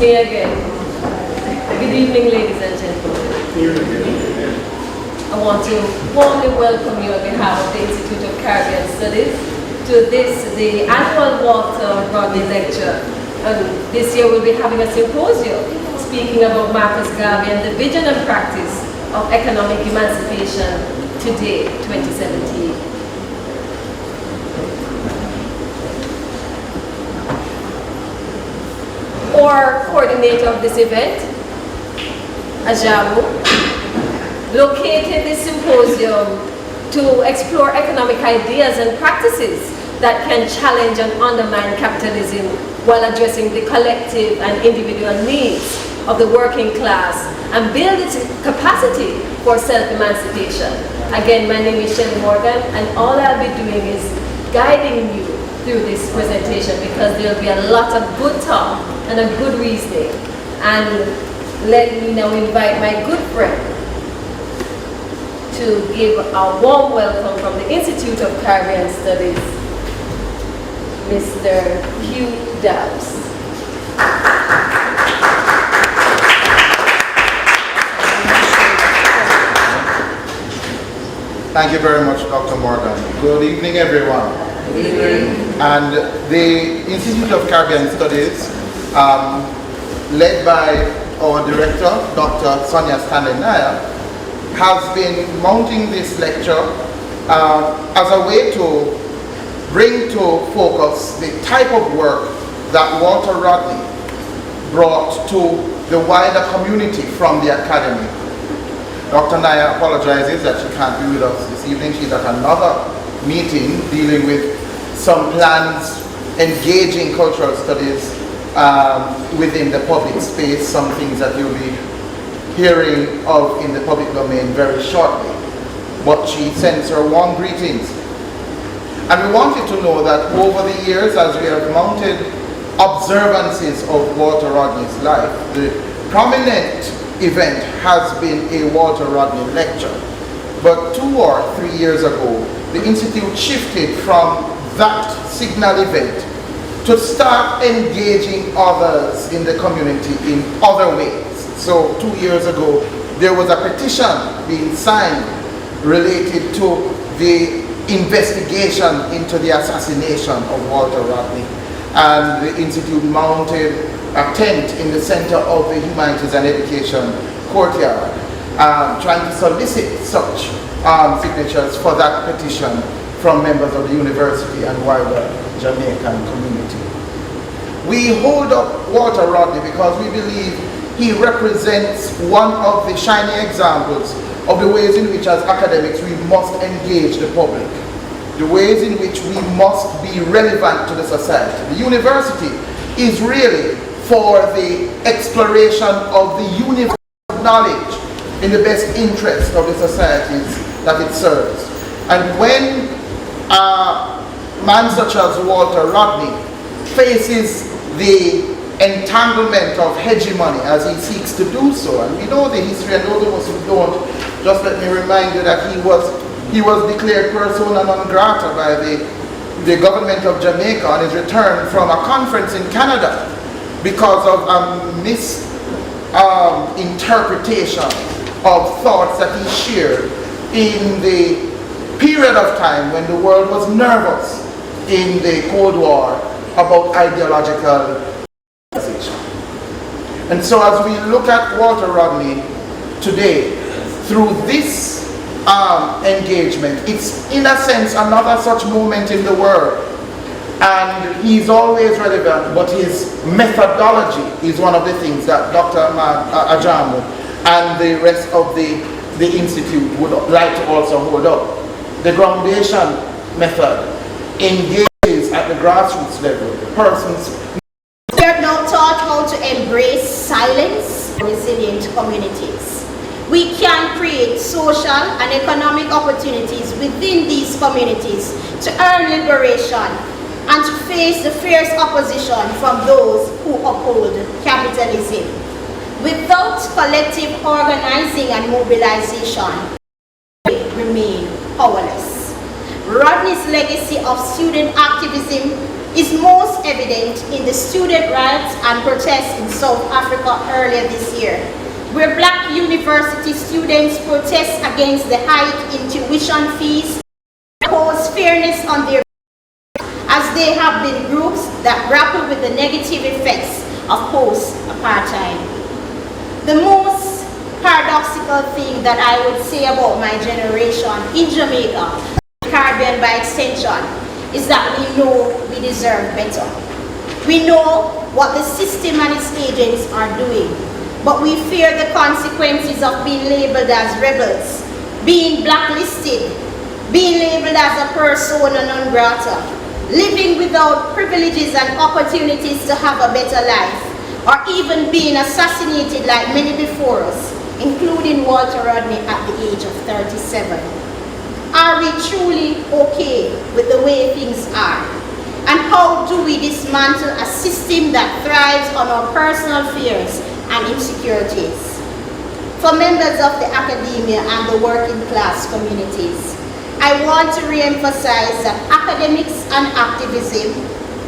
me again. Good evening, ladies and gentlemen. I want to warmly welcome you on behalf of the Institute of Caribbean Studies to the annual Walter Rodney lecture. This year we'll be having a symposium speaking about Marcus Garvey and the vision and practice of economic emancipation today, 2017. Our coordinator of this event, Ajamu, located this symposium to explore economic ideas and practices that can challenge and undermine capitalism while addressing the collective and individual needs of the working class and build its capacity for self-emancipation. Again, my name is Sharon and all I'll be doing is guiding you through this presentation because there'll be a lot of good talk and a good reasoning. And let me now invite my good friend to give a warm welcome from the Institute of Caribbean Studies, Mr. Hugh Dabbs. Thank you very much, Dr. Morgan. Good evening, everyone. Good evening. And the Institute of Caribbean Studies, led by our director, Dr. Sonia Stanley-Naya, has been mounting this lecture as a way to bring to focus the type of work that Walter Rodney brought to the wider community from the academy. Dr. Naya apologizes that she can't be with us this evening. She's at another meeting dealing with some plans engaging cultural studies within the public space, some things that you'll be hearing of in the public domain very shortly. But she sends her warm greetings. And we want you to know that over the years, as we have mounted observances of Walter Rodney's life, the prominent event has been a Walter Rodney lecture. But 2 or 3 years ago, the Institute shifted from that signal event to start engaging others in the community in other ways. So 2 years ago, there was a petition being signed related to the investigation into the assassination of Walter Rodney. And the Institute mounted a tent in the center of the Humanities and Education courtyard, trying to solicit such signatures for that petition from members of the university and wider Jamaican community. We hold up Walter Rodney because we believe he represents one of the shining examples of the ways in which as academics we must engage the public, the ways in which we must be relevant to the society. The university is really for the exploration of the universal knowledge in the best interest of the societies that it serves. And when a man such as Walter Rodney faces the entanglement of hegemony as he seeks to do so, and we know the history, and those of us who don't, just let me remind you that he was declared persona non grata by the government of Jamaica on his return from a conference in Canada because of a misinterpretation of thoughts that he shared in the period of time when the world was nervous in the Cold War about ideological civilization. And so as we look at Walter Rodney today, through this engagement, it's in a sense another such moment in the world. And he's always relevant, but his methodology is one of the things that Dr. Ajamu and the rest of the Institute would like to also hold up. The groundation method engages at the grassroots level. Persons. We are now taught how to embrace silence and resilient communities. We can create social and economic opportunities within these communities to earn liberation and to face the fierce opposition from those who uphold capitalism. Without collective organizing and mobilization, we remain powerless. Rodney's legacy of student activism, is most evident in the student riots and protests in South Africa earlier this year, where Black university students protest against the hike in tuition fees, impose fairness on their as they have been groups that grapple with the negative effects of post-apartheid. The most paradoxical thing that I would say about my generation in Jamaica, Caribbean by extension, is that we know we deserve better. We know what the system and its agents are doing, but we fear the consequences of being labeled as rebels, being blacklisted, being labeled as a persona non grata, living without privileges and opportunities to have a better life, or even being assassinated like many before us, including Walter Rodney at the age of 37. Are we truly okay with the way things are? And how do we dismantle a system that thrives on our personal fears and insecurities? For members of the academia and the working class communities, I want to re-emphasize that academics and activism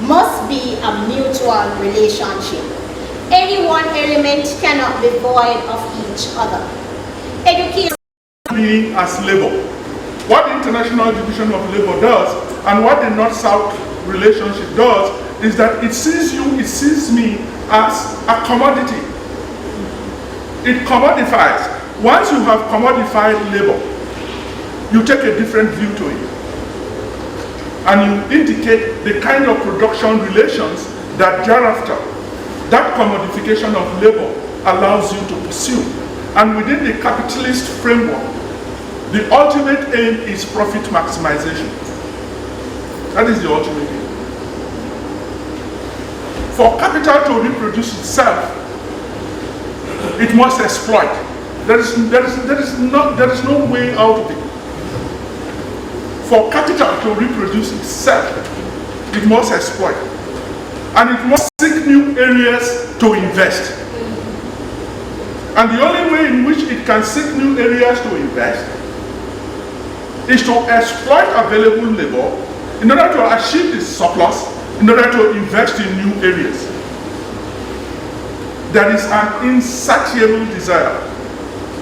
must be a mutual relationship. Any one element cannot be void of each other. Education being as labor. What the International Division of Labor does and what the North-South relationship does is that it sees you, it sees me as a commodity. It commodifies. Once you have commodified labor, you take a different view to it. And you indicate the kind of production relations that thereafter, that commodification of labor allows you to pursue. And within the capitalist framework, the ultimate aim is profit maximization. That is the ultimate aim. For capital to reproduce itself, it must exploit. There is no way out of it. For capital to reproduce itself, it must exploit. And it must seek new areas to invest. And the only way in which it can seek new areas to invest is to exploit available labor in order to achieve this surplus, in order to invest in new areas. There is an insatiable desire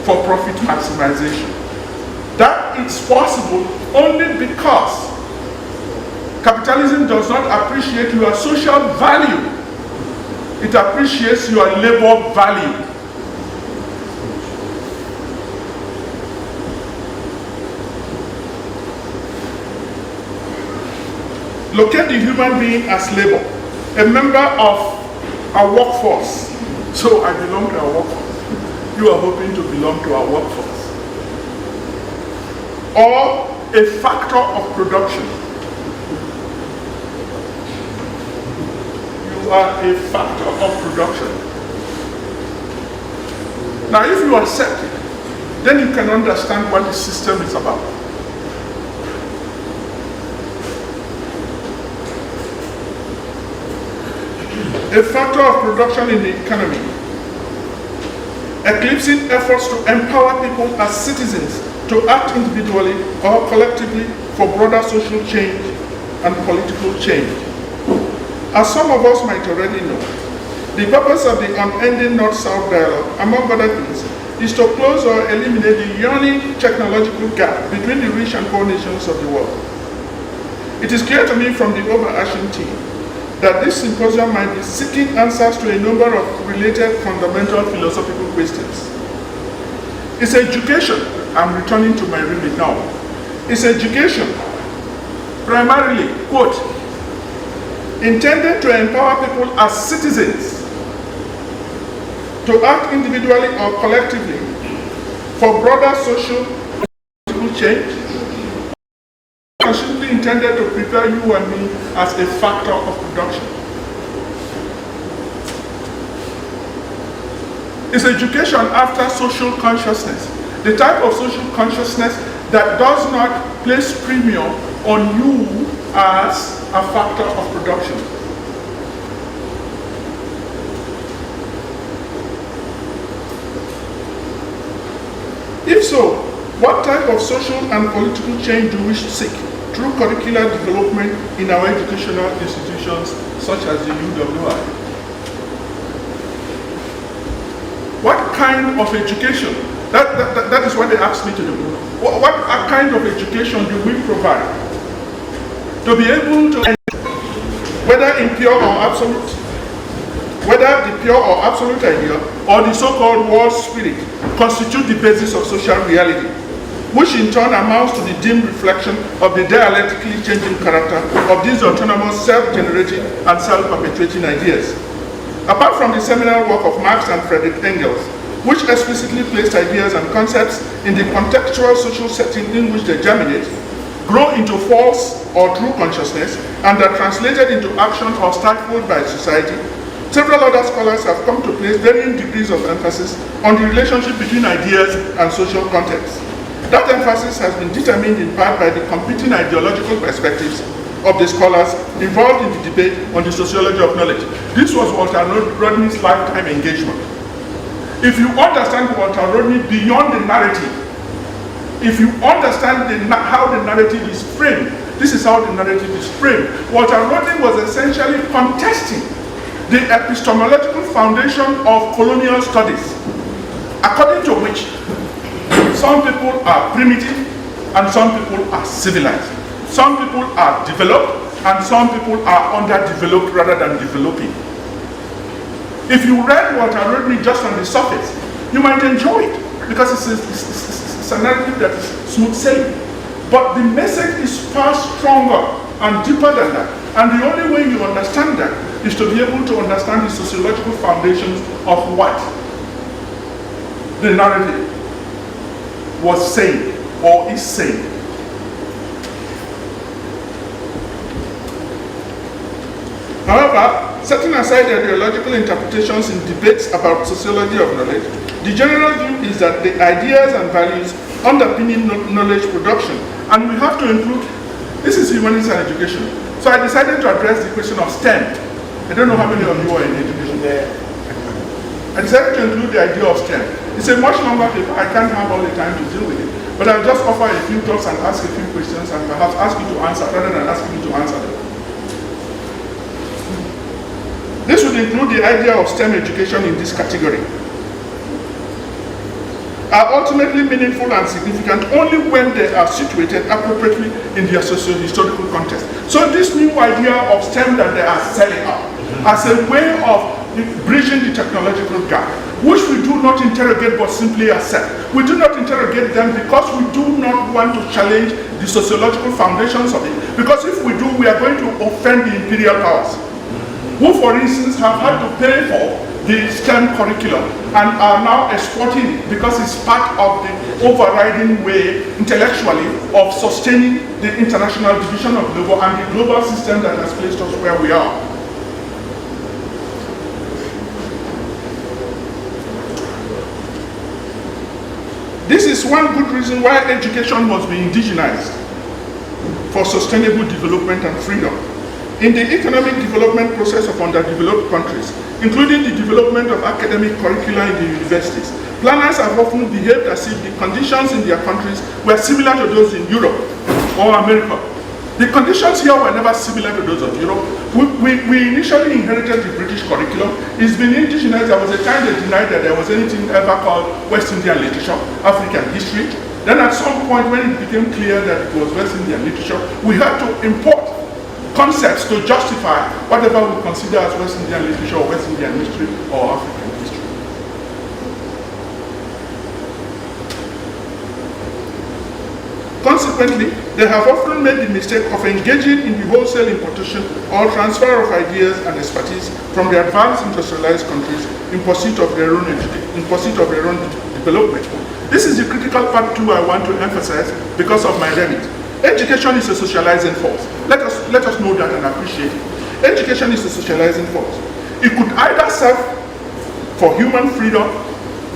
for profit maximization. That is possible only because capitalism does not appreciate your social value. It appreciates your labor value. Locate the human being as labor, a member of a workforce. So I belong to a workforce. You are hoping to belong to a workforce. Or a factor of production. You are a factor of production. Now if you accept it, then you can understand what the system is about. A factor of production in the economy, eclipsing efforts to empower people as citizens to act individually or collectively for broader social change and political change. As some of us might already know, the purpose of the unending North-South dialogue, among other things, is to close or eliminate the yawning technological gap between the rich and poor nations of the world. It is clear to me from the overarching theme that this symposium might be seeking answers to a number of related fundamental philosophical questions. Is education, I'm returning to my remit now, is education primarily, quote, intended to empower people as citizens to act individually or collectively for broader social and political change? Or simply intended to prepare you and me as a factor of production? Is education after social consciousness, the type of social consciousness that does not place premium on you as a factor of production? If so, what type of social and political change do we seek? through curricular development in our educational institutions such as the UWI. What kind of education? That is what they asked me to do. What kind of education do we provide to be able to, whether in pure or absolute, whether the pure or absolute idea or the so-called world spirit constitute the basis of social reality, which in turn amounts to the dim reflection of the dialectically changing character of these autonomous, self-generating and self-perpetuating ideas. Apart from the seminal work of Marx and Friedrich Engels, which explicitly placed ideas and concepts in the contextual social setting in which they germinate, grow into false or true consciousness, and are translated into action or stifled by society, several other scholars have come to place varying degrees of emphasis on the relationship between ideas and social contexts. That emphasis has been determined in part by the competing ideological perspectives of the scholars involved in the debate on the sociology of knowledge. This was Walter Rodney's lifetime engagement. If you understand Walter Rodney beyond the narrative, if you understand how the narrative is framed, this is how the narrative is framed. Walter Rodney was essentially contesting the epistemological foundation of colonial studies, according to which some people are primitive and some people are civilized. Some people are developed and some people are underdeveloped rather than developing. If you read Walter Rodney just on the surface, you might enjoy it because it's a narrative that is smooth sailing. But the message is far stronger and deeper than that. And the only way you understand that is to be able to understand the sociological foundations of what the narrative was saying or is saying. However, setting aside ideological interpretations in debates about sociology of knowledge, the general view is that the ideas and values underpinning knowledge production, and we have to include, this is humanities and education. So I decided to address the question of STEM. I don't know how many of you are in education there. I decided to include the idea of STEM. It's a much longer paper, I can't have all the time to deal with it. But I'll just offer a few thoughts and ask a few questions and perhaps ask you to answer rather than asking you to answer them. This would include the idea of STEM education in this category. Are ultimately meaningful and significant only when they are situated appropriately in their socio-historical context. So this new idea of STEM that they are selling up as a way of bridging the technological gap, which we do not interrogate but simply accept. We do not interrogate them because we do not want to challenge the sociological foundations of it. Because if we do, we are going to offend the imperial powers, who, for instance, have had to pay for the STEM curriculum and are now exporting it because it's part of the overriding way, intellectually, of sustaining the international division of labor and the global system that has placed us where we are. This is one good reason why education must be indigenized for sustainable development and freedom. In the economic development process of underdeveloped countries, including the development of academic curricula in the universities, planners have often behaved as if the conditions in their countries were similar to those in Europe or America. The conditions here were never similar to those of Europe. We initially inherited the British curriculum. It's been indigenized. There was a time they denied that there was anything ever called West Indian literature, African history. Then at some point when it became clear that it was West Indian literature, we had to import concepts to justify whatever we consider as West Indian literature or West Indian history or African history. Consequently, they have often made the mistake of engaging in the wholesale importation or transfer of ideas and expertise from the advanced industrialized countries in pursuit of their own development. This is the critical part too I want to emphasize because of my remit. Education is a socializing force. Let us know that and appreciate it. Education is a socializing force. It could either serve for human freedom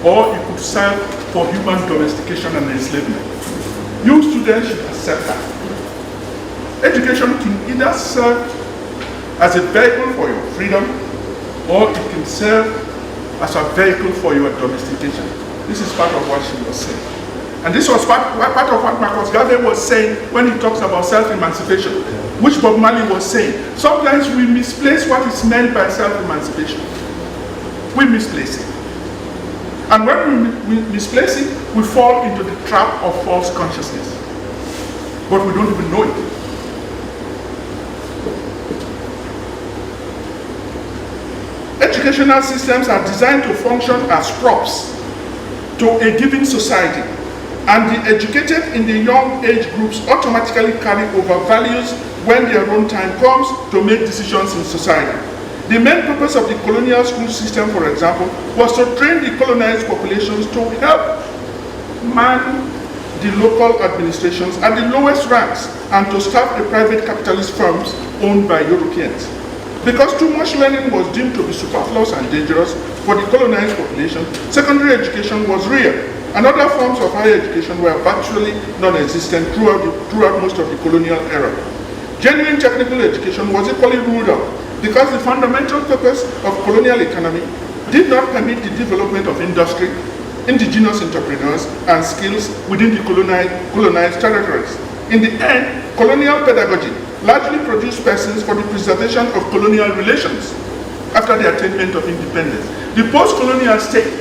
or it could serve for human domestication and enslavement. You students should accept that. Education can either serve as a vehicle for your freedom or it can serve as a vehicle for your domestication. This is part of what she was saying. And this was part of what Marcus Garvey was saying when he talks about self-emancipation, which Bob Marley was saying. Sometimes we misplace what is meant by self-emancipation. We misplace it. And when we misplace it, we fall into the trap of false consciousness. But we don't even know it. Educational systems are designed to function as props to a given society, and the educated in the young age groups automatically carry over values when their own time comes to make decisions in society. The main purpose of the colonial school system, for example, was to train the colonized populations to help man the local administrations at the lowest ranks and to staff the private capitalist firms owned by Europeans. Because too much learning was deemed to be superfluous and dangerous for the colonized population, secondary education was rare, and other forms of higher education were virtually non-existent throughout most of the colonial era. Genuine technical education was equally ruled out because the fundamental purpose of colonial economy did not permit the development of industry, indigenous entrepreneurs, and skills within the colonized territories. In the end, colonial pedagogy largely produced persons for the preservation of colonial relations after the attainment of independence. The post-colonial state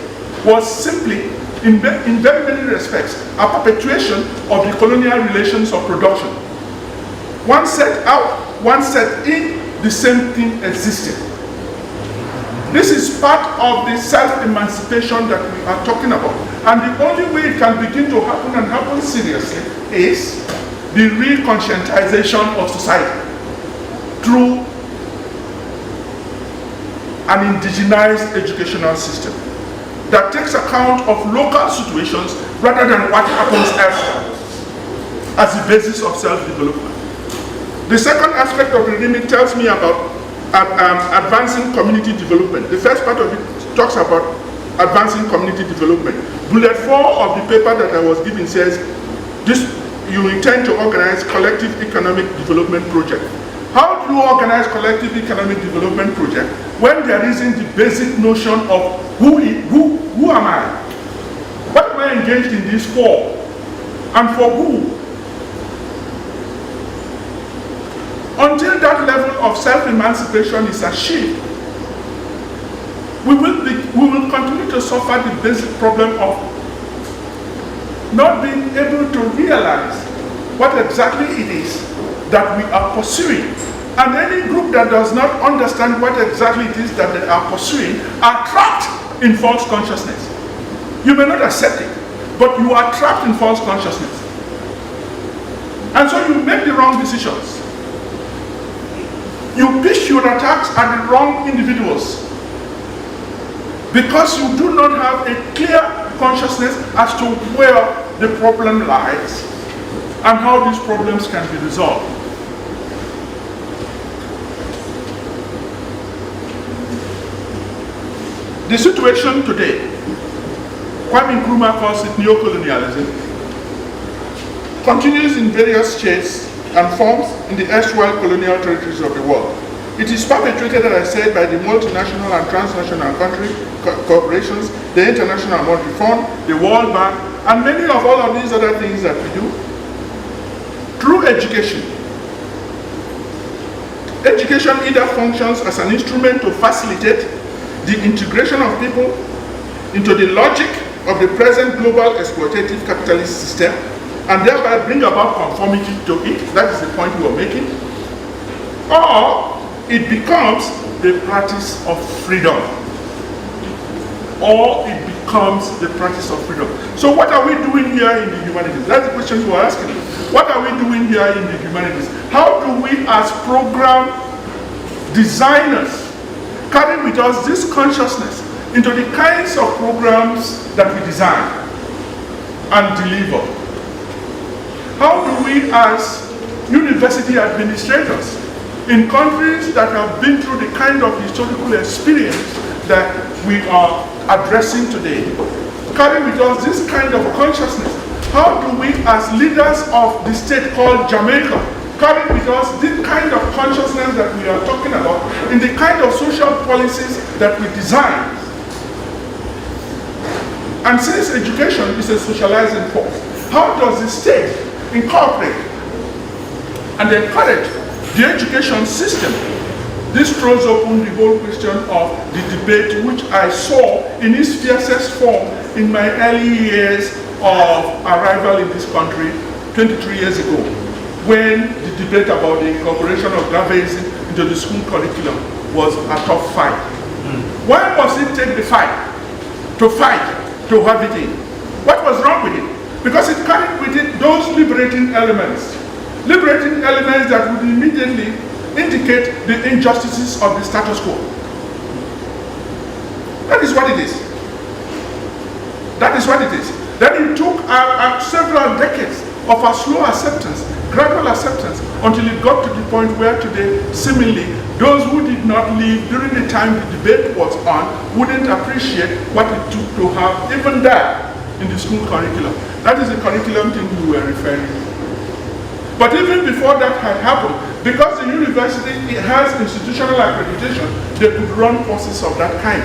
was simply, in very many respects, a perpetuation of the colonial relations of production. One set out, one set in, the same thing existed. This is part of the self-emancipation that we are talking about. And the only way it can begin to happen and happen seriously is the re-conscientization of society through an indigenized educational system that takes account of local situations rather than what happens elsewhere as the basis of self-development. The second aspect of the remit tells me about advancing community development. The first part of it talks about advancing community development. Bullet 4 of the paper that I was given says, you intend to organize collective economic development project. How do you organize collective economic development project when there isn't the basic notion of who am I? What am I engaged in this for? And for who? Until that level of self-emancipation is achieved, we will continue to suffer the basic problem of not being able to realize what exactly it is that we are pursuing. And any group that does not understand what exactly it is that they are pursuing are trapped in false consciousness. You may not accept it, but you are trapped in false consciousness. And so you make the wrong decisions. You pitch your attacks at the wrong individuals because you do not have a clear consciousness as to where the problem lies and how these problems can be resolved. The situation today, Kwame Nkrumah calls it neocolonialism, continues in various shades and forms in the erstwhile colonial territories of the world. It is perpetuated, as I said, by the multinational and transnational country corporations, the International Monetary Fund, the World Bank, and many of all of these other things that we do. Through education. Education either functions as an instrument to facilitate the integration of people into the logic of the present global exploitative capitalist system, and thereby bring about conformity to it. That is the point we are making. Or it becomes the practice of freedom. Or it becomes the practice of freedom. So what are we doing here in the humanities? That's the question you are asking. What are we doing here in the humanities? How do we as program designers carry with us this consciousness into the kinds of programs that we design and deliver? How do we as university administrators in countries that have been through the kind of historical experience that we are addressing today, carry with us this kind of consciousness? How do we as leaders of the state called Jamaica carry with us this kind of consciousness that we are talking about in the kind of social policies that we design? And since education is a socializing force, how does the state incorporate and encourage the education system? This throws open the whole question of the debate which I saw in its fiercest form in my early years of arrival in this country 23 years ago, when the debate about the incorporation of Garveyism into the school curriculum was a tough fight. Why must it take the fight to have it in? What was wrong with it? Because it carried with it those liberating elements that would immediately indicate the injustices of the status quo. That is what it is. That is what it is. Then it took several decades of a slow acceptance, gradual acceptance, until it got to the point where today, seemingly, those who did not live during the time the debate was on wouldn't appreciate what it took to have even that in the school curriculum. That is the curriculum thing we were referring to. But even before that had happened, because the university has institutional accreditation, they could run courses of that kind.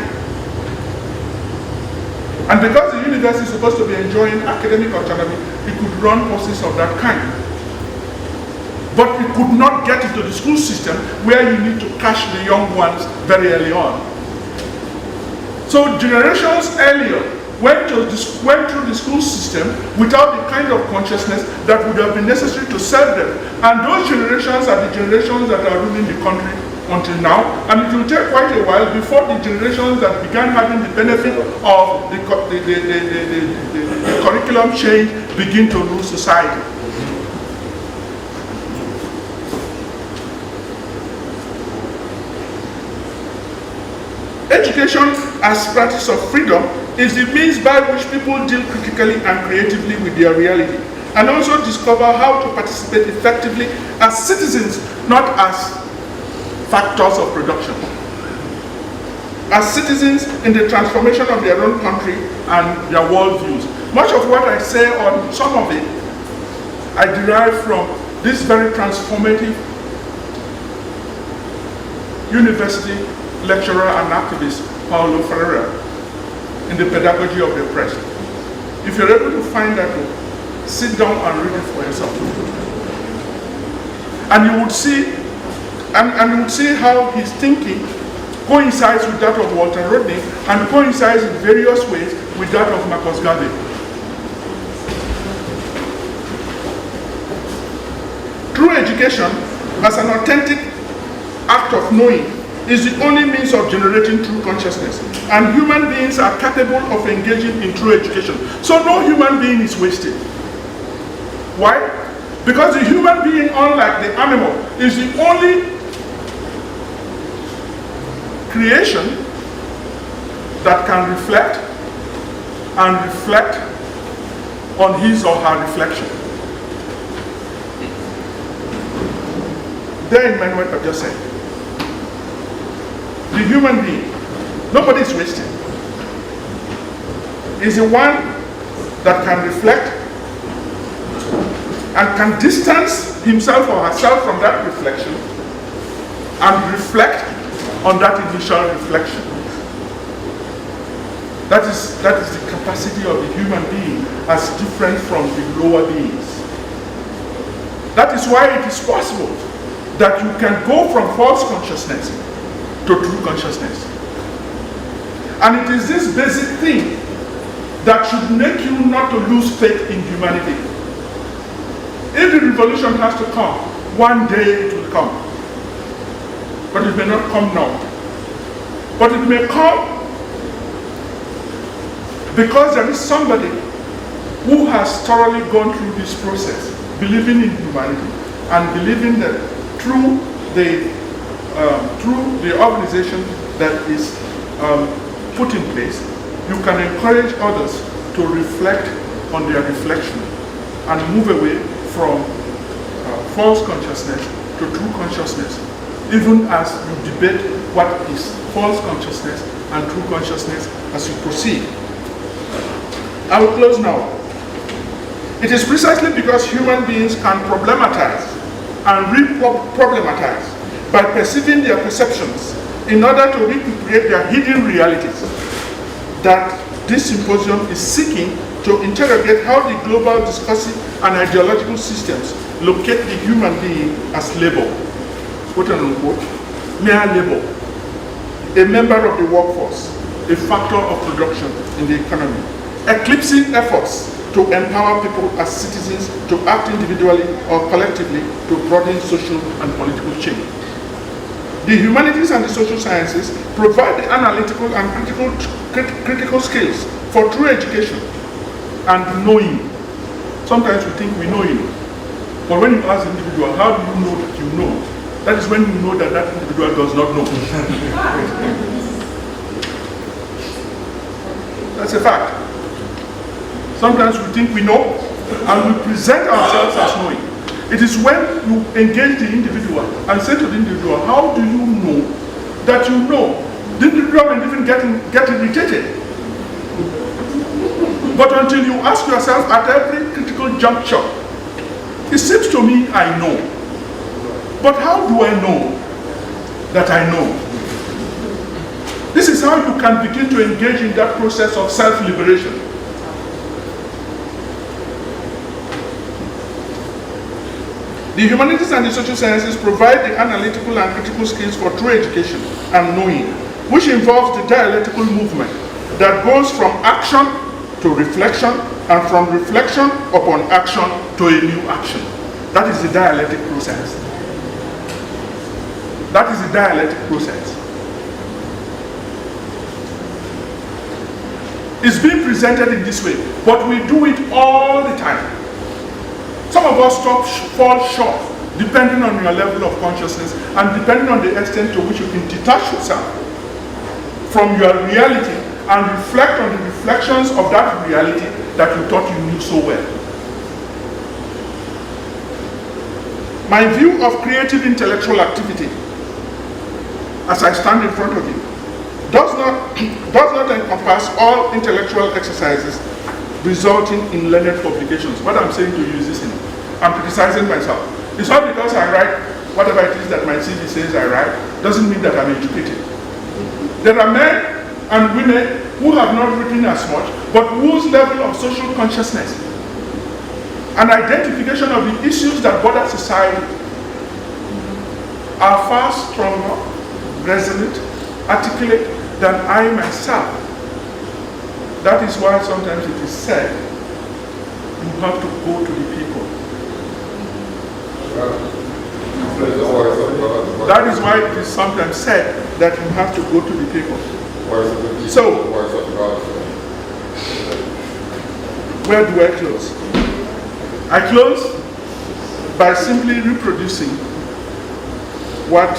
And because the university is supposed to be enjoying academic autonomy, it could run courses of that kind. But it could not get into the school system where you need to catch the young ones very early on. So generations earlier went through the school system without the kind of consciousness that would have been necessary to serve them. And those generations are the generations that are ruling the country until now. And it will take quite a while before the generations that began having the benefit of the curriculum change begin to rule society. Education as practice of freedom is the means by which people deal critically and creatively with their reality, and also discover how to participate effectively as citizens, not as factors of production. As citizens in the transformation of their own country and their worldviews. Much of what I say on some of it, I derive from this very transformative university lecturer and activist, Paulo Freire, in The Pedagogy of the Oppressed. If you're able to find that book, sit down and read it for yourself. And you would see, and you would see how his thinking coincides with that of Walter Rodney and coincides in various ways with that of Marcus Garvey. True education, as an authentic act of knowing, is the only means of generating true consciousness. And human beings are capable of engaging in true education. So no human being is wasted. Why? Because the human being, unlike the animal, is the only creation that can reflect and reflect on his or her reflection. Bear in mind what I just said. The human being, nobody is wasted, is the one that can reflect and can distance himself or herself from that reflection and reflect on that initial reflection. That is the capacity of the human being as different from the lower beings. That is why it is possible that you can go from false consciousness to true consciousness. And it is this basic thing that should make you not to lose faith in humanity. If the revolution has to come, one day it will come. But it may not come now. But it may come because there is somebody who has thoroughly gone through this process, believing in humanity and believing that through the organization that is put in place, you can encourage others to reflect on their reflection and move away from false consciousness to true consciousness, even as you debate what is false consciousness and true consciousness as you proceed. I will close now. It is precisely because human beings can problematize and re-problematize by perceiving their perceptions in order to recreate their hidden realities that this symposium is seeking to interrogate how the global discursive and ideological systems locate the human being as labor, quote unquote, mere labor, a member of the workforce, a factor of production in the economy, eclipsing efforts to empower people as citizens to act individually or collectively to broaden social and political change. The humanities and the social sciences provide the analytical and critical skills for true education and knowing. Sometimes we think we know it, but when you ask the individual, how do you know that you know? That is when you know that that individual does not know. That's a fact. Sometimes we think we know, and we present ourselves as knowing. It is when you engage the individual and say to the individual, how do you know that you know? The individual may even get irritated. But until you ask yourself at every critical juncture, it seems to me I know. But how do I know that I know? This is how you can begin to engage in that process of self-liberation. The humanities and the social sciences provide the analytical and critical skills for true education and knowing, which involves the dialectical movement that goes from action to reflection and from reflection upon action to a new action. That is the dialectic process. That is the dialectic process. It's being presented in this way, but we do it all the time. Some of us fall short, depending on your level of consciousness and depending on the extent to which you can detach yourself from your reality and reflect on the reflections of that reality that you thought you knew so well. My view of creative intellectual activity, as I stand in front of you, does not encompass all intellectual exercises resulting in learned publications. What I'm saying to you is this, I'm criticizing myself. It's not because I write whatever it is that my CV says I write, doesn't mean that I'm educated. There are men and women who have not written as much, but whose level of social consciousness and identification of the issues that bother society are far stronger, resolute, articulate than I myself. That is why sometimes it is said, you have to go to the people. That is why it is sometimes said that you have to go to the people. So, where do I close? I close by simply reproducing what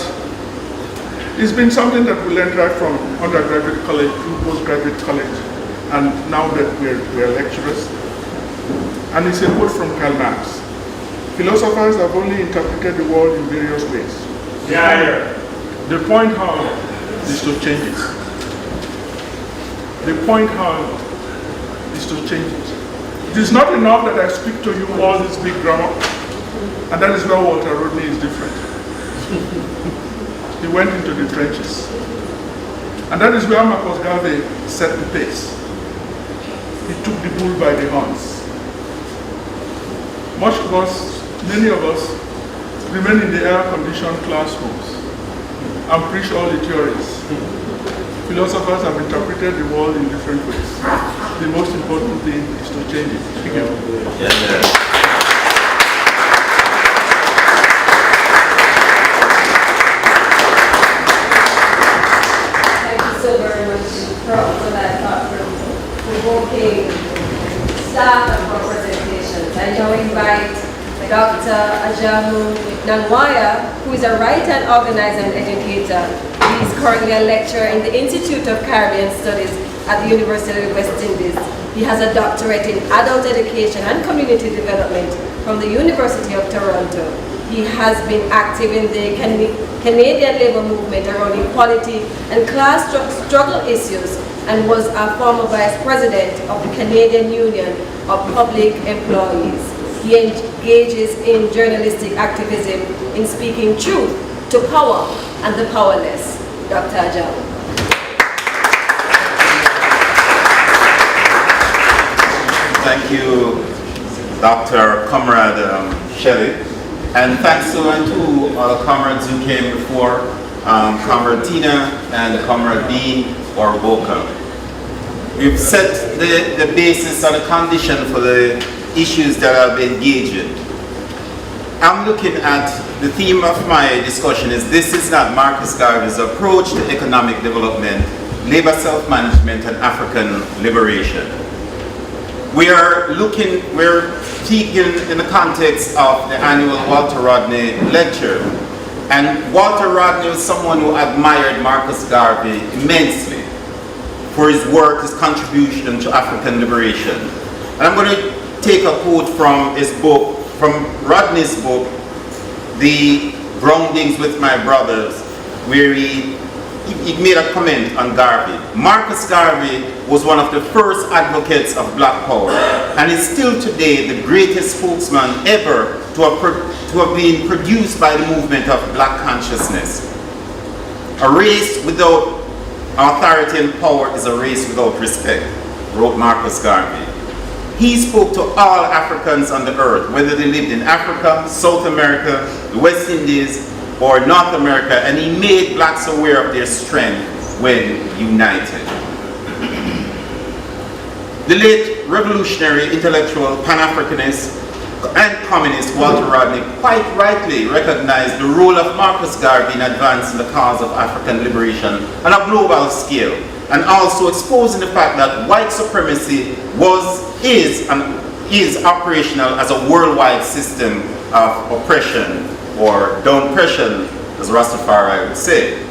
has been something that we learned right from undergraduate college to postgraduate college. And now that we're lecturers, and it's a quote from Karl Marx. Philosophers have only interpreted the world in various ways. The point, however, is to change it. The point, however, is to change it. It is not enough that I speak to you all this big grammar, and that is where Walter Rodney is different. He went into the trenches. And that is where Marcus Garvey set the pace. He took the bull by the horns. Much of us, many of us, remain in the air-conditioned classrooms and preach all the theories. Philosophers have interpreted the world in different ways. The most important thing is to change it. Thank you. So very much for that thought-provoking start of our presentations. I now invite Dr. Ajamu Nangwaya, who is a writer and organizer and educator. He is currently a lecturer in the Institute of Caribbean Studies at the University of West Indies. He has a doctorate in adult education and community development from the University of Toronto. He has been active in the Canadian labor movement around equality and class struggle issues and was a former vice president of the Canadian Union of Public Employees. He engages in journalistic activism in speaking truth to power and the powerless. Dr. Ajamu. Thank you, Dr. Comrade Shelley. And thanks to all comrades who came before, Comrade Tina and Comrade Dean Wariboko. We've set the basis or the condition for the issues that I'll be engaged in. I'm looking at the theme of my discussion is this is not Marcus Garvey's approach to economic development, labor self-management, and African liberation. We're speaking in the context of the annual Walter Rodney lecture. And Walter Rodney was someone who admired Marcus Garvey immensely for his work, his contribution to African liberation. And I'm going to take a quote from his book, from Rodney's book, The Groundings with My Brothers, where he made a comment on Garvey. Marcus Garvey was one of the first advocates of black power and is still today the greatest spokesman ever to have been produced by the movement of black consciousness. A race without authority and power is a race without respect, wrote Marcus Garvey. He spoke to all Africans on the earth, whether they lived in Africa, South America, the West Indies, or North America, and he made blacks aware of their strength when united. The late revolutionary intellectual Pan-Africanist and communist Walter Rodney quite rightly recognized the role of Marcus Garvey in advancing the cause of African liberation on a global scale, and also exposing the fact that white supremacy is operational as a worldwide system of oppression, or downpression, as Rastafari would say.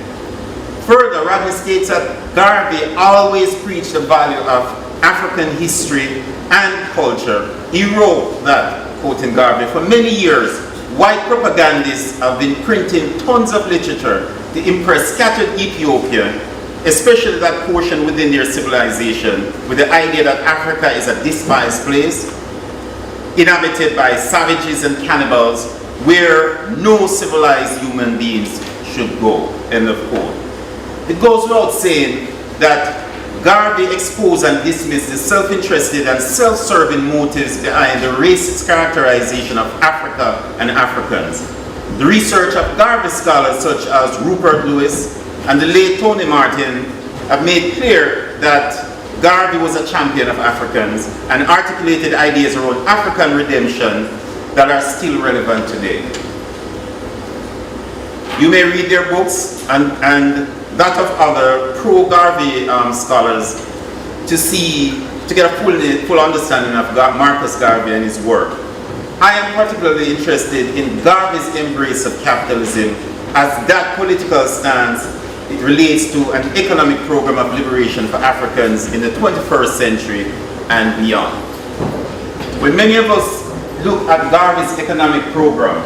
Further, Rodney states that Garvey always preached the value of African history and culture. He wrote that, quoting Garvey, for many years, white propagandists have been printing tons of literature to impress scattered Ethiopia, especially that portion within their civilization, with the idea that Africa is a despised place, inhabited by savages and cannibals, where no civilized human beings should go, end of quote. It goes without saying that Garvey exposed and dismissed the self-interested and self-serving motives behind the racist characterization of Africa and Africans. The research of Garvey scholars such as Rupert Lewis and the late Tony Martin have made clear that Garvey was a champion of Africans and articulated ideas around African redemption that are still relevant today. You may read their books and that of other pro-Garvey scholars to get a full understanding of Marcus Garvey and his work. I am particularly interested in Garvey's embrace of capitalism as that political stance it relates to an economic program of liberation for Africans in the 21st century and beyond. When many of us look at Garvey's economic program,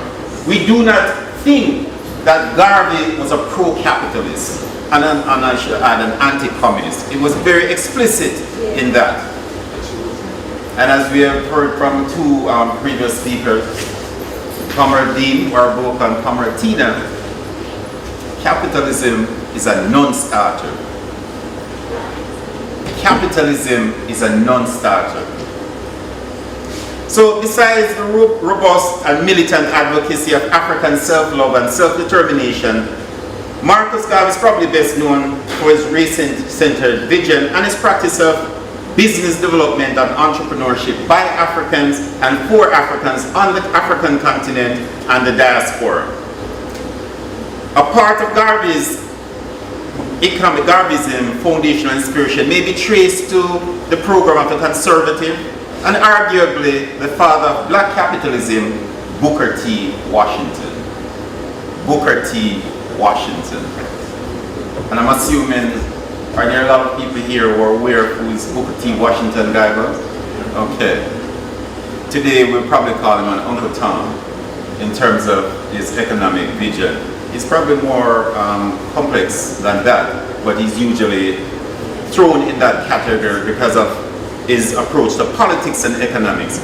we do not think that Garvey was a pro-capitalist and I should add an anti-communist. It was very explicit in that. And as we have heard from two previous speakers, Comrade Dean Wariboko and Comrade Tina, capitalism is a non-starter. Capitalism is a non-starter. So besides the robust and militant advocacy of African self-love and self-determination, Marcus Garvey is probably best known for his race-centered vision and his practice of business development and entrepreneurship by Africans and for Africans on the African continent and the diaspora. A part of Garvey's economic Garveyism foundational inspiration may be traced to the program of the conservative and arguably the father of black capitalism, Booker T. Washington. Booker T. Washington. And I'm assuming, are there a lot of people here who are aware of who is Booker T. Washington guy was? Okay. Today we'll probably call him an Uncle Tom in terms of his economic vision. He's probably more complex than that, but he's usually thrown in that category because of his approach to politics and economics.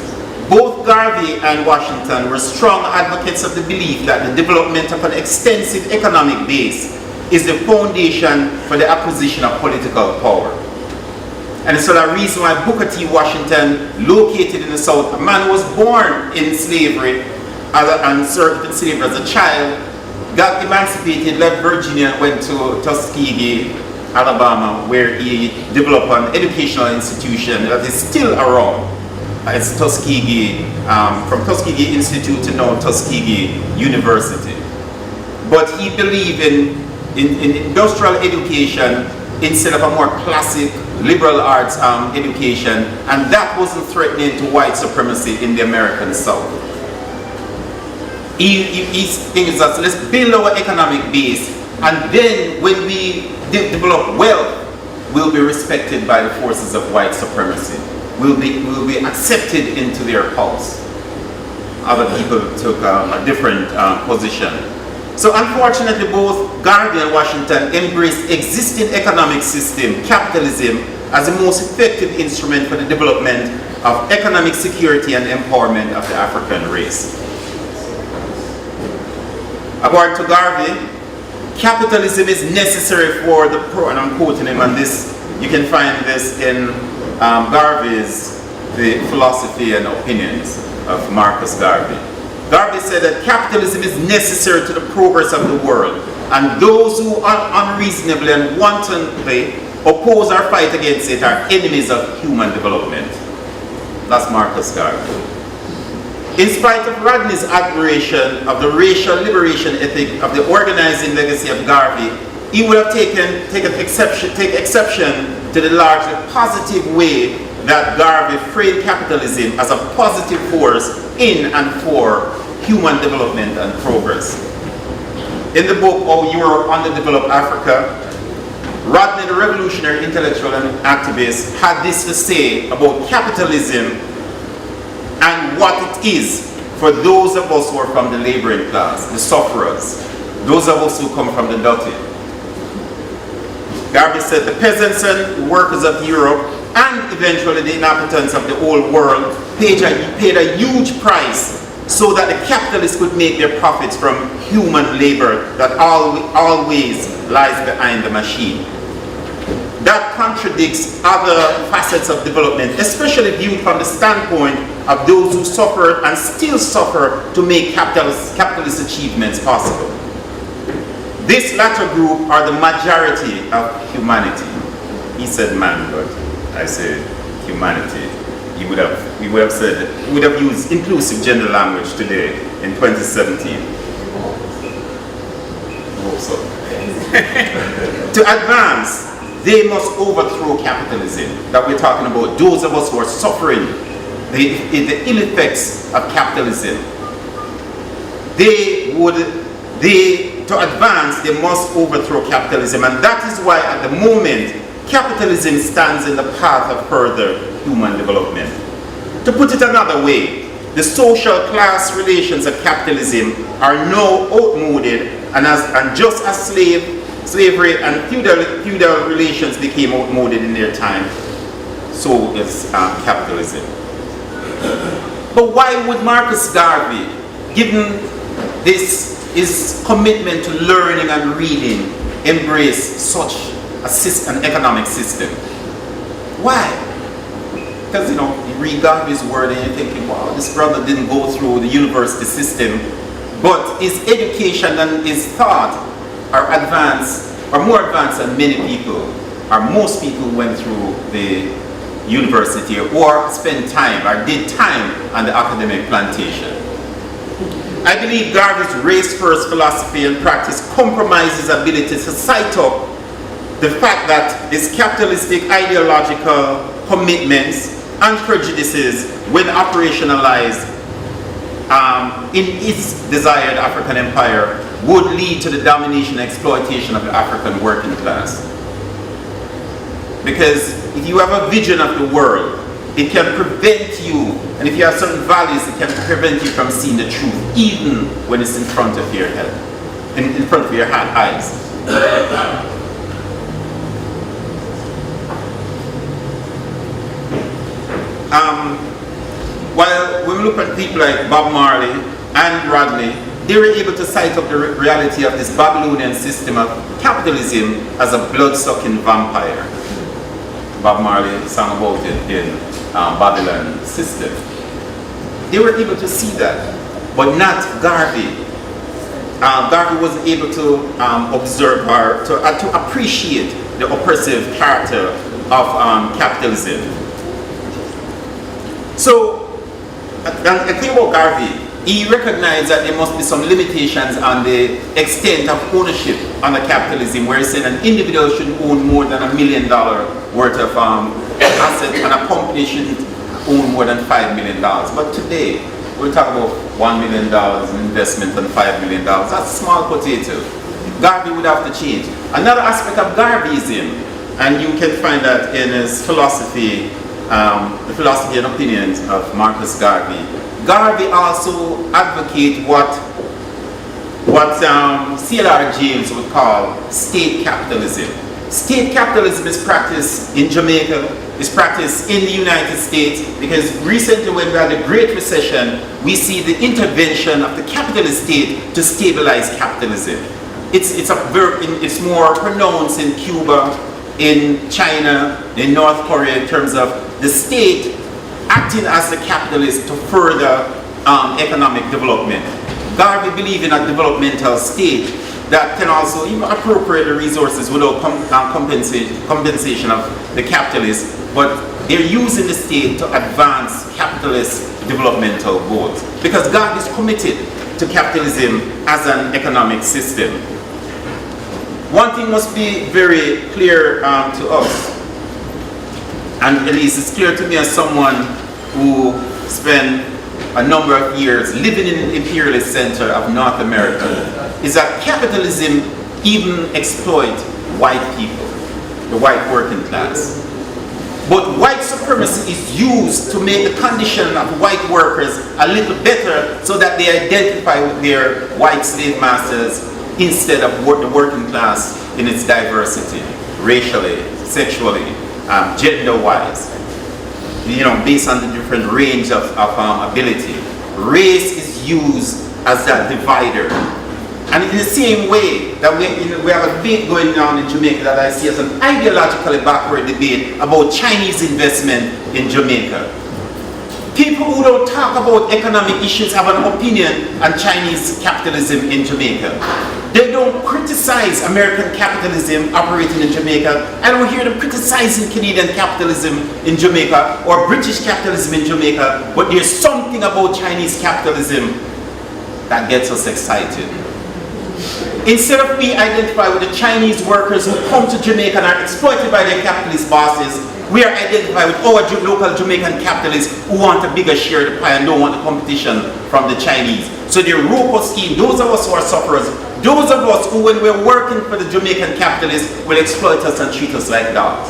Both Garvey and Washington were strong advocates of the belief that the development of an extensive economic base is the foundation for the acquisition of political power. And so the reason why Booker T. Washington, located in the South, a man who was born in slavery and served in slavery as a child, got emancipated, left Virginia, went to Tuskegee, Alabama, where he developed an educational institution that is still around. It's Tuskegee, from Tuskegee Institute to now Tuskegee University. But he believed in industrial education instead of a more classic liberal arts education, and that wasn't threatening to white supremacy in the American South. He thinks that let's build our economic base, and then when we develop wealth, we'll be respected by the forces of white supremacy. We'll be accepted into their house. Other people took a different position. So unfortunately, both Garvey and Washington embraced existing economic system, capitalism, as the most effective instrument for the development of economic security and empowerment of the African race. According to Garvey, capitalism is necessary for the and I'm quoting him on this, you can find this in Garvey's The Philosophy and Opinions of Marcus Garvey. Garvey said that capitalism is necessary to the progress of the world, and those who unreasonably and wantonly oppose or fight against it are enemies of human development. That's Marcus Garvey. In spite of Rodney's admiration of the racial liberation ethic of the organizing legacy of Garvey, he would have taken exception to the largely positive way that Garvey framed capitalism as a positive force in and for human development and progress. In the book, How Europe Underdeveloped Africa, Rodney, the revolutionary intellectual and activist, had this to say about capitalism and what it is for those of us who are from the laboring class, the sufferers, those of us who come from the dirty. Garvey said the peasants and workers of Europe and eventually the inhabitants of the old world paid a huge price so that the capitalists could make their profits from human labor that always lies behind the machine. That contradicts other facets of development, especially viewed from the standpoint of those who suffered and still suffer to make capitalist achievements possible. This latter group are the majority of humanity. He said man, but I said humanity. We would have used inclusive gender language today in 2017. I hope so. To advance, they must overthrow capitalism that we're talking about, those of us who are suffering the ill effects of capitalism. To advance, they must overthrow capitalism, and that is why at the moment, capitalism stands in the path of further human development. To put it another way, the social class relations of capitalism are now outmoded, and just as slavery and feudal relations became outmoded in their time, so is capitalism. But why would Marcus Garvey, given his commitment to learning and reading, embrace such an economic system? Why? Because you read Garvey's word and you're thinking, wow, this brother didn't go through the university system, but his education and his thought are more advanced than many people, or most people who went through the university or spent time or did time on the academic plantation. I believe Garvey's race-first philosophy and practice compromises ability to cite up the fact that his capitalistic ideological commitments and prejudices, when operationalized in its desired African empire, would lead to the domination and exploitation of the African working class. Because if you have a vision of the world, it can prevent you, and if you have certain values, it can prevent you from seeing the truth, even when it's in front of your head, in front of your eyes. While when we look at people like Bob Marley and Rodney, they were able to cite up the reality of this Babylonian system of capitalism as a blood-sucking vampire. Bob Marley sang about it in Babylon System. They were able to see that, but not Garvey. Garvey wasn't able to observe or to appreciate the oppressive character of capitalism. So, the thing about Garvey, he recognized that there must be some limitations on the extent of ownership under capitalism, where he said an individual shouldn't own more than $1 million worth of assets, and a company shouldn't own more than $5 million. But today, we're talking about $1 million in investment and $5 million. That's a small potato. Garvey would have to change. Another aspect of Garveyism, and you can find that in his philosophy, the philosophy and opinions of Marcus Garvey. Garvey also advocates what C.L.R. James would call state capitalism. State capitalism is practiced in Jamaica, is practiced in the United States, because recently when we had the Great Recession, we see the intervention of the capitalist state to stabilize capitalism. It's more pronounced in Cuba, in China, in North Korea, in terms of the state acting as the capitalist to further economic development. Garvey believed in a developmental state that can also appropriate the resources without compensation of the capitalists, but they're using the state to advance capitalist developmental goals. Because Garvey is committed to capitalism as an economic system. One thing must be very clear to us, and at least it's clear to me as someone who spent a number of years living in the imperialist center of North America, is that capitalism even exploits white people, the white working class. But white supremacy is used to make the condition of white workers a little better so that they identify with their white slave masters instead of the working class in its diversity, racially, sexually, gender-wise, based on the different range of ability. Race is used as that divider. And in the same way that we have a debate going on in Jamaica that I see as an ideologically backward debate about Chinese investment in Jamaica. People who don't talk about economic issues have an opinion on Chinese capitalism in Jamaica. They don't criticize American capitalism operating in Jamaica. I don't hear them criticizing Canadian capitalism in Jamaica or British capitalism in Jamaica, but there's something about Chinese capitalism that gets us excited. Instead of we identify with the Chinese workers who come to Jamaica and are exploited by their capitalist bosses, we are identified with our local Jamaican capitalists who want a bigger share of the pie and don't want the competition from the Chinese. So the ROPO scheme, those of us who are sufferers, those of us who, when we're working for the Jamaican capitalists, will exploit us and treat us like dogs.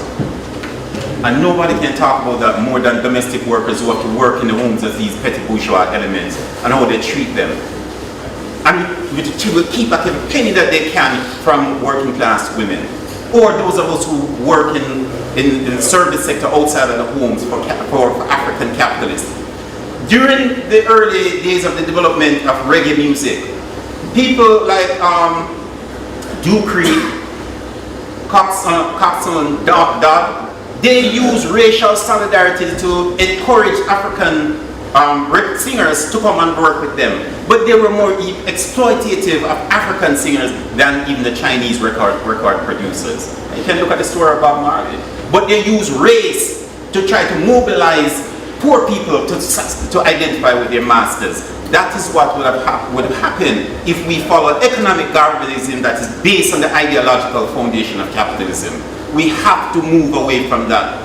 And nobody can talk about that more than domestic workers who have to work in the homes of these petty bourgeois elements and how they treat them. And we will keep at every penny that they can from working class women. Or those of us who work in the service sector outside of the homes for African capitalists. During the early days of the development of reggae music, people like Dupree, Coxon, Dodd, they use racial solidarity to encourage African singers to come and work with them. But they were more exploitative of African singers than even the Chinese record producers. You can look at the story of Bob Marley. But they use race to try to mobilize poor people to identify with their masters. That is what would have happened if we followed economic Garveyism that is based on the ideological foundation of capitalism. We have to move away from that.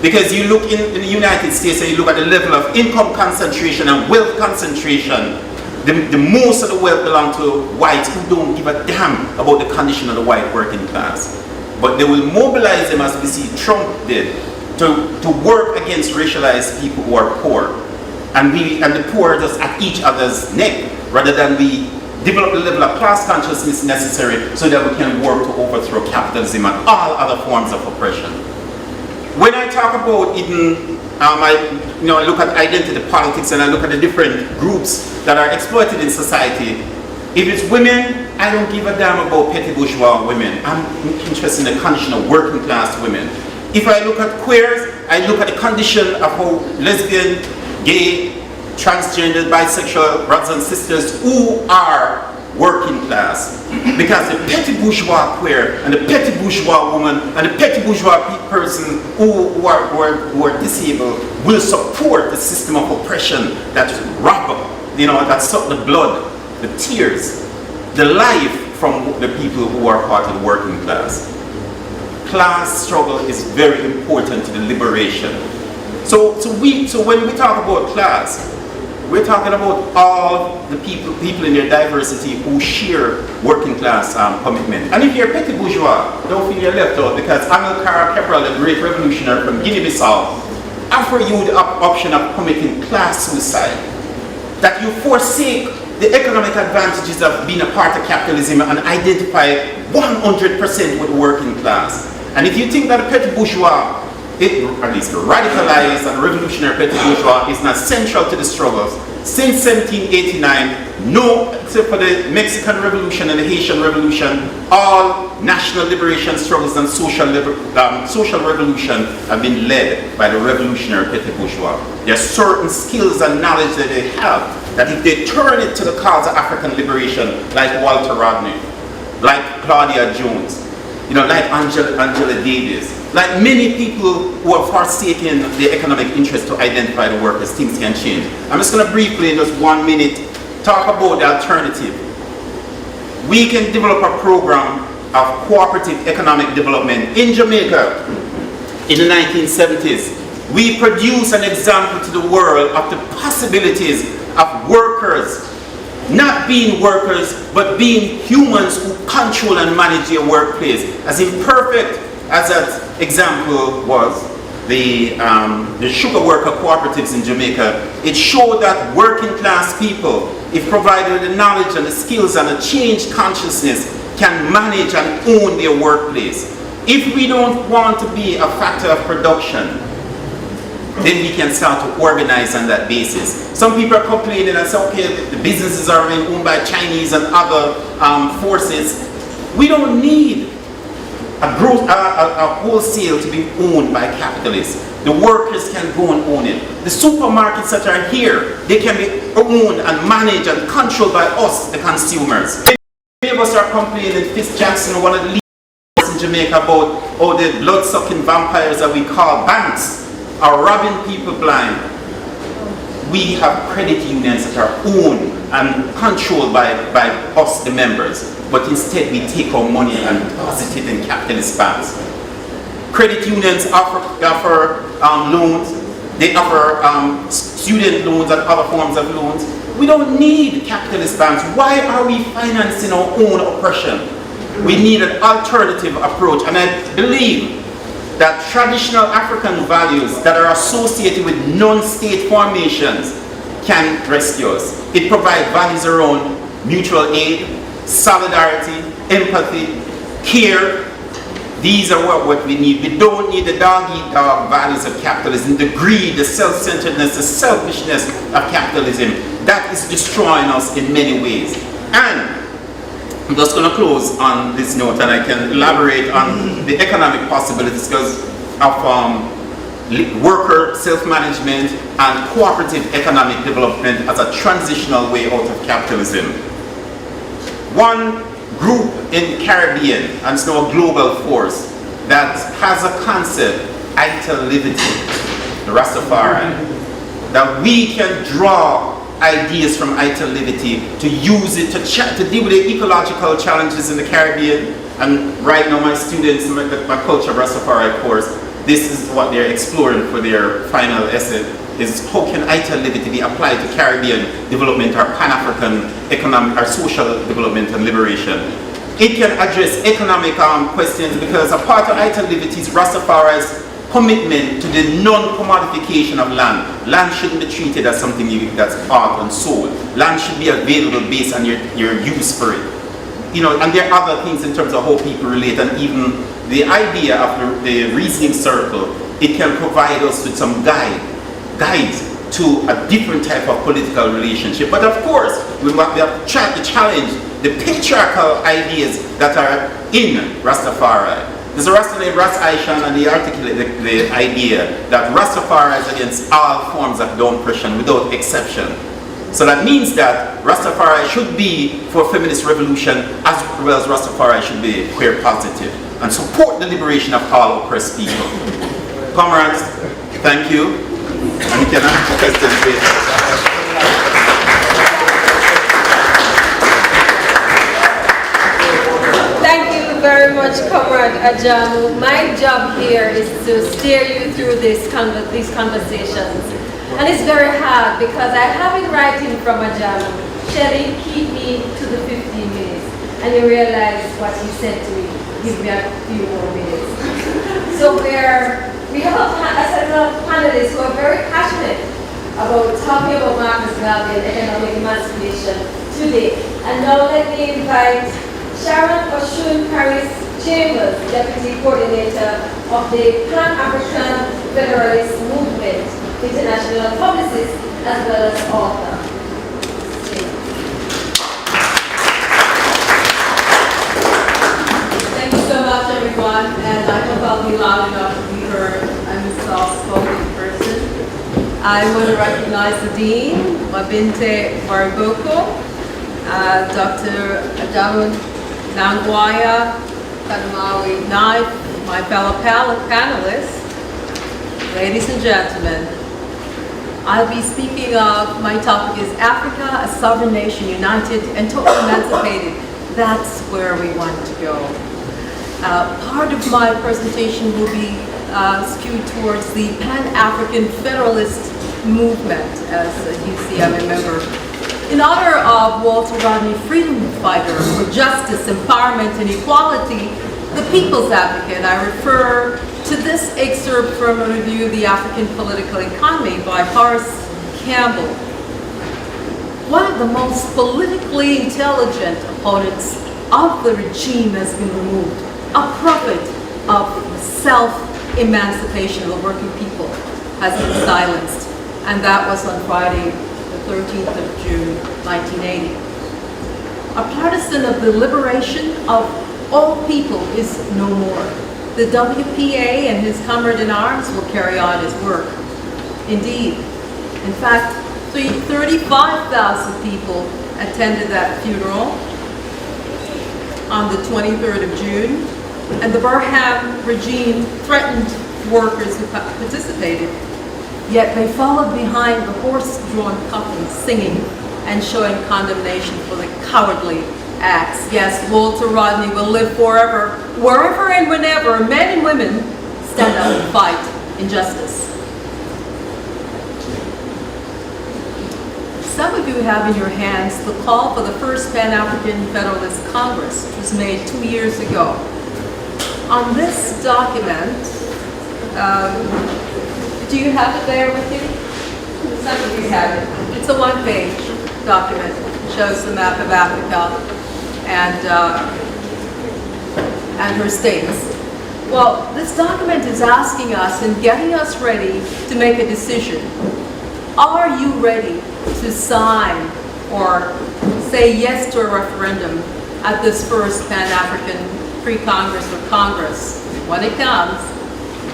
Because you look in the United States and you look at the level of income concentration and wealth concentration, the most of the wealth belongs to whites who don't give a damn about the condition of the white working class. But they will mobilize them, as we see Trump did, to work against racialized people who are poor. And the poor are just at each other's neck, rather than we develop the level of class consciousness necessary so that we can work to overthrow capitalism and all other forms of oppression. When I talk about even, I look at identity politics and I look at the different groups that are exploited in society. If it's women, I don't give a damn about petty bourgeois women. I'm interested in the condition of working class women. If I look at queers, I look at the condition of how lesbian, gay, transgender, bisexual brothers and sisters who are working class. Because the petty bourgeois queer and the petty bourgeois woman and the petty bourgeois person who are disabled will support the system of oppression that rob, that suck the blood, the tears, the life from the people who are part of the working class. Class struggle is very important to the liberation. So when we talk about class, we're talking about all the people in their diversity who share working class commitment. And if you're a petty bourgeois, don't feel you're left out, because Amilcar Cabral, the great revolutionary from Guinea-Bissau, offered you the option of committing class suicide. That you forsake the economic advantages of being a part of capitalism and identify 100% with the working class. And if you think that a petty bourgeois, at least radicalized and revolutionary petty bourgeois, is not central to the struggles, since 1789, no, except for the Mexican Revolution and the Haitian Revolution, all national liberation struggles and social revolution have been led by the revolutionary petty bourgeois. There are certain skills and knowledge that they have, that if they turn it to the cause of African liberation, like Walter Rodney, like Claudia Jones, like Angela Davis, like many people who have forsaken the economic interest to identify the workers, things can change. I'm just going to briefly, in just 1 minute, talk about the alternative. We can develop a program of cooperative economic development in Jamaica in the 1970s. We produce an example to the world of the possibilities of workers not being workers, but being humans who control and manage their workplace. As imperfect as that example was, the sugar worker cooperatives in Jamaica, it showed that working class people, if provided the knowledge and the skills and a changed consciousness, can manage and own their workplace. If we don't want to be a factor of production, then we can start to organize on that basis. Some people are complaining and say, okay, the businesses are being owned by Chinese and other forces. We don't need a wholesale to be owned by capitalists. The workers can go and own it. The supermarkets that are here, they can be owned and managed and controlled by us, the consumers. Many of us are complaining, Fitz Jackson, one of the leaders in Jamaica, about all the blood-sucking vampires that we call banks are robbing people blind. We have credit unions that are owned and controlled by us, the members, but instead we take our money and deposit it in capitalist banks. Credit unions offer loans, they offer student loans and other forms of loans. We don't need capitalist banks. Why are we financing our own oppression? We need an alternative approach, and I believe that traditional African values that are associated with non-state formations can rescue us. It provides values around mutual aid, solidarity, empathy, care. These are what we need. We don't need the dog-eat-dog values of capitalism, the greed, the self-centeredness, the selfishness of capitalism. That is destroying us in many ways. And I'm just going to close on this note, and I can elaborate on the economic possibilities because of worker self-management and cooperative economic development as a transitional way out of capitalism. One group in the Caribbean, and it's now a global force, that has a concept, italivity, the Rastafari, that we can draw ideas from italivity to use it to deal with the ecological challenges in the Caribbean. And right now my students, my Culture of Rastafari course, this is what they're exploring for their final essay, is how can italivity be applied to Caribbean development or Pan-African economic or social development and liberation. It can address economic questions because a part of italivity is Rastafari's commitment to the non-commodification of land. Land shouldn't be treated as something that's bought and sold. Land should be available based on your use for it. And there are other things in terms of how people relate, and even the idea of the reasoning circle, it can provide us with some guides to a different type of political relationship. But of course, we have to challenge the patriarchal ideas that are in Rastafari. There's a Rasta named Ras Aishan, and he articulated the idea that Rastafari is against all forms of oppression without exception. So that means that Rastafari should be for feminist revolution as well as Rastafari should be queer positive and support the liberation of all oppressed people. Comrades, thank you. And you can ask questions later. Thank you very much, Comrade Ajamu. My job here is to steer you through these conversations. And it's very hard because I have it writing from Ajamu. Shelley, keep me to the 15 minutes. And you realize what he said to me. Give me a few more minutes. So we have a set of panelists who are very passionate about talking about Marcus Garvey and economic emancipation today. And now let me invite Sharon Oshun Parris-Chambers, Deputy Coordinator of the Pan-African Federalist Movement, international publicist, as well as author. Thank you so much, everyone, and I hope I'll be loud enough to be heard. I'm a soft-spoken person. I want to recognize the Dean, Waibinte Wariboko, Dr. Ajamu Nangwaya, Kadamawi Knife, my fellow panelists, ladies and gentlemen. I'll be speaking of, my topic is Africa, a sovereign nation, united and totally emancipated. That's where we want to go. Part of my presentation will be skewed towards the Pan-African Federalist movement, as you see I'm a member. In honor of Walter Rodney, freedom fighter for justice, empowerment, and equality, the people's advocate, I refer to this excerpt from a review of the African political economy by Parris-Chambers. One of the most politically intelligent opponents of the regime has been removed. A prophet of self-emancipation of the working people has been silenced. And that was on Friday, the 13th of June, 1980. A partisan of the liberation of all people is no more. The WPA and his comrade in arms will carry on his work. Indeed. In fact, 35,000 people attended that funeral on the 23rd of June, and the Burham regime threatened workers who participated. Yet they followed behind the horse-drawn coffin, singing and showing condemnation for the cowardly acts. Yes, Walter Rodney will live forever, wherever and whenever men and women stand up and fight injustice. Some of you have in your hands the call for the first Pan-African Federalist Congress, which was made 2 years ago. On this document, do you have it there with you? Some of you have it. It's a one-page document. It shows the map of Africa and her states. Well, this document is asking us and getting us ready to make a decision. Are you ready to sign or say yes to a referendum at this first Pan-African pre-Congress or Congress when it comes?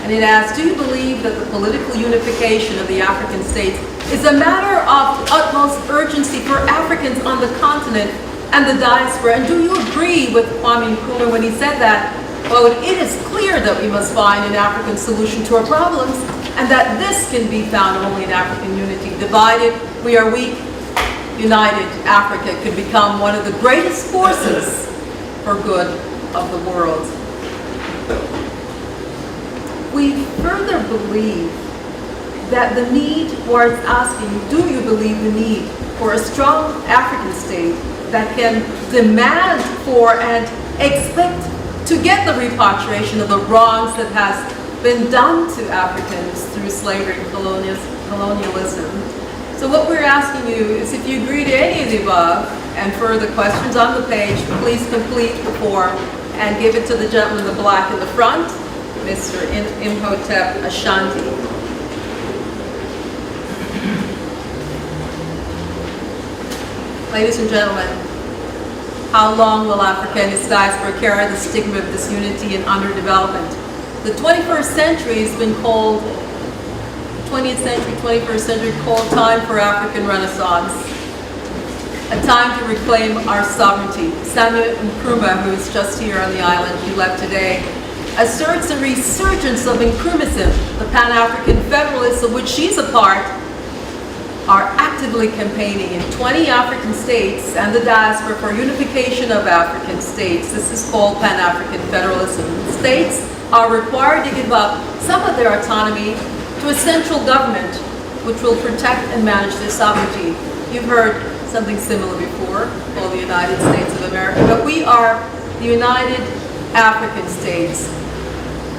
And it asks, do you believe that the political unification of the African states is a matter of utmost urgency for Africans on the continent and the diaspora? And do you agree with Kwame Nkrumah when he said that, well, it is clear that we must find an African solution to our problems, and that this can be found only in African unity. Divided, we are weak. United, Africa could become one of the greatest forces for good of the world. We further believe that the need, or it's asking, do you believe the need for a strong African state that can demand for and expect to get the repatriation of the wrongs that has been done to Africans through slavery and colonialism? So what we're asking you is, if you agree to any of the above and further questions on the page, please complete the form and give it to the gentleman in the black in the front, Mr. Imhotep Ashanti. Ladies and gentlemen, How long will Africa and its diaspora carry the stigma of disunity and underdevelopment? The 21st century has been called, 20th century, 21st century, called time for African Renaissance. A time to reclaim our sovereignty. Samuel Nkrumah, who is just here on the island, he left today, asserts a resurgence of Nkrumahsm. The Pan-African Federalists, of which she's a part, are actively campaigning in 20 African states and the diaspora for unification of African states. This is called Pan-African Federalism. States are required to give up some of their autonomy to a central government which will protect and manage their sovereignty. You've heard something similar before, called the United States of America, but we are the United African States.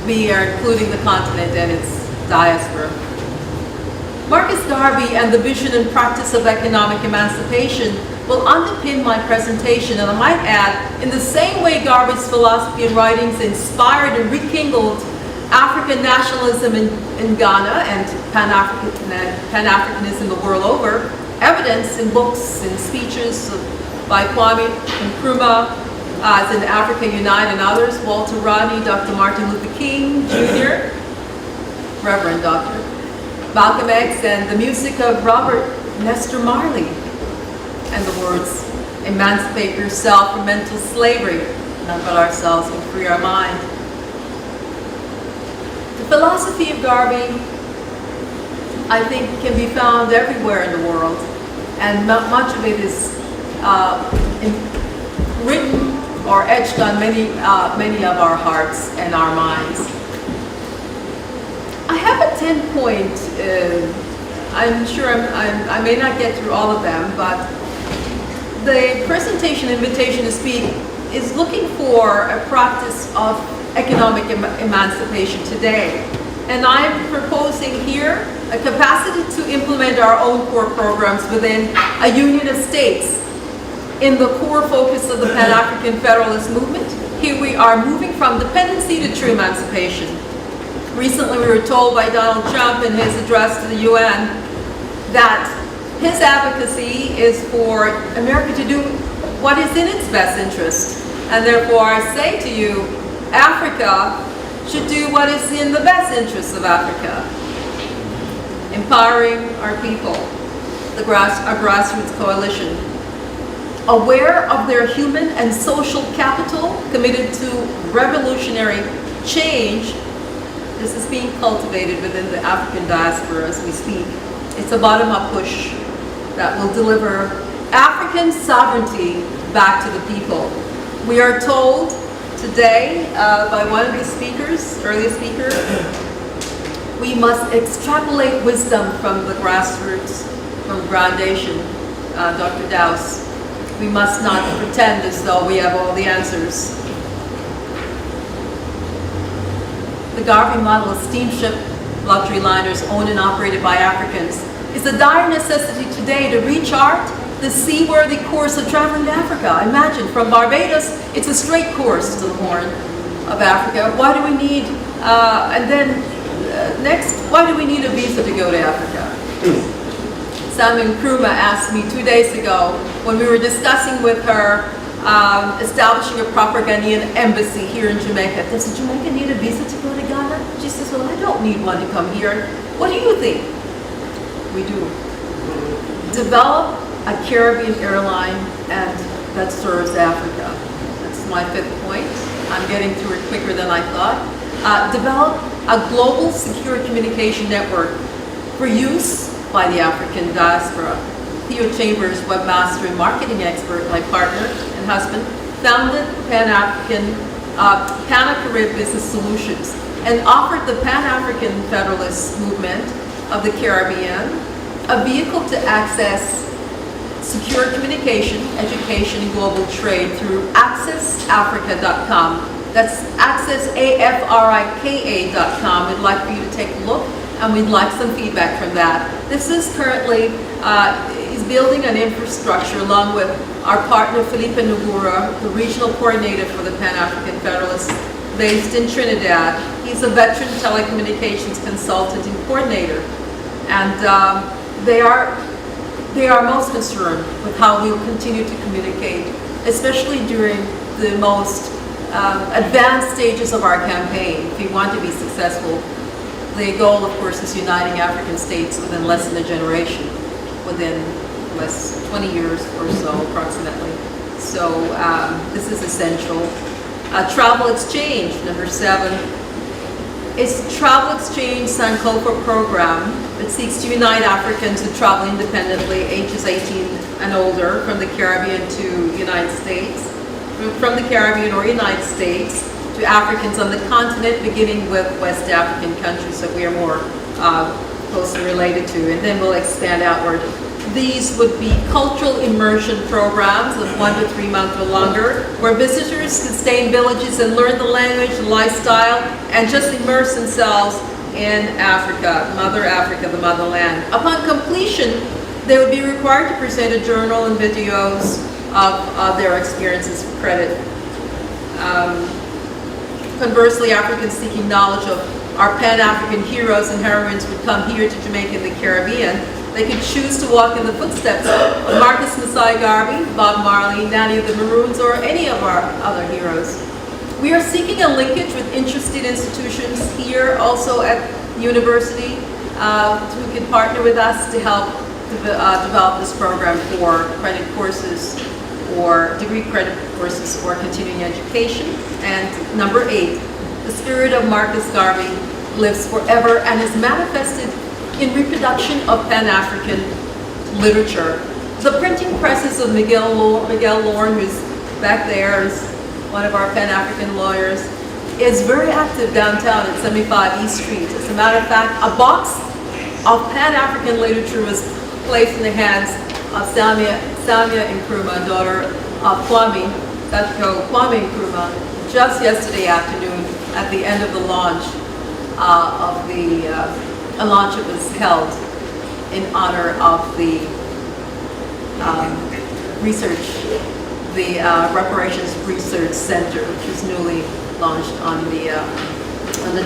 We are including the continent and its diaspora. Marcus Garvey and the vision and practice of economic emancipation will underpin my presentation, and I might add, in the same way Garvey's philosophy and writings inspired and rekindled African nationalism in Ghana and Pan-Africanism the world over, evidence in books and speeches by Kwame Nkrumah, as in Africa Unite and others, Walter Rodney, Dr. Martin Luther King Jr., Reverend Dr. Malcolm X, and the music of Robert Nesta Marley, and the words, emancipate yourself from mental slavery, none but ourselves can free our mind. The philosophy of Garvey, I think, can be found everywhere in the world, and much of it is written or etched on many of our hearts and our minds. I have a 10-point, I'm sure I may not get through all of them, but the presentation invitation to speak is looking for a practice of economic emancipation today. And I'm proposing here a capacity to implement our own core programs within a union of states. In the core focus of the Pan-African Federalist movement, here we are moving from dependency to true emancipation. Recently we were told by Donald Trump in his address to the UN that his advocacy is for America to do what is in its best interest. And therefore I say to you, Africa should do what is in the best interest of Africa. Empowering our people, a grassroots coalition, aware of their human and social capital, committed to revolutionary change. This is being cultivated within the African diaspora as we speak. It's a bottom-up push that will deliver African sovereignty back to the people. We are told today by one of the speakers, earlier speaker, we must extrapolate wisdom from the grassroots, from groundation, Dr. Dowse. We must not pretend as though we have all the answers. The Garvey model of steamship luxury liners owned and operated by Africans is a dire necessity today to rechart the seaworthy course of traveling to Africa. Imagine, from Barbados, it's a straight course to the Horn of Africa. Why do we need, next, why do we need a visa to go to Africa? Samuel Nkrumah asked me 2 days ago when we were discussing with her establishing a proper Ghanaian embassy here in Jamaica. Does Jamaica need a visa to go to Ghana? She says, well, I don't need one to come here. What do you think? We do. Develop a Caribbean airline and that serves Africa. That's my 5th point. I'm getting through it quicker than I thought. Develop a global secure communication network for use by the African diaspora. Chambers, webmaster and marketing expert, my partner and husband, founded Pan-African Pan-Carib Business Solutions and offered the Pan-African Federalist movement of the Caribbean a vehicle to access secure communication, education, and global trade through accessafrica.com. That's accessafrika.com. We'd like for you to take a look, and we'd like some feedback from that. This is currently is building an infrastructure along with our partner Felipe Nugura, the regional coordinator for the Pan-African Federalists based in Trinidad. He's a veteran telecommunications consultant and coordinator, and they are most concerned with how we will continue to communicate especially during the most advanced stages of our campaign. If we want to be successful, the goal, of course, is uniting African states within less than a generation, within 20 years or so, approximately. So this is essential. Travel exchange, number 7. It's Travel Exchange Sankofa program. It seeks to unite Africans who travel independently, ages 18 and older, from the Caribbean to United States, from the Caribbean or United States to Africans on the continent, beginning with West African countries that we are more closely related to, and then we'll expand outward. These would be cultural immersion programs of 1 to 3 months or longer, where visitors can stay in villages and learn the language, the lifestyle, and just immerse themselves in Africa, the motherland. Upon completion, they would be required to present a journal and videos of their experiences for credit. Conversely, Africans seeking knowledge of our Pan-African heroes and heroines would come here to Jamaica and the Caribbean. They could choose to walk in the footsteps of Marcus Masai Garvey, Bob Marley, Nanny of the Maroons, or any of our other heroes. We are seeking a linkage with interested institutions here, also at the university, who can partner with us to help develop this program for credit courses or degree credit courses or continuing education. And number 8, the spirit of Marcus Garvey lives forever and is manifested in reproduction of Pan-African literature. The printing presses of Miguel Lorne, who's back there, is one of our Pan-African lawyers, is very active downtown at 75 East Street. As a matter of fact, a box of Pan-African literature was placed in the hands of Samia Nkrumah, daughter of Kwame Nkrumah, just yesterday afternoon at the end of the launch a launch that was held in honor of the Reparations Research Center, which is newly launched on the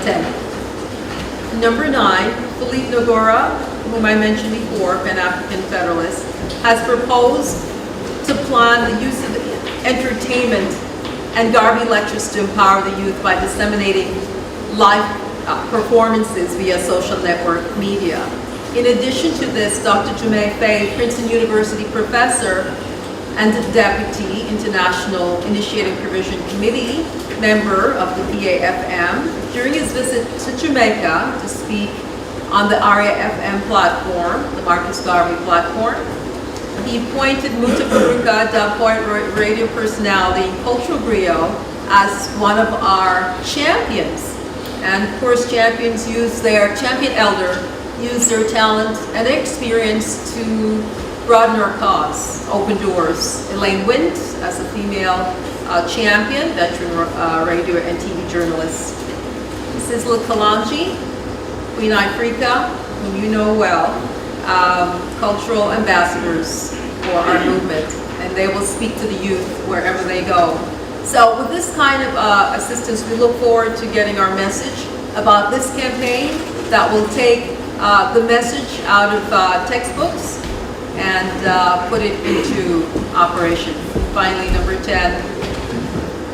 10th. Number 9, Philippe Nogora, whom I mentioned before, Pan-African Federalist, has proposed to plan the use of entertainment and Garvey lectures to empower the youth by disseminating live performances via social network media. In addition to this, Dr. Jumae Faye, Princeton University professor and Deputy International Initiating Provision Committee member of the PAFM, during his visit to Jamaica to speak on the ARIA-FM platform, the Marcus Garvey platform, he appointed Muta Baruka, Dub Point radio personality, Cultural Griot, as one of our champions. And of course, champion elder use their talent and experience to broaden our cause, open doors. Elaine Wint, as a female champion, veteran radio and TV journalist. Sizzla Kalanji, Queen Ifrika, whom you know well, cultural ambassadors for our movement, and they will speak to the youth wherever they go. So with this kind of assistance, we look forward to getting our message about this campaign that will take the message out of textbooks and put it into operation. Finally, number 10,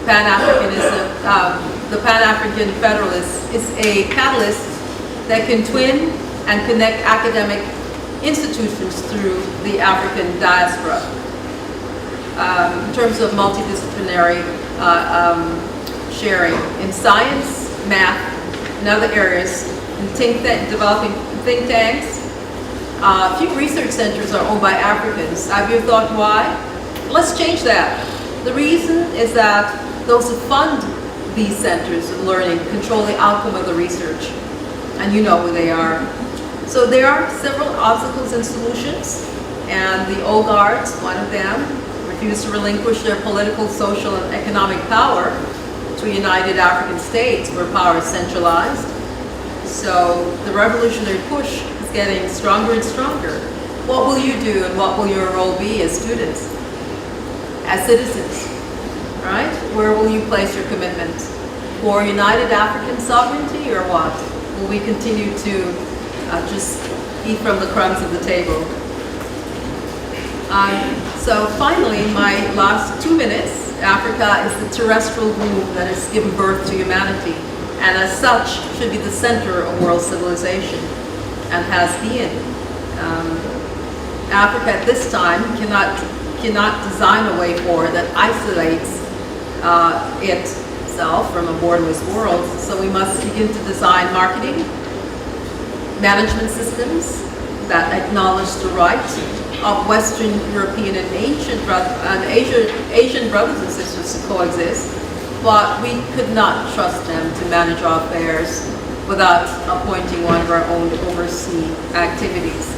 Pan-Africanism. The Pan-African Federalist is a catalyst that can twin and connect academic institutions through the African diaspora. In terms of multidisciplinary sharing in science, math, and other areas, in developing think tanks. Few research centers are owned by Africans. Have you thought why? Let's change that. The reason is that those who fund these centers of learning control the outcome of the research, and you know who they are. So there are several obstacles and solutions, and the old guards, one of them, refuse to relinquish their political, social, and economic power to united African states where power is centralized. So the revolutionary push is getting stronger and stronger. What will you do, and what will your role be as students, as citizens, right? Where will you place your commitment? For united African sovereignty, or what? Will we continue to just eat from the crumbs of the table? So finally, my last 2 minutes, Africa is the terrestrial group that has given birth to humanity, and as such should be the center of world civilization, and has been. Africa at this time cannot design a way forward that isolates itself from a borderless world. So we must begin to design marketing, management systems that acknowledge the right of Western European and Asian brothers and sisters to coexist, but we could not trust them to manage our affairs without appointing one of our own to oversee activities.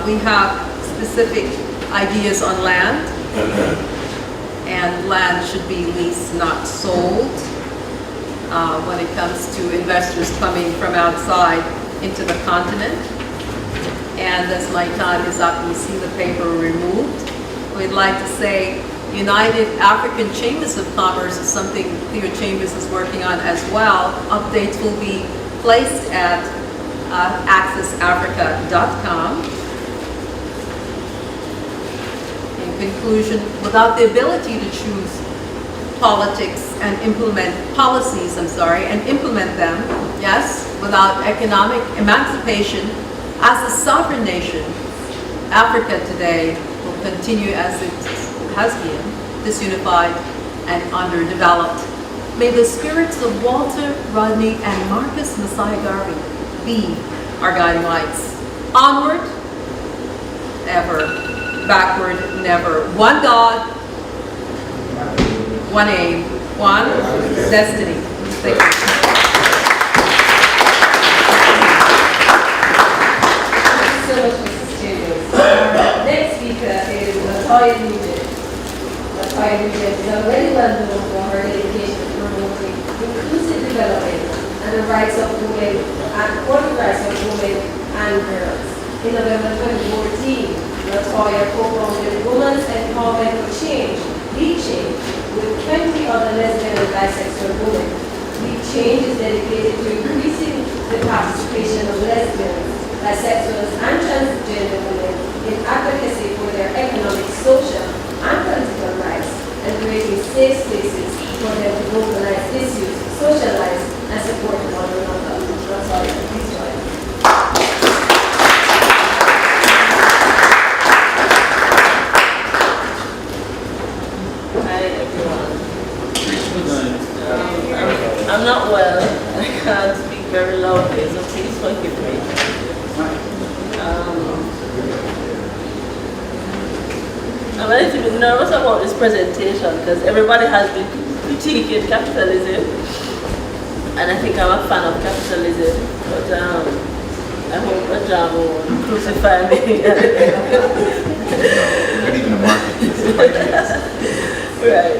We have specific ideas on land, and land should be leased, not sold. When it comes to investors coming from outside into the continent. And as my time is up, you see the paper removed. We'd like to say United African Chambers of Commerce is something Theo Chambers is working on as well. Updates will be placed at accessafrica.com. In conclusion, without the ability to choose policies and implement them, yes, without economic emancipation, as a sovereign nation, Africa today will continue as it has been, disunified and underdeveloped. May the spirits of Walter, Rodney, and Marcus Messiah Garvey be our guiding lights. Onward, ever. Backward, never. One God, one aim, one destiny. Thank you. Next speaker is Latoya Nugent. Latoya Nugent is already well known for her dedication to promoting inclusive development and the rights of women and equal rights of women and girls. In November 2014, Latoya co-founded Women's Empowerment for Change, Lead Change, with 20 other lesbian and bisexual women. Lead Change is dedicated to increasing the participation of lesbians, bisexuals, and transgender women in advocacy for their economic, social, and political rights, and creating safe spaces for them to vocalize issues, socialize, and support one another. That's all. Please join. Hi everyone. I'm not well. I can't speak very loudly, so please forgive me. I'm a little bit nervous about this presentation because everybody has been critiquing capitalism, and I think I'm a fan of capitalism, but I hope Ajamu won't crucify me. Right.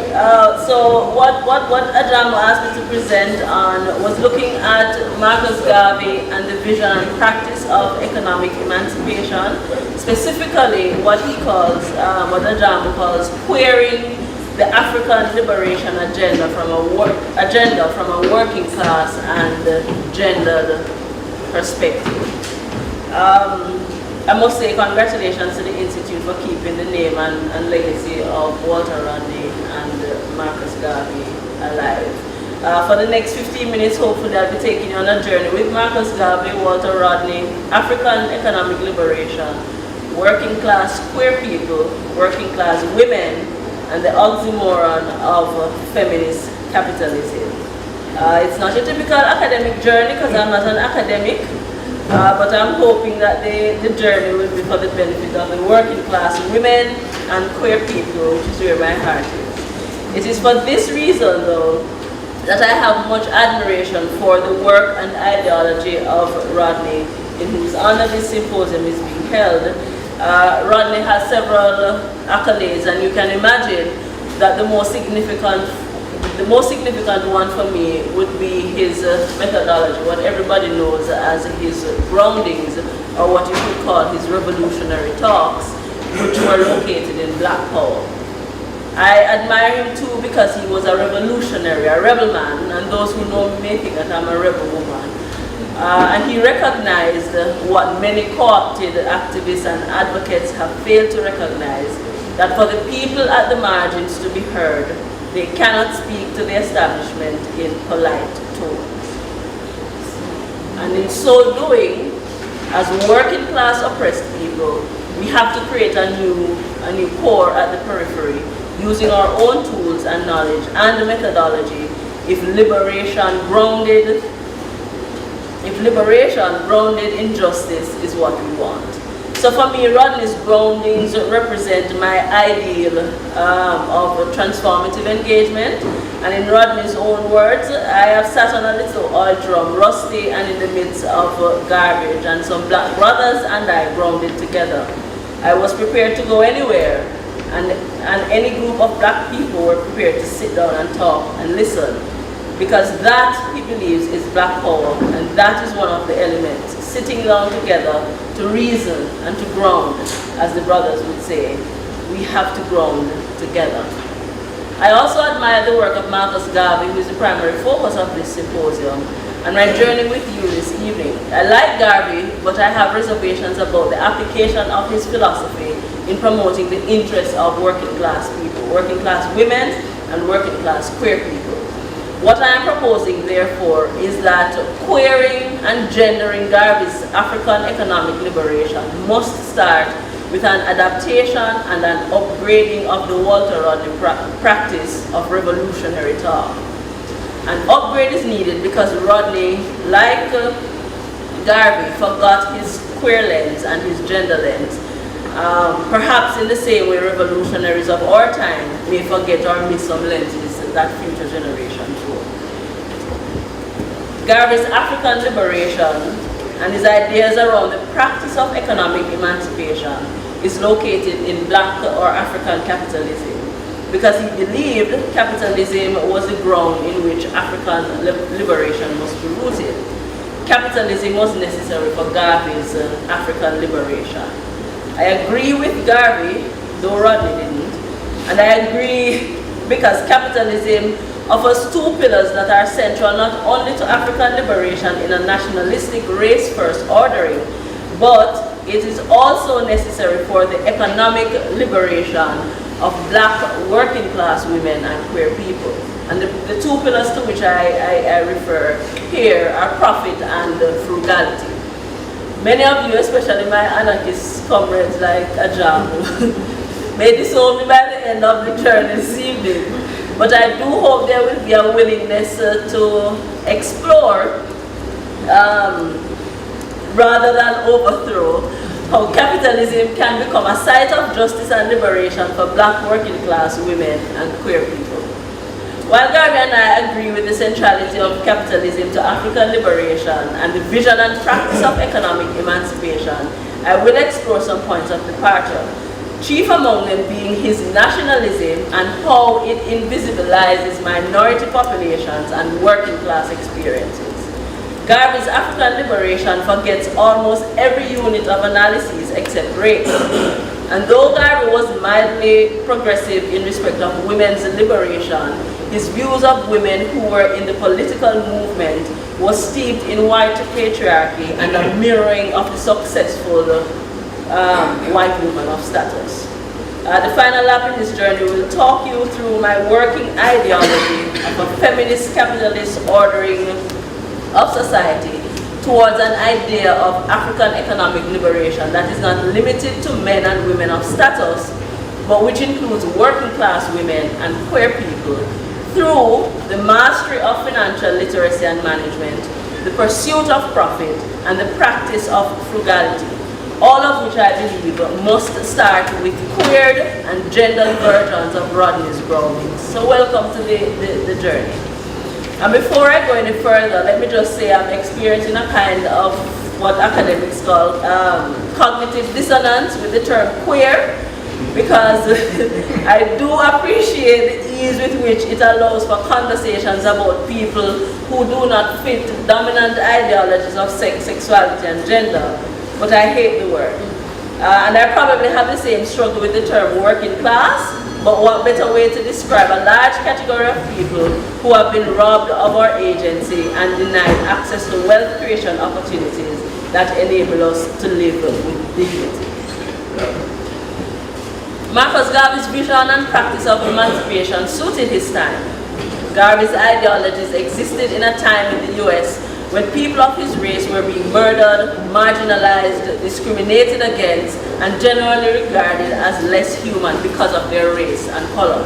So what Ajamu asked me to present on was looking at Marcus Garvey and the vision and practice of economic emancipation, specifically what he calls, what Ajamu calls queering the African liberation agenda from a working class and gendered perspective. I must say congratulations to the Institute for keeping the name and legacy of Walter Rodney and Marcus Garvey alive. For the next 15 minutes, hopefully I'll be taking you on a journey with Marcus Garvey, Walter Rodney, African economic liberation, working class queer people, working class women, and the oxymoron of feminist capitalism. It's not a typical academic journey because I'm not an academic. But I'm hoping that the journey will be for the benefit of the working class women and queer people, which is where my heart is. It is for this reason, though, that I have much admiration for the work and ideology of Rodney, in whose honor this symposium is being held. Rodney has several accolades, and you can imagine that the most significant one for me would be his methodology, what everybody knows as his groundings, or what you could call his revolutionary talks, which were located in Black Power. I admire him too because he was a revolutionary, a rebel man, and those who know me may think that I'm a rebel woman. And he recognized what many co-opted activists and advocates have failed to recognize, that for the people at the margins to be heard, they cannot speak to the establishment in polite tones. And in so doing, as working class oppressed people, we have to create a new core at the periphery, using our own tools and knowledge and methodology if liberation grounded in justice is what we want. So for me, Rodney's groundings represent my ideal of transformative engagement. And in Rodney's own words, I have sat on a little oil drum, rusty and in the midst of garbage, and some black brothers and I grounded together. I was prepared to go anywhere, and any group of black people were prepared to sit down and talk and listen, because that, he believes, is black power, and that is one of the elements, sitting down together to reason and to ground, as the brothers would say. We have to ground together. I also admire the work of Marcus Garvey, who is the primary focus of this symposium, and my journey with you this evening. I like Garvey, but I have reservations about the application of his philosophy in promoting the interests of working class people, working class women and working class queer people. What I am proposing, therefore, is that queering and gendering Garvey's African economic liberation must start with an adaptation and an upgrading of the Walter Rodney practice of revolutionary talk. An upgrade is needed because Rodney, like Garvey, forgot his queer lens and his gender lens. Perhaps in the same way revolutionaries of our time may forget or miss some lenses that future generations will. Garvey's African liberation and his ideas around the practice of economic emancipation is located in black or African capitalism, because he believed capitalism was the ground in which African liberation must be rooted. Capitalism was necessary for Garvey's African liberation. I agree with Garvey, though Rodney didn't, and I agree because capitalism offers two pillars that are central not only to African liberation in a nationalistic race-first ordering, but it is also necessary for the economic liberation of black working class women and queer people. And the two pillars to which I refer here are profit and frugality. Many of you, especially my anarchist comrades like Ajamu, may disown me by the end of the journey this evening, but I do hope there will be a willingness to explore rather than overthrow how capitalism can become a site of justice and liberation for black working class women and queer people. While Garvey and I agree with the centrality of capitalism to African liberation and the vision and practice of economic emancipation, I will explore some points of departure, chief among them being his nationalism and how it invisibilizes minority populations and working class experiences. Garvey's African liberation forgets almost every unit of analysis except race. And though Garvey was mildly progressive in respect of women's liberation, his views of women who were in the political movement was steeped in white patriarchy and a mirroring of the successful white woman of status. The final lap in this journey will talk you through my working ideology of a feminist capitalist ordering of society towards an idea of African economic liberation that is not limited to men and women of status, but which includes working class women and queer people through the mastery of financial literacy and management, the pursuit of profit, and the practice of frugality, all of which I believe must start with queered and gendered versions of Rodney's groundings. So welcome to the journey. And before I go any further, let me just say I'm experiencing a kind of what academics call cognitive dissonance with the term queer, because I do appreciate the ease with which it allows for conversations about people who do not fit dominant ideologies of sex, sexuality, and gender, but I hate the word. And I probably have the same struggle with the term working class, but what better way to describe a large category of people who have been robbed of our agency and denied access to wealth creation opportunities that enable us to live with dignity. Marcus Garvey's vision and practice of emancipation suited his time. Garvey's ideologies existed in a time in the US when people of his race were being murdered, marginalized, discriminated against, and generally regarded as less human because of their race and color.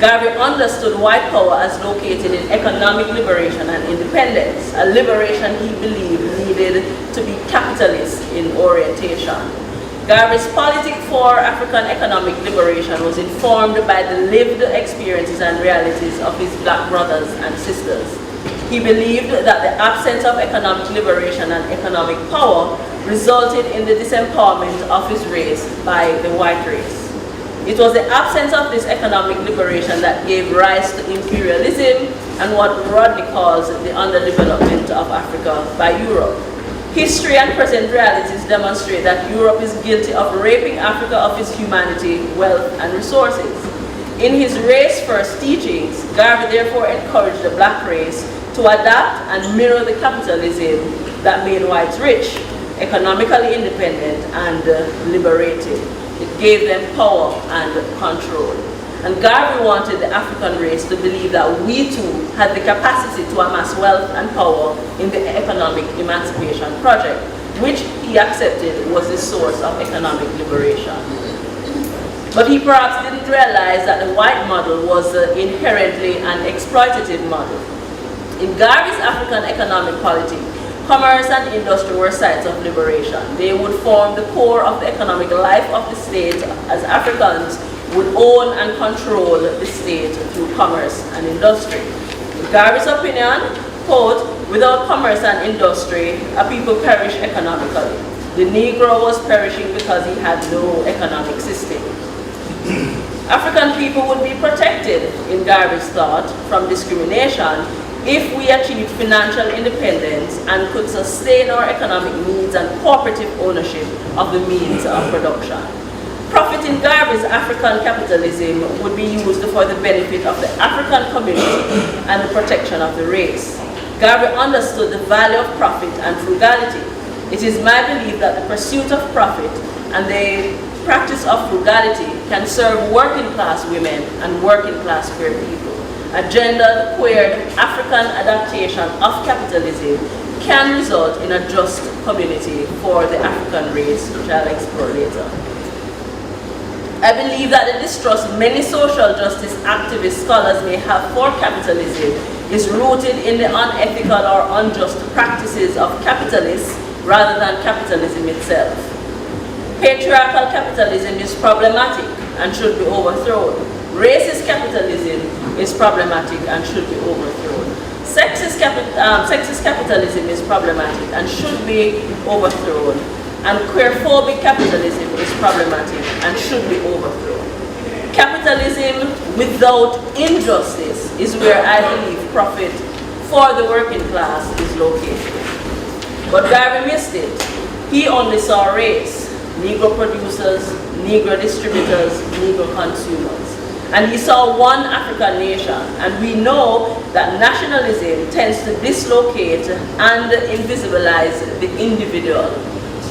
Garvey understood white power as located in economic liberation and independence, a liberation he believed needed to be capitalist in orientation. Garvey's politic for African economic liberation was informed by the lived experiences and realities of his black brothers and sisters. He believed that the absence of economic liberation and economic power resulted in the disempowerment of his race by the white race. It was the absence of this economic liberation that gave rise to imperialism and what Rodney calls the underdevelopment of Africa by Europe. History and present realities demonstrate that Europe is guilty of raping Africa of its humanity, wealth, and resources. In his race-first teachings, Garvey therefore encouraged the black race to adapt and mirror the capitalism that made whites rich, economically independent, and liberated. It gave them power and control. And Garvey wanted the African race to believe that we too had the capacity to amass wealth and power in the economic emancipation project, which he accepted was the source of economic liberation. But he perhaps didn't realize that the white model was inherently an exploitative model. In Garvey's African economic polity, commerce and industry were sites of liberation. They would form the core of the economic life of the state, as Africans would own and control the state through commerce and industry. In Garvey's opinion, quote, without commerce and industry, a people perish economically. The Negro was perishing because he had no economic system. African people would be protected, in Garvey's thought, from discrimination if we achieved financial independence and could sustain our economic needs and cooperative ownership of the means of production. Profit in Garvey's African capitalism would be used for the benefit of the African community and the protection of the race. Garvey understood the value of profit and frugality. It is my belief that the pursuit of profit and the practice of frugality can serve working class women and working class queer people. A gendered, queered African adaptation of capitalism can result in a just community for the African race, which I'll explore later. I believe that the distrust many social justice activist scholars may have for capitalism is rooted in the unethical or unjust practices of capitalists rather than capitalism itself. Patriarchal capitalism is problematic and should be overthrown. Racist capitalism is problematic and should be overthrown. Sexist capitalism is problematic and should be overthrown. And queerphobic capitalism is problematic and should be overthrown. Capitalism without injustice is where I believe profit for the working class is located. But Garvey missed it. He only saw race, Negro producers, Negro distributors, Negro consumers. And he saw one African nation, and we know that nationalism tends to dislocate and invisibilize the individual.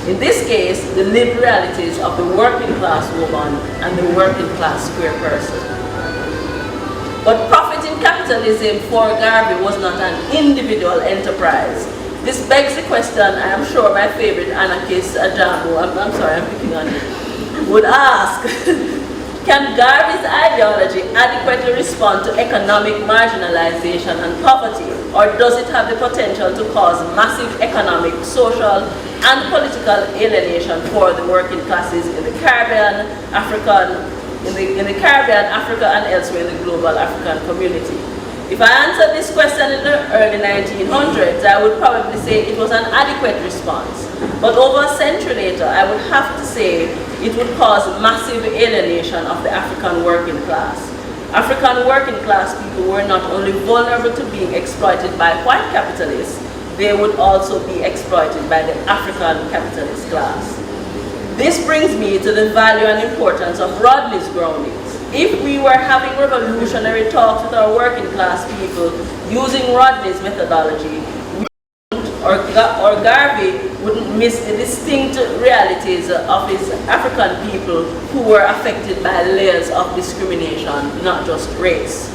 In this case, the lived realities of the working class woman and the working class queer person. But profit in capitalism for Garvey was not an individual enterprise. This begs the question I am sure my favorite anarchist, Ajamu, I'm sorry, I'm picking on you, would ask, can Garvey's ideology adequately respond to economic marginalization and poverty, or does it have the potential to cause massive economic, social, and political alienation for the working classes in the Caribbean, Africa, and elsewhere in the global African community? If I answered this question in the early 1900s, I would probably say it was an adequate response. But over a century later, I would have to say it would cause massive alienation of the African working class. African working class people were not only vulnerable to being exploited by white capitalists, they would also be exploited by the African capitalist class. This brings me to the value and importance of Rodney's groundings. If we were having revolutionary talks with our working class people using Rodney's methodology, or Garvey wouldn't miss the distinct realities of his African people who were affected by layers of discrimination, not just race.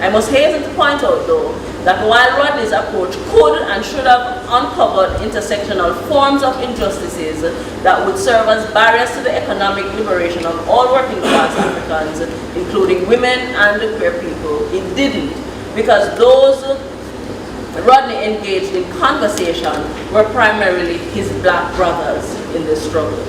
I must hasten to point out, though, that while Rodney's approach could and should have uncovered intersectional forms of injustices that would serve as barriers to the economic liberation of all working class Africans, including women and queer people, it didn't, because those Rodney engaged in conversation were primarily his black brothers in the struggle.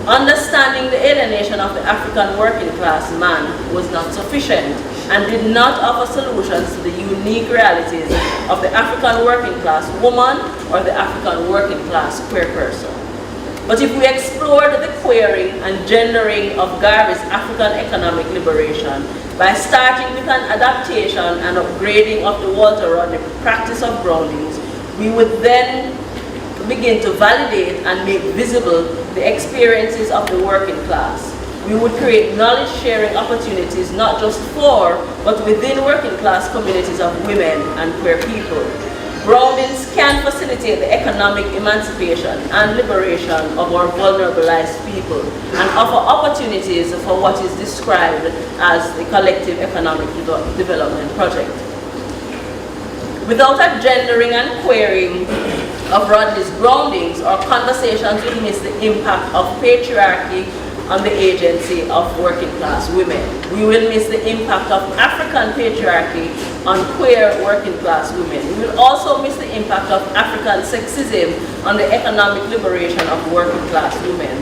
Understanding the alienation of the African working class man was not sufficient and did not offer solutions to the unique realities of the African working class woman or the African working class queer person. But if we explored the queering and gendering of Garvey's African economic liberation by starting with an adaptation and upgrading of the Walter Rodney practice of groundings, we would then begin to validate and make visible the experiences of the working class. We would create knowledge-sharing opportunities not just for, but within working class communities of women and queer people. Groundings can facilitate the economic emancipation and liberation of our vulnerabilized people and offer opportunities for what is described as the collective economic development project. Without a gendering and queering of Rodney's groundings, our conversations will miss the impact of patriarchy on the agency of working class women. We will miss the impact of African patriarchy on queer working class women. We will also miss the impact of African sexism on the economic liberation of working class women.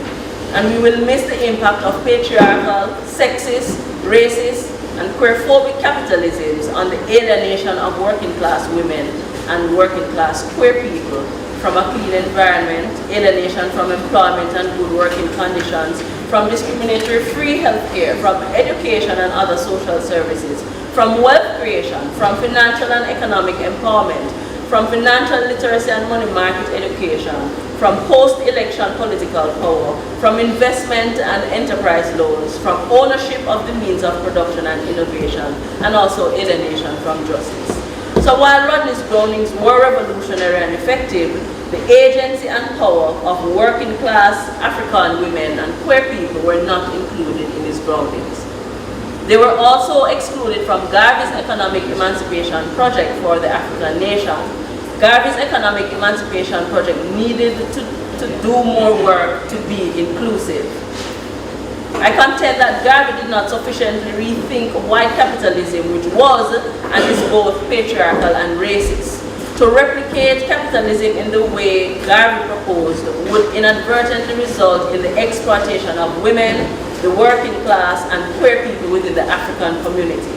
And we will miss the impact of patriarchal, sexist, racist, and queerphobic capitalisms on the alienation of working class women and working class queer people from a clean environment, alienation from employment and good working conditions, from discriminatory free healthcare, from education and other social services, from wealth creation, from financial and economic empowerment, from financial literacy and money market education, from post-election political power, from investment and enterprise loans, from ownership of the means of production and innovation, and also alienation from justice. So while Rodney's groundings were revolutionary and effective, the agency and power of working class African women and queer people were not included in his groundings. They were also excluded from Garvey's economic emancipation project for the African nation. Garvey's economic emancipation project needed to do more work to be inclusive. I contend that Garvey did not sufficiently rethink white capitalism, which was and is both patriarchal and racist. To replicate capitalism in the way Garvey proposed would inadvertently result in the exploitation of women, the working class, and queer people within the African community.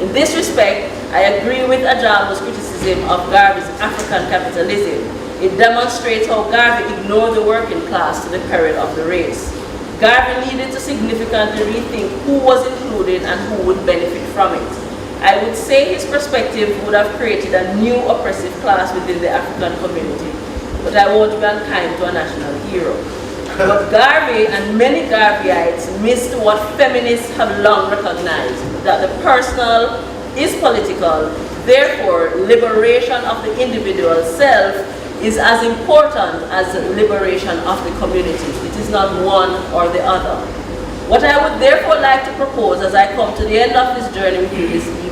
In this respect, I agree with Ajamu's criticism of Garvey's African capitalism. It demonstrates how Garvey ignored the working class to the peril of the race. Garvey needed to significantly rethink who was included and who would benefit from it. I would say his perspective would have created a new oppressive class within the African community, but I won't be unkind to a national hero. But Garvey and many Garveyites missed what feminists have long recognized, that the personal is political, therefore liberation of the individual self is as important as the liberation of the community. It is not one or the other. What I would therefore like to propose as I come to the end of this journey with you this evening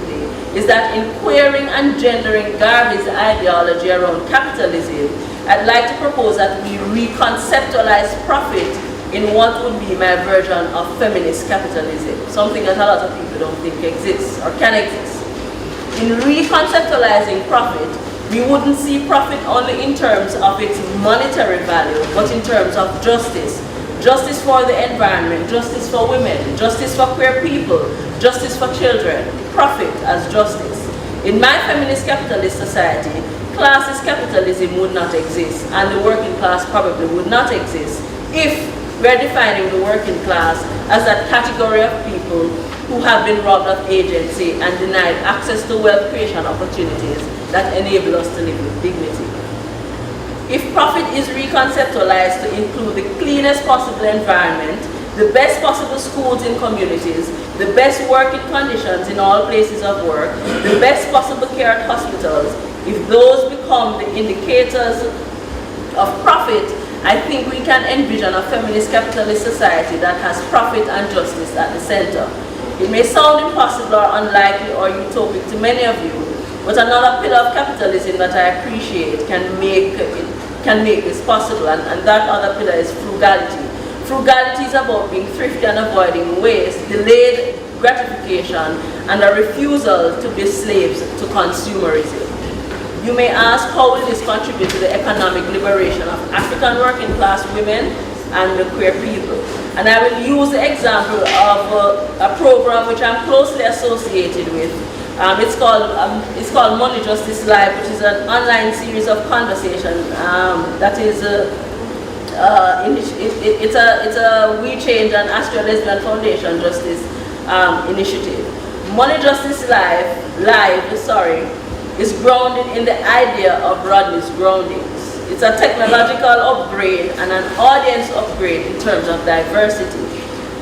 is that in queering and gendering Garvey's ideology around capitalism, I'd like to propose that we reconceptualize profit in what would be my version of feminist capitalism, something that a lot of people don't think exists or can exist. In reconceptualizing profit, we wouldn't see profit only in terms of its monetary value, but in terms of justice. Justice for the environment, justice for women, justice for queer people, justice for children, profit as justice. In my feminist capitalist society, classist capitalism would not exist, and the working class probably would not exist if we're defining the working class as a category of people who have been robbed of agency and denied access to wealth creation opportunities that enable us to live with dignity. If profit is reconceptualized to include the cleanest possible environment, the best possible schools in communities, the best working conditions in all places of work, the best possible care at hospitals, if those become the indicators of profit, I think we can envision a feminist capitalist society that has profit and justice at the center. It may sound impossible or unlikely or utopic to many of you, but another pillar of capitalism that I appreciate can make this possible, and that other pillar is frugality. Frugality is about being thrifty and avoiding waste, delayed gratification, and a refusal to be slaves to consumerism. You may ask, how will this contribute to the economic liberation of African working class women and the queer people? And I will use the example of a program which I'm closely associated with. It's called Money Justice Live, which is an online series of conversation that is it's a We Change and Astro Lesbian Foundation Justice initiative. Money Justice Live is grounded in the idea of Rodney's groundings. It's a technological upgrade and an audience upgrade in terms of diversity.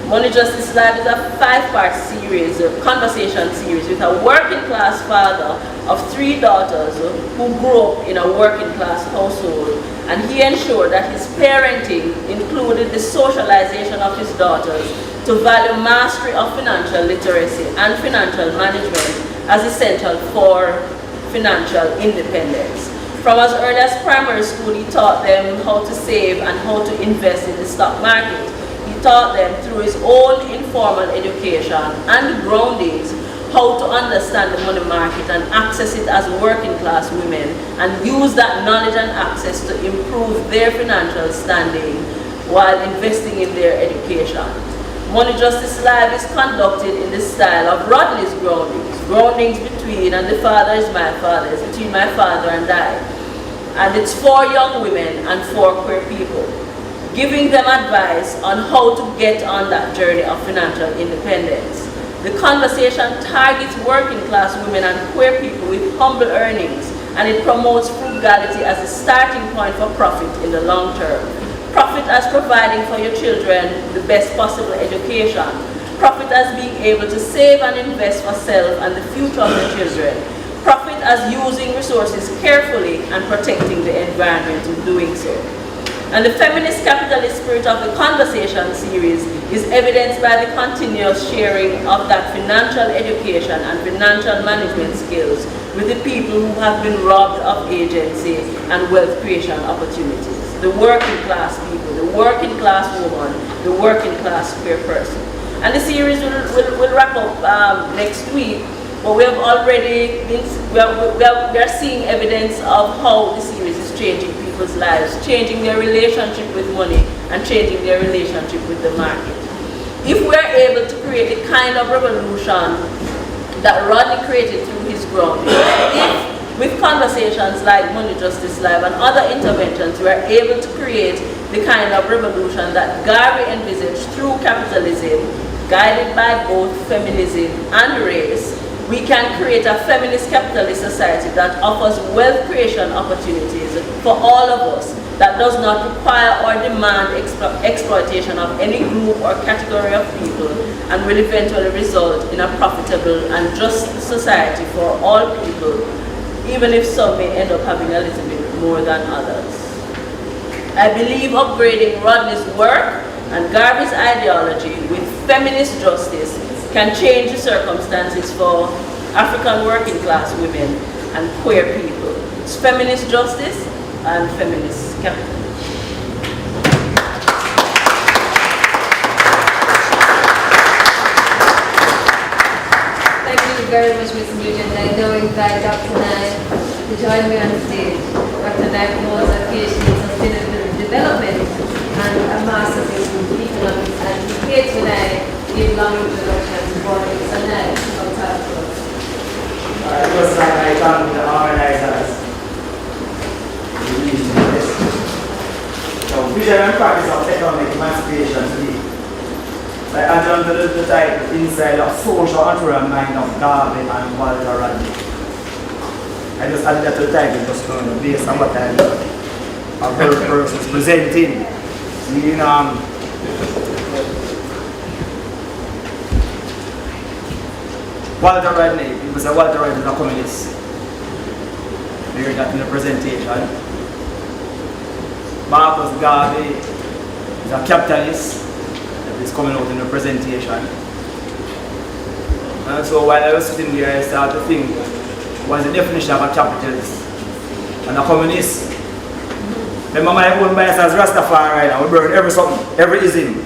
Money Justice Live is a 5-part series, a conversation series with a working class father of 3 daughters who grew up in a working class household, and he ensured that his parenting included the socialization of his daughters to value mastery of financial literacy and financial management as essential for financial independence. From as early as primary school, he taught them how to save and how to invest in the stock market. He taught them through his own informal education and groundings how to understand the money market and access it as working class women, and use that knowledge and access to improve their financial standing while investing in their education. Money Justice Live is conducted in the style of Rodney's groundings between, and the father is my father, it's between my father and I. And it's for young women and for queer people, giving them advice on how to get on that journey of financial independence. The conversation targets working class women and queer people with humble earnings, and it promotes frugality as a starting point for profit in the long term. Profit as providing for your children the best possible education. Profit as being able to save and invest for self and the future of your children. Profit as using resources carefully and protecting the environment in doing so. And the feminist capitalist spirit of the conversation series is evidenced by the continuous sharing of that financial education and financial management skills with the people who have been robbed of agency and wealth creation opportunities. The working class people, the working class woman, the working class queer person. And the series will wrap up next week, but we have already been, we are seeing evidence of how the series is changing people's lives, changing their relationship with money and changing their relationship with the market. If we are able to create the kind of revolution that Rodney created through his grounding, if with conversations like Money Justice Live and other interventions, we are able to create the kind of revolution that Garvey envisaged through capitalism, guided by both feminism and race, we can create a feminist capitalist society that offers wealth creation opportunities for all of us, that does not require or demand exploitation of any group or category of people, and will eventually result in a profitable and just society for all people, even if some may end up having a little bit more than others. I believe upgrading Rodney's work and Garvey's ideology with feminist justice can change the circumstances for African working class women and queer people. It's feminist justice and feminist capitalism. Very much, Ms. Nugent. I now invite Dr. Nye to join me on stage. Dr. Nye holds a PhD in Sustainable Development and a Master's in Economics, and he creates when I give long introductions for it. So Nye, I'll talk to us. First time I thank the organizers. So, vision and practice of economic emancipation today. I add on to the title inside of social entrepreneurial mind of Garvey and Rodney. I just added that to the title just based on what I learned. of her persons presenting. See, Walter Rodney, people say Walter Rodney is a communist. You heard that in the presentation. Marcus Garvey is a capitalist. That is coming out in the presentation. And so while I was sitting there, I started to think, what's the definition of a capitalist and a communist? Remember my own bias as Rastafari, I will burn every ism.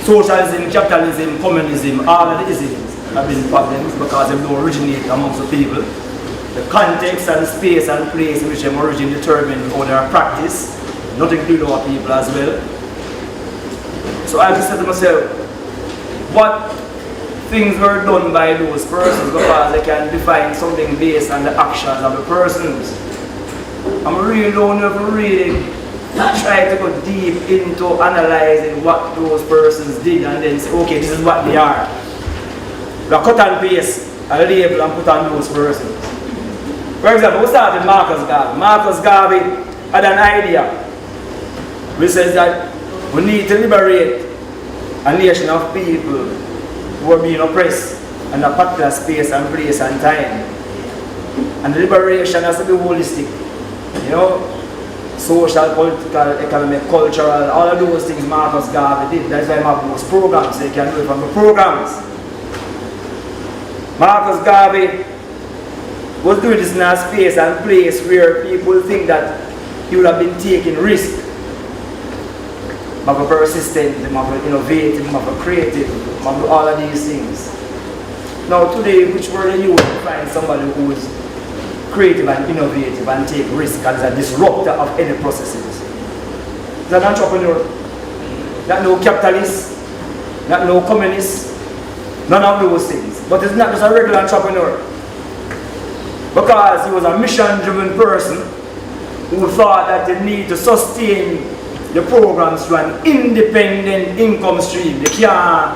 Socialism, capitalism, communism, all of the isms have been problems because they don't originate amongst the people. The context and space and place in which they originally determine how they are practiced, nothing to do with our people as well. So I just said to myself, what things were done by those persons because they can define something based on the actions of the persons. I'm really never really try to go deep into analyzing what those persons did and then say, okay, this is what they are. We cut and paste a label and put on those persons. For example, we start with Marcus Garvey. Marcus Garvey had an idea which says that we need to liberate a nation of people who are being oppressed in a particular space and place and time. And the liberation has to be holistic. You know, social, political, economic, cultural, all of those things Marcus Garvey did. That's why I have those programs, so you can do it from the programs. Marcus Garvey was doing this in a space and place where people think that he would have been taking risks. Of a persistent, of a innovative, of a creative, of all of these things. Now today, which word you would find somebody who is creative and innovative and take risks and is a disruptor of any processes? Is an entrepreneur, not no capitalist, not no communist, none of those things. But it's not just a regular entrepreneur. Because he was a mission-driven person who thought that they need to sustain the programs through an independent income stream. They can't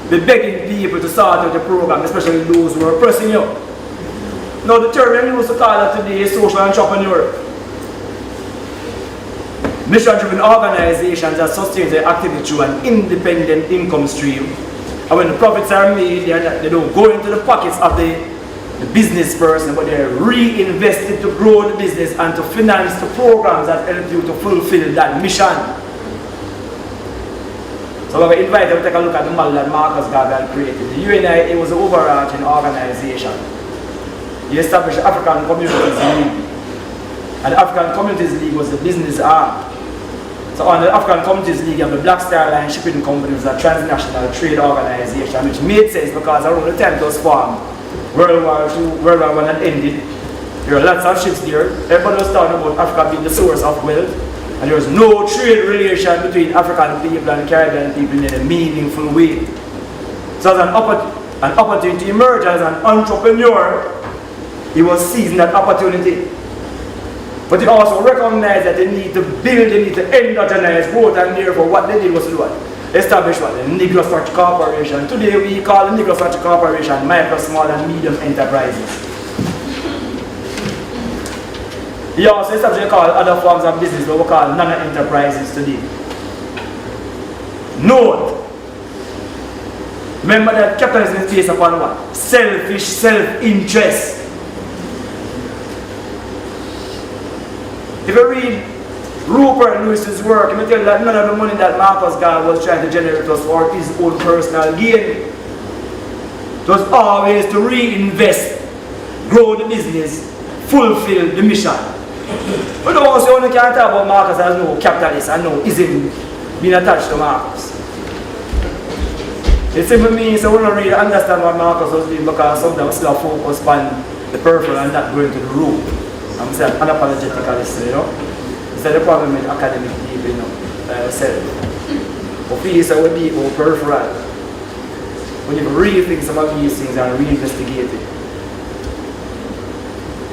be begging people to start out the program, especially those who are oppressing you. Now the term we used to call that today is social entrepreneur. Mission-driven organizations that sustain their activity through an independent income stream. And when the profits are made, they don't go into the pockets of the business person, but they're reinvested to grow the business and to finance the programs that help you to fulfill that mission. So we're invited to take a look at the model that Marcus Garvey had created. The UNI, it was an overarching organization. He established the African Communities League. And the African Communities League was the business arm. So on the African Communities League, you have the Black Star Line Shipping Company, which is a transnational trade organization, which made sense because around the time it was formed, World War II, World War I had ended. There were lots of ships there. Everybody was talking about Africa being the source of wealth. And there was no trade relation between African people and Caribbean people in a meaningful way. So as an opportunity to emerge as an entrepreneur, he was seizing that opportunity. But he also recognized that they need to build, they need to endogenize growth, and therefore what they did was to do what? Establish what? The Negro Structure Corporation. Today we call the Negro Structure Corporation micro, small and medium enterprises. He also established what we call other forms of business, what we call nano-enterprises today. Note, remember that capitalism is based upon what? Selfish self-interest. If you read Rupert Lewis's work, he will tell you that none of the money that Marcus Garvey was trying to generate was for his own personal gain. It was always to reinvest, grow the business, fulfill the mission. But the ones who only can't talk about Marcus as no capitalist and no ism being attached to Marcus. It simply means that we don't really understand what Marcus was doing because sometimes we still focus on the peripheral and not going to the root. I'm saying unapologetically, you know. It's the problem with academic people, you know. But we say we be more peripheral. When you really think some of these things and reinvestigate it.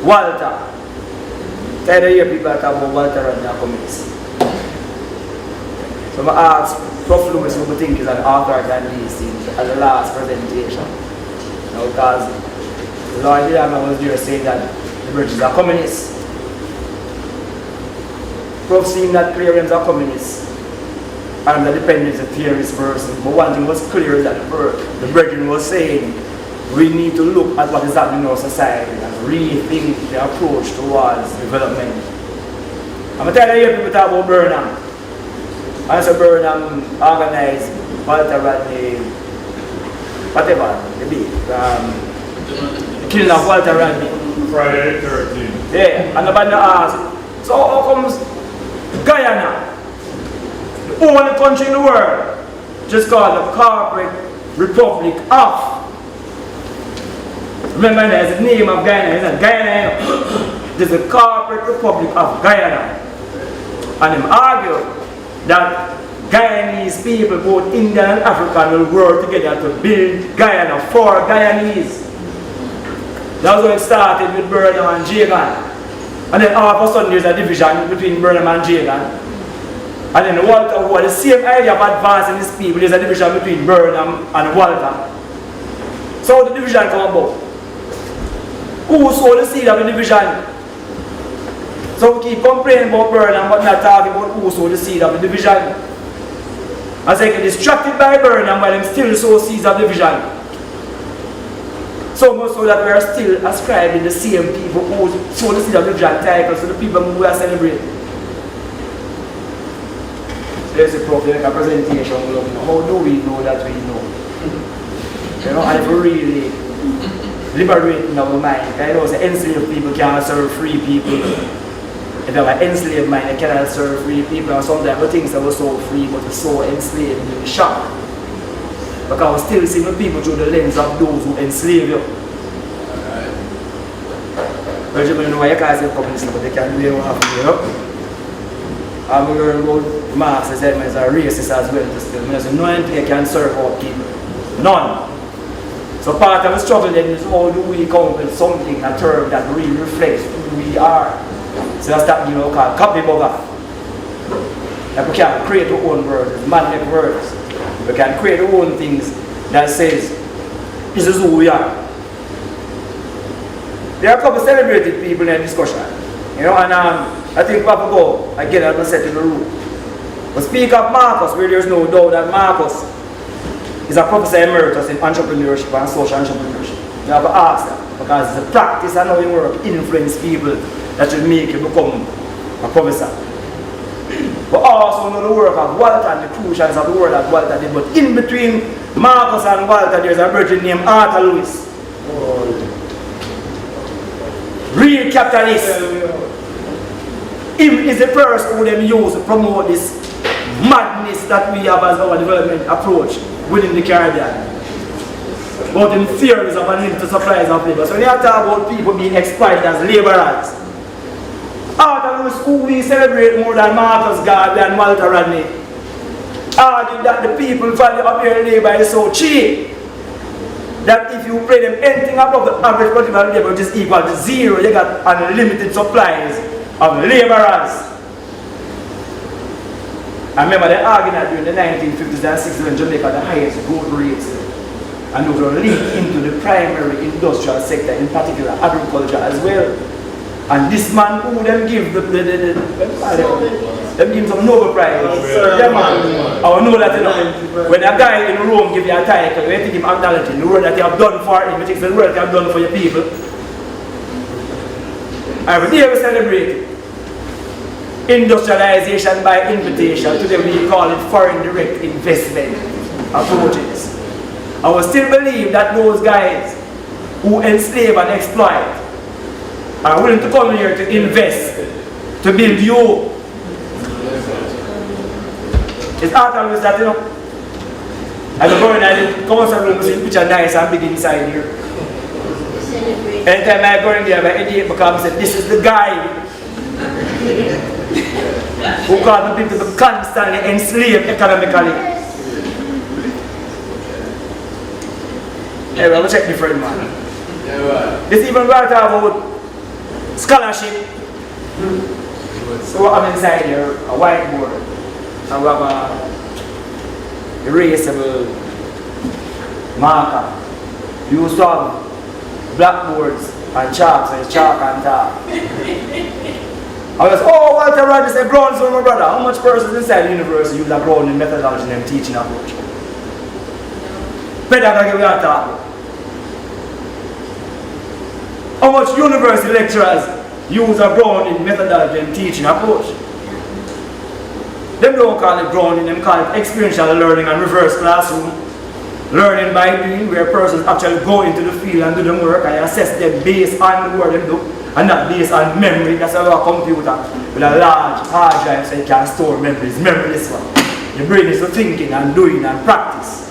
Walter. Tired of hear people talk about Walter and the communists. So I asked Prof. Lewis who I think is an author than these things at the last presentation. You know, because the Lord Dialectics was there saying that the British are communists. Prof seeing that clearance of communists and the dependence of theorist person. But one thing was clear that the brethren was saying we need to look at what is happening in our society and rethink the approach towards development. I'm tired of hearing people talk about Burnham. I said Burnham organized Walter Rodney, whatever, the killing of Walter Rodney. Friday 13th. Yeah, and nobody asked, so how comes Guyana, the only country in the world, just called the Corporate Republic of? Remember there's the name of Guyana, isn't it? Guyana, there's the Corporate Republic of Guyana. And them argue that Guyanese people, both Indian and African, will work together to build Guyana for Guyanese. That's how it started with Burnham and Jagan. And then all of a sudden there's a division between Burnham and Jagan. And then Walter, who had the same idea of advancing these people, there's a division between Burnham and Walter. So the division come about. Who sowed the seed of the division? So we keep complaining about Burnham but not talking about who sowed the seed of the division. As they get distracted by Burnham while them still sow seeds of division. So much so that we are still ascribing the same people who sow the seed of division titles to the people who we are celebrating. There's a problem, like a presentation. How do we know that we know? You know, and if we really liberating our mind, I know the enslaved people cannot serve free people. If they have an enslaved mind, they cannot serve free people. And sometimes the things that were so free but were so enslaved in the shock. Because we still see the people through the lens of those who enslave you. Well, you know why you can't say communism, but they can do it half you know. I'm learning about Marx, I said, he's a racist as well. There's no one can serve our people. None. So part of the struggle then is how do we come with something, a term that really reflects who we are. So that's that, you know, called copybugger. Like we can create our own words, man-made words. We can create our own things that says, this is who we are. There are a couple of celebrated people in the discussion. You know, and I think we have to go, again, I'm going to set in the room. But speak of Marcus, where there's no doubt that Marcus is a professor emeritus in entrepreneurship and social entrepreneurship. You have to ask that, because it's a practice and how you work influence people that will make you become a professor. But also know the work of Walter and the crucials of the work that Walter did. But in between Marcus and Walter, there's a virgin named Arthur Lewis. Real capitalist. Him is the person who them use to promote this madness that we have as our development approach within the Caribbean. But in theories of unlimited supplies of labor. So when you talk about people being exploited as laborers, Arthur Lewis, who we celebrate more than Marcus Garvey and Walter Rodney, argued that the people value of their labor is so cheap that if you pay them anything above the average productive labor, which is equal to zero, you got unlimited supplies of laborers. I remember they argued that during the 1950s and 60s when Jamaica had the highest growth rates, and those were linked into the primary industrial sector, in particular agriculture as well. And this man who them give them give some Nobel Prize. Yeah, man. I know that, you know, when a guy in Rome give you a title, you think him acknowledging the work that you have done for him, you think the work you have done for your people. Every day we celebrate industrialization by invitation. Today we call it foreign direct investment approaches. I will still believe that those guys who enslave and exploit are willing to come here to invest, to build you. It's Arthur Lewis that, you know, as a boy, I did council room, see picture nice and big inside here. Anytime I go in there, my idiot becomes said, this is the guy who caused the people to be constantly enslaved economically. Anyway, I'm going to check different man. This even right about scholarship. So what I'm inside here, a whiteboard. And we have a erasable marker. You used to have blackboards and chalk, so it's chalk and tar. I was, oh, Walter Rodney said, ground for my brother. How much persons inside the university use a grounding methodology in them teaching approach? Pedagogy we are talking. How much university lecturers use a grounding methodology in teaching approach? Them don't call it grounding, them call it experiential learning and reverse classroom. Learning by doing, where persons actually go into the field and do the work and assess them based on the work they do, and not based on memory. That's why a computer with a large hard drive so you can store memories. Memory this one. Your brain is for thinking and doing and practice.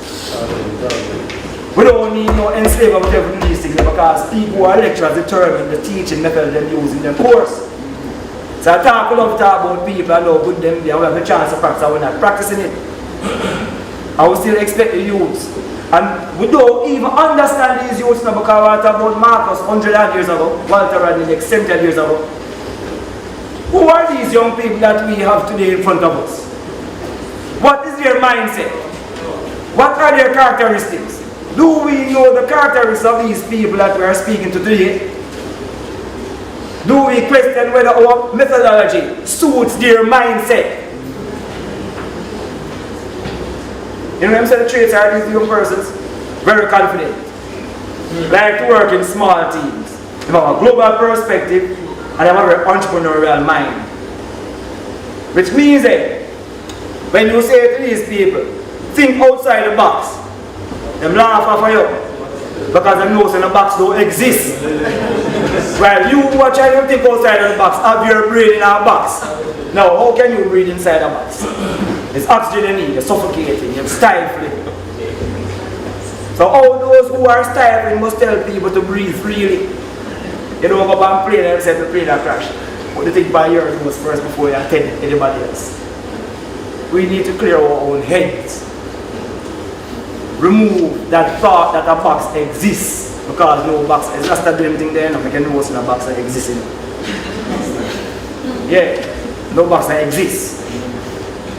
We don't need no enslavement of these things because people who are lecturers determine the teaching method they use in their course. So I talk about people, I know good them, they have a chance to practice, we're not practicing it. I will still expect the youths. And we don't even understand these youths now because we talk about Marcus 100 years ago, Walter Rodney like 70 years ago. Who are these young people that we have today in front of us? What is their mindset? What are their characteristics? Do we know the characteristics of these people that we are speaking to today? Do we question whether our methodology suits their mindset? You know what I'm saying? The traits are these young persons very confident. Like to work in small teams. They have a global perspective and they have a very entrepreneurial mind. Which means that when you say to these people, think outside the box, they laugh off you because they know that the box don't exist. While you are trying to think outside of the box, have your brain in a box. Now, how can you breathe inside a box? It's oxygen you need, you're suffocating, you're stifling. So all those who are stifling must tell people to breathe freely. You don't go up and plane and say the plane will crash. But you think by your nose first before you attend anybody else. We need to clear our own heads. Remove that thought that a box exists. Because no box is just a damn thing there, and we can know what's in a box that exists in it. Yeah, no box that exists.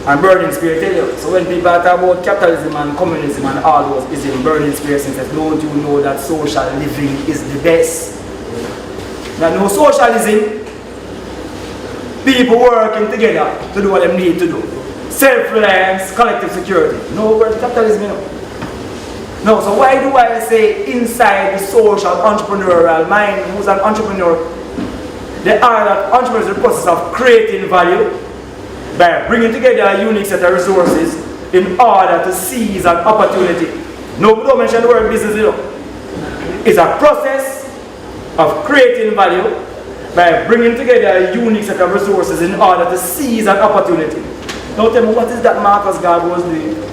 And Burning Spirit tell you. So when people talk about capitalism and communism and all those ism, Burning Spirit says, don't you know that social living is the best? Now no socialism, people working together to do what they need to do. Self-reliance, collective security. No word capitalism, you know. No, so why do I say inside the social entrepreneurial mind, who's an entrepreneur? They are that entrepreneurs in the process of creating value by bringing together a unique set of resources in order to seize an opportunity. No, we don't mention the word business, you know. It's a process of creating value by bringing together a unique set of resources in order to seize an opportunity. Now tell me, what is that Marcus Garvey was doing?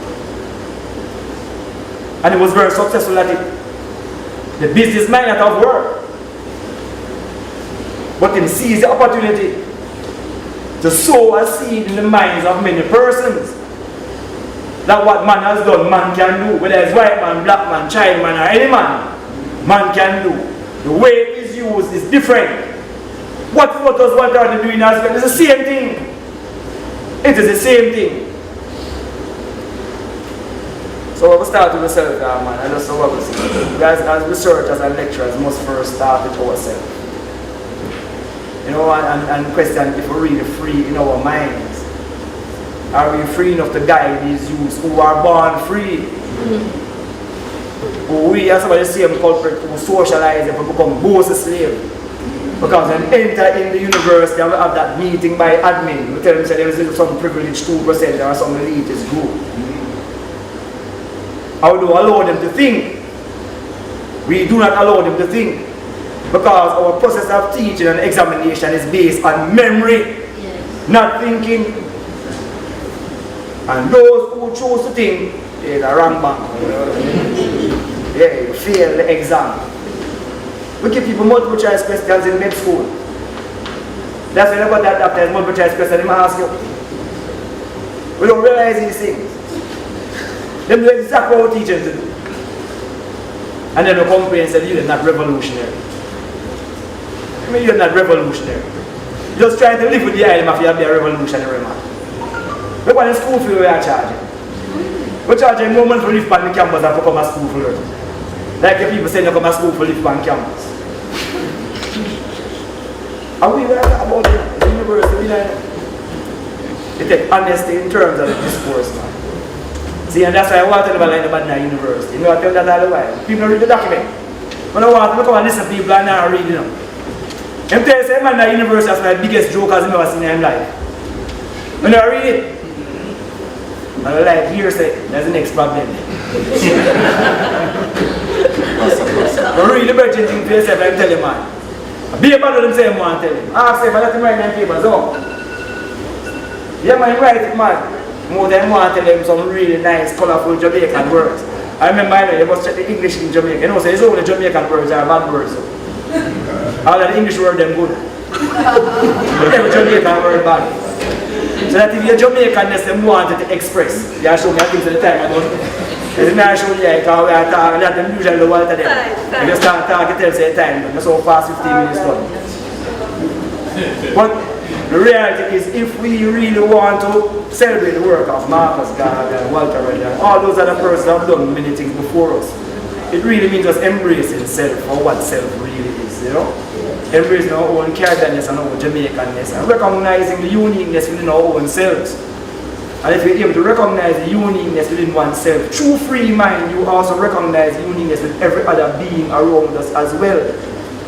And he was very successful at it. The business might not have worked, but he seized the opportunity to sow a seed in the minds of many persons. That what man has done, man can do. Whether it's white man, black man, child man, or any man, man can do. The way it is used is different. What does what are they doing as well? It's the same thing. It is the same thing. So we start with ourselves, man. I just know what we say. Guys, as researchers and lecturers, must first start with ourselves. You know, and question if we're really free in our minds. Are we free enough to guide these youths who are born free? Who we, as somebody say, culprit who socialize and become both a slave. Because when they enter in the university and we have that meeting by admin, we tell them that there is some privileged 2% or some elitist group. How do we allow them to think? We do not allow them to think. Because our process of teaching and examination is based on memory, not thinking. And those who choose to think, they're the wrong bank. Yeah, you fail the exam. We give people multiple choice questions in med school. That's when I got that doctor multiple choice question, they might ask you. We don't realize these things. They do exactly what we teach them to do. And then we complain and say, you're not revolutionary. I mean, you're not revolutionary. You're just trying to live with the idea of you be a revolutionary man. Look at the school fee we are charging. We're charging more money for live on the campus than for come to school for learning. Like the people say you come to school for live on campus. And we were talking about it. university, it takes honesty in terms of the discourse, man. See, and that's why I want to line about that university. You know, I tell that all the while. People don't read the document. When I want to come and listen to people and not read them. Them tell you, say, man, that university is my biggest joke as I've ever seen in my life. When I read it, and I like, here say, that's the next problem. But read the virgin thing for yourself, I tell you, man. Be about them say, man, tell him. Ask him, I let him write them papers, oh. Yeah, man, write it, man. More than want to tell them some really nice, colorful Jamaican words. I remember, you must check the English in Jamaica. You know, so it's only Jamaican words are bad words. So. All of the English words, them good. But every Jamaican word bad. So that if you're Jamaicanness, them wanted to express. You show me things at the time, I don't. It's not show you because we are talking, that them usually the water them. You just start talking, tell say time, that's so fast 15 minutes done. But the reality is, if we really want to celebrate the work of Marcus Garvey and Walter Rhoden and all those other persons that have done many things before us, it really means us embracing self for what self really is, you know? Embracing our own Caribbeanness and our own Jamaicanness and recognizing the uniqueness within our own selves. And if you're able to recognize the uniqueness within oneself, through free mind, you also recognize the uniqueness with every other being around us as well.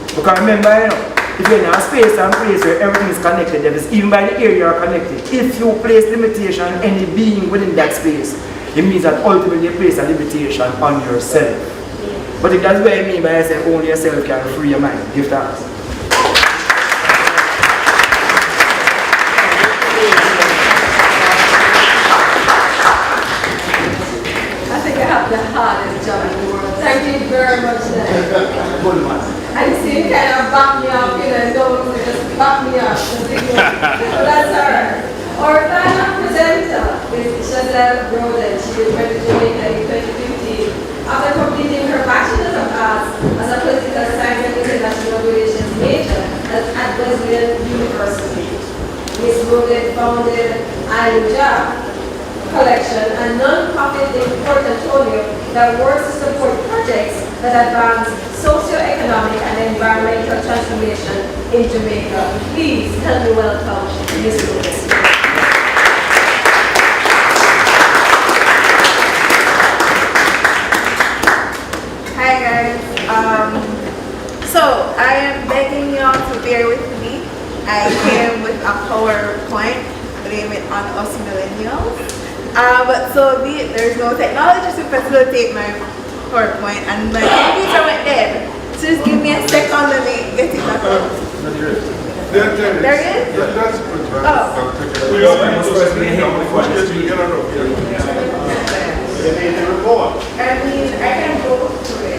Because remember, you know, if you're in a space and place where everything is connected, that is, even by the air you are connected, if you place limitation on any being within that space, it means that ultimately you place a limitation on yourself. But if that's what I mean by I say only yourself can free your mind, give thanks. I think I have the hardest job in the world. Thank you very much, Dan. And you seem kind of back me up, you know, don't just back me up. So that's her. Our final presenter is Chazelle Rhoden. She returned to Jamaica in 2015 after completing her Bachelor's of Arts as a Political Science and International Relations major at Wesleyan University. Ms. Rhoden founded Ajamu collection, a non-profit in Port Antonio that works to support projects that advance socio-economic and environmental transformation in Jamaica. Please help me welcome Ms. Rhoden. Hi guys. So I am begging you all to bear with me. I came with a PowerPoint, blame it on us millennials. But so be it, there's no technology to facilitate my PowerPoint and my computer went dead. So just give me a second, let me get it back up. There it is? That's good, right? Oh. I mean, I can go through it.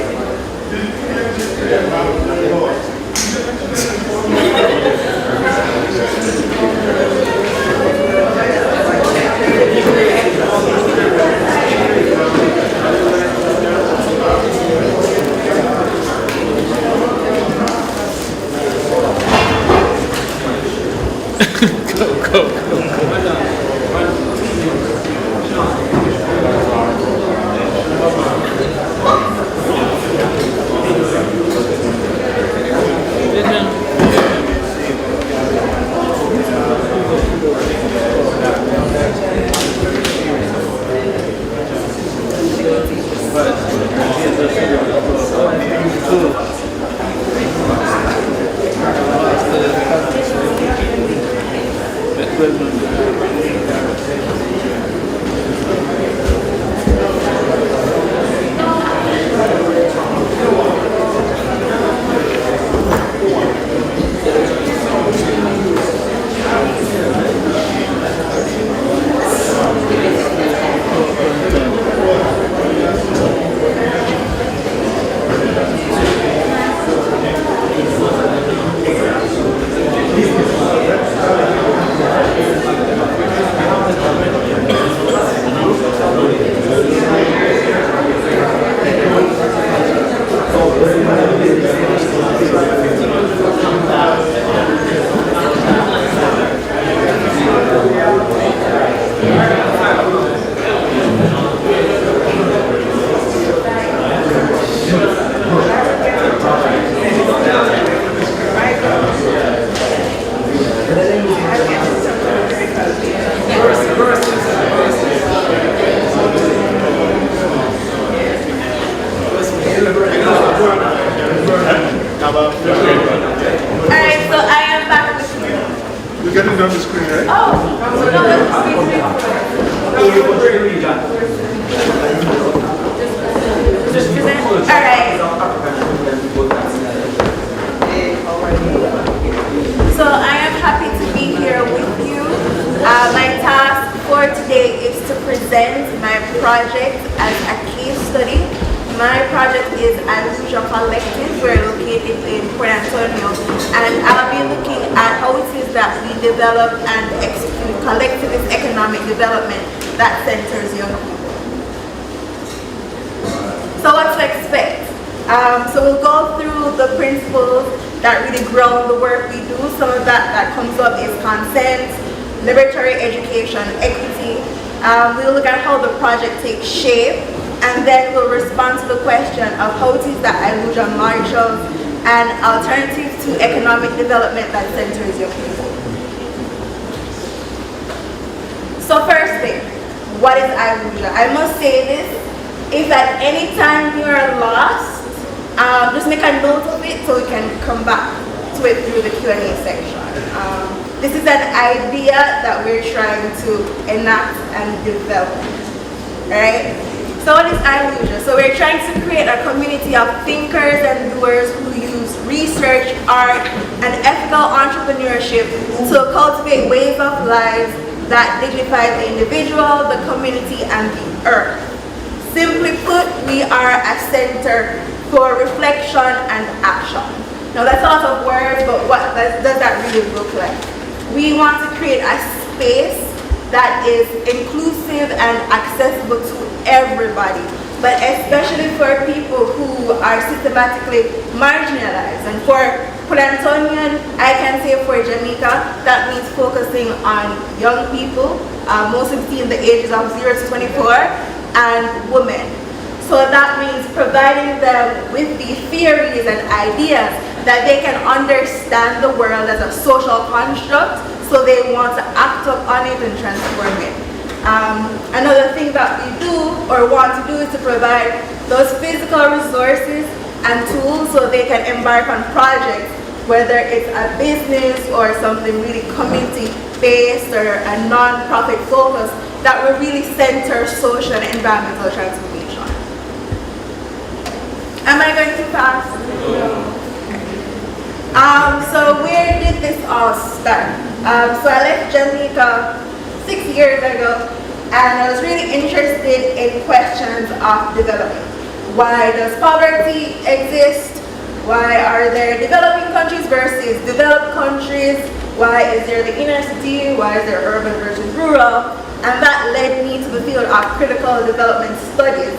project as a case study. My project is Ajamu Collective. We're located in Port Antonio, and I'll be looking at how it is that we develop and execute collectivist economic development that centers young people. So what to expect? So we'll go through the principles that really ground the work we do. Some of that comes up is consent, liberatory education, equity. We'll look at how the project takes shape, and then we'll respond to the question of how it is that Ajamu marshals an alternative to economic development that centers young people. So first thing, what is Ajamu? I must say this, if at any time you are lost, just make a note of it so we can come back to it through the Q&A section. This is an idea that we're trying to enact and develop, right? So what is Ajamu? So we're trying to create a community of thinkers and doers who use research, art, and ethical entrepreneurship to cultivate ways of life that dignify the individual, the community, and the earth. Simply put, we are a center for reflection and action. Now that's a lot of words, but what does that really look like? We want to create a space that is inclusive and accessible to everybody, but especially for people who are systematically marginalized. And for Port Antonian, I can say for Jamaica, that means focusing on young people, mostly between the ages of 0 to 24, and women. So that means providing them with the theories and ideas that they can understand the world as a social construct, so they want to act up on it and transform it. Another thing that we do or want to do is to provide those physical resources and tools so they can embark on projects, whether it's a business or something really community-based or a non-profit focus that will really center social and environmental transformation. Am I going too fast? No. So where did this all start? So I left Jamaica 6 years ago, and I was really interested in questions of development. Why does poverty exist? Why are there developing countries versus developed countries? Why is there the inner city? Why is there urban versus rural? And that led me to the field of critical development studies.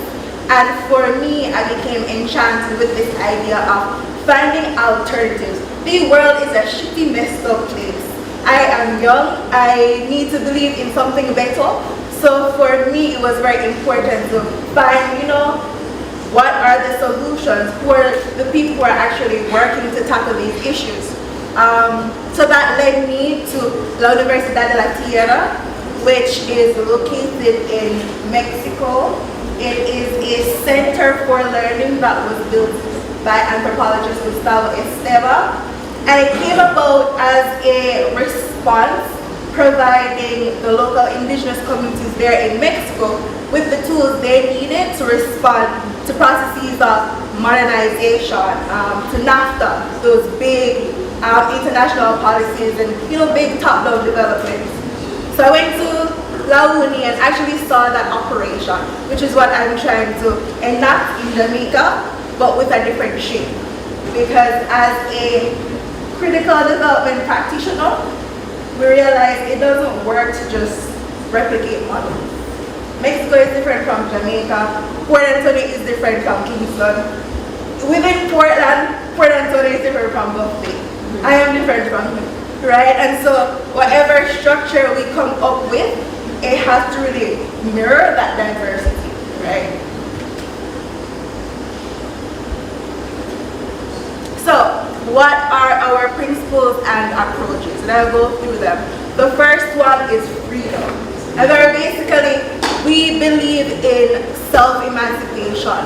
And for me, I became enchanted with this idea of finding alternatives. The world is a shitty, messed up place. I am young, I need to believe in something better. So for me, it was very important to find, what are the solutions for the people who are actually working to tackle these issues. So that led me to La Universidad de Latoya, which is located in Mexico. It is a center for learning that was built by anthropologist Gustavo Esteva. And it came about as a response, providing the local indigenous communities there in Mexico with the tools they needed to respond to processes of modernization, to NAFTA, those big international policies and big top-down developments. So I went to La Uni and actually saw that operation, which is what I'm trying to enact in Jamaica, but with a different shape. Because as a critical development practitioner, we realize it doesn't work to just replicate models. Mexico is different from Jamaica. Port Antonio is different from Kingston. Within Portland, Port Antonio is different from Buffalo. I am different from him, right? And so whatever structure we come up with, it has to really mirror that diversity, right? So, what are our principles and approaches? And I'll go through them. The first one is freedom. And very basically, we believe in self-emancipation.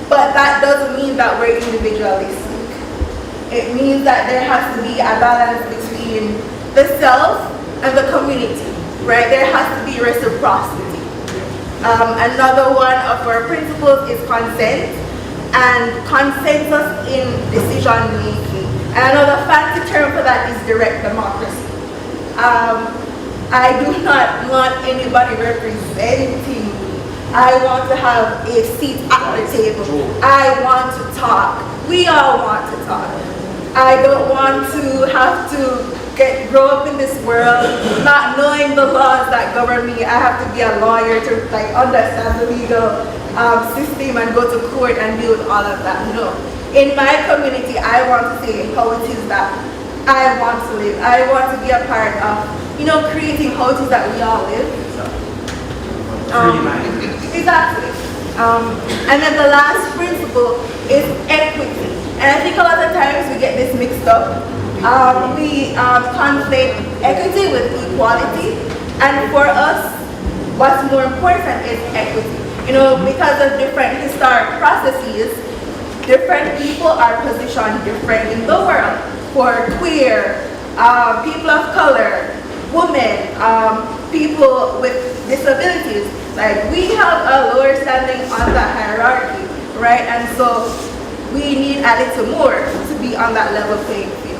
But that doesn't mean that we're individualistic. It means that there has to be a balance between the self and the community, right? There has to be reciprocity. Another one of our principles is consent and consensus in decision making. And another fancy term for that is direct democracy. I do not want anybody representing me. I want to have a seat at the table. I want to talk. We all want to talk. I don't want to have to grow up in this world not knowing the laws that govern me. I have to be a lawyer to like understand the legal system and go to court and deal with all of that. No. In my community, I want to say how it is that I want to live. I want to be a part of, creating how it is that we all live. Exactly. And then the last principle is equity. And I think a lot of times we get this mixed up. We conflate equity with equality. And for us, what's more important is equity. Because of different historic processes, different people are positioned different in the world. For queer, people of color, women, people with disabilities, like we have a lower standing on the hierarchy, right? And so we need a little more to be on that level playing field.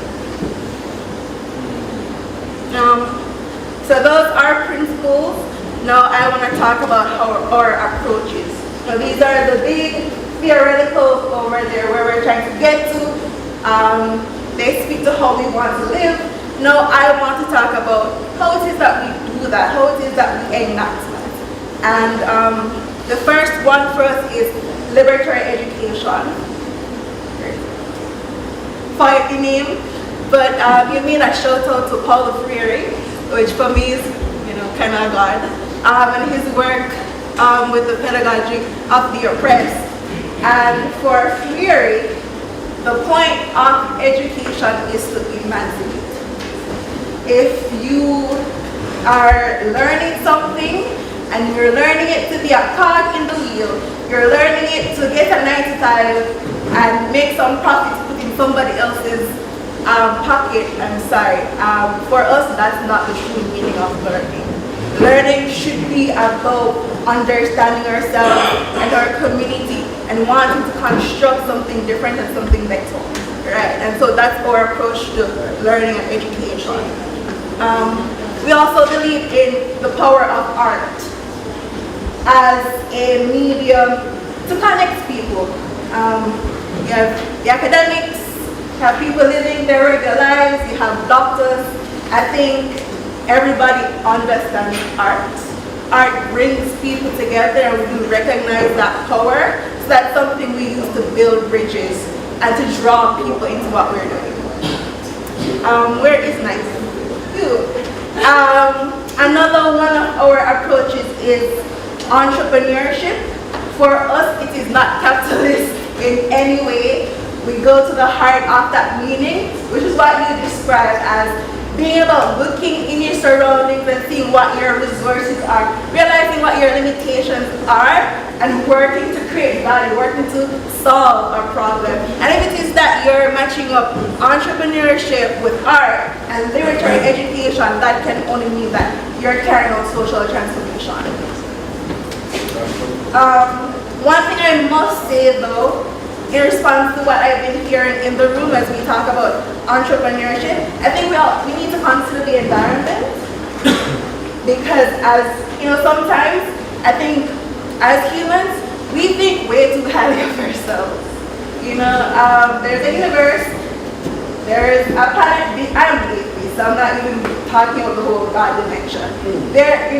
So those are principles. Now I want to talk about our approaches. So these are the big theoreticals over there where we're trying to get to. They speak to how we want to live. Now I want to talk about how it is that we do that, how it is that we enact that. And the first one for us is liberatory education. Fight the name, but you made a shout out to Paulo Freire, which for me is, kind of God, and his work with the pedagogy of the oppressed. And for Freire, the point of education is to emancipate. If you are learning something and you're learning it to be a cog in the wheel, you're learning it to get a 9 to 5 and make some profits put in somebody else's pocket, I'm sorry. For us, that's not the true meaning of learning. Learning should be about understanding ourselves and our community and wanting to construct something different and something better, right? And so that's our approach to learning and education. We also believe in the power of art as a medium to connect people. You have the academics, you have people living their regular lives, you have doctors. I think everybody understands art. Art brings people together and we recognize that power. So that's something we use to build bridges and to draw people into what we're doing. Where is nice? Another one of our approaches is entrepreneurship. For us, it is not capitalist in any way. We go to the heart of that meaning, which is what you described as being about looking in your surroundings and seeing what your resources are, realizing what your limitations are, and working to create value, working to solve a problem. And if it is that you're matching up entrepreneurship with art and liberatory education, that can only mean that you're carrying out social transformation. One thing I must say though, in response to what I've been hearing in the room as we talk about entrepreneurship, I think we need to consider the environment. Because sometimes I think as humans, we think way too highly of ourselves. There's a universe, there's a planet, I'm atheist, so I'm not even talking about the whole God dimension. We live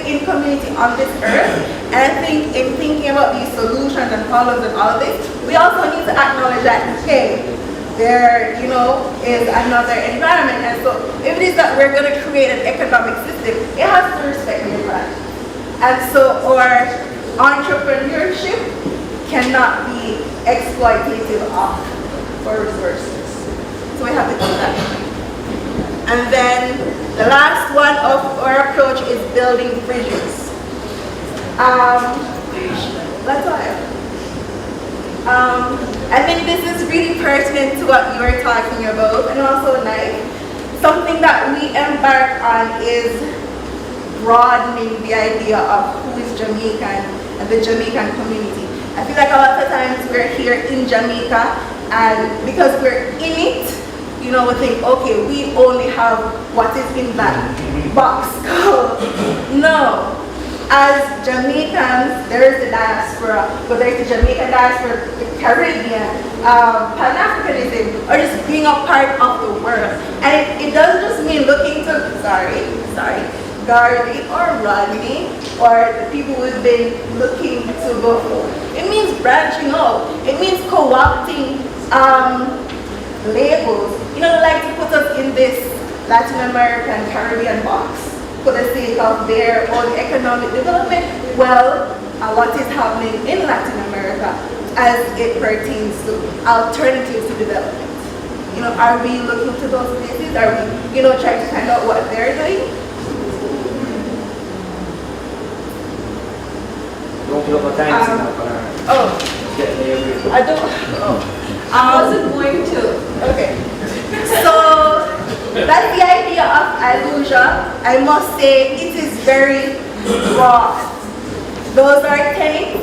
in community on this earth, and I think in thinking about these solutions and problems and all of this, we also need to acknowledge that, hey, there, is another environment, and so if it is that we're going to create an economic system, it has to respect the environment. And so our entrepreneurship cannot be exploitative of our resources. So we have to do that. And then the last one of our approach is building bridges. Latoya. I think this is really pertinent to what you were talking about, and also nice. Something that we embark on is broadening the idea of who is Jamaican and the Jamaican community. I feel like a lot of times we're here in Jamaica, and because we're in it, we think, okay, we only have what is in that box. No. as Jamaicans, there is the diaspora, but there's the Jamaican diaspora, the Caribbean, Pan-Africanism, or just being a part of the world. And it doesn't just mean looking to, Garvey or Rodney, or the people who've been looking to go forward. It means branching out. It means co-opting labels. You know, they like to put us in this Latin American, Caribbean box for the sake of their own economic development. Well, what is happening in Latin America as it pertains to alternatives to development? You know, are we looking to those places? Are we, you know, trying to find out what they're doing? Don't look at time I don't. I wasn't going to. Okay. So that's the idea of illusion. I must say it is very broad. Those are tenets,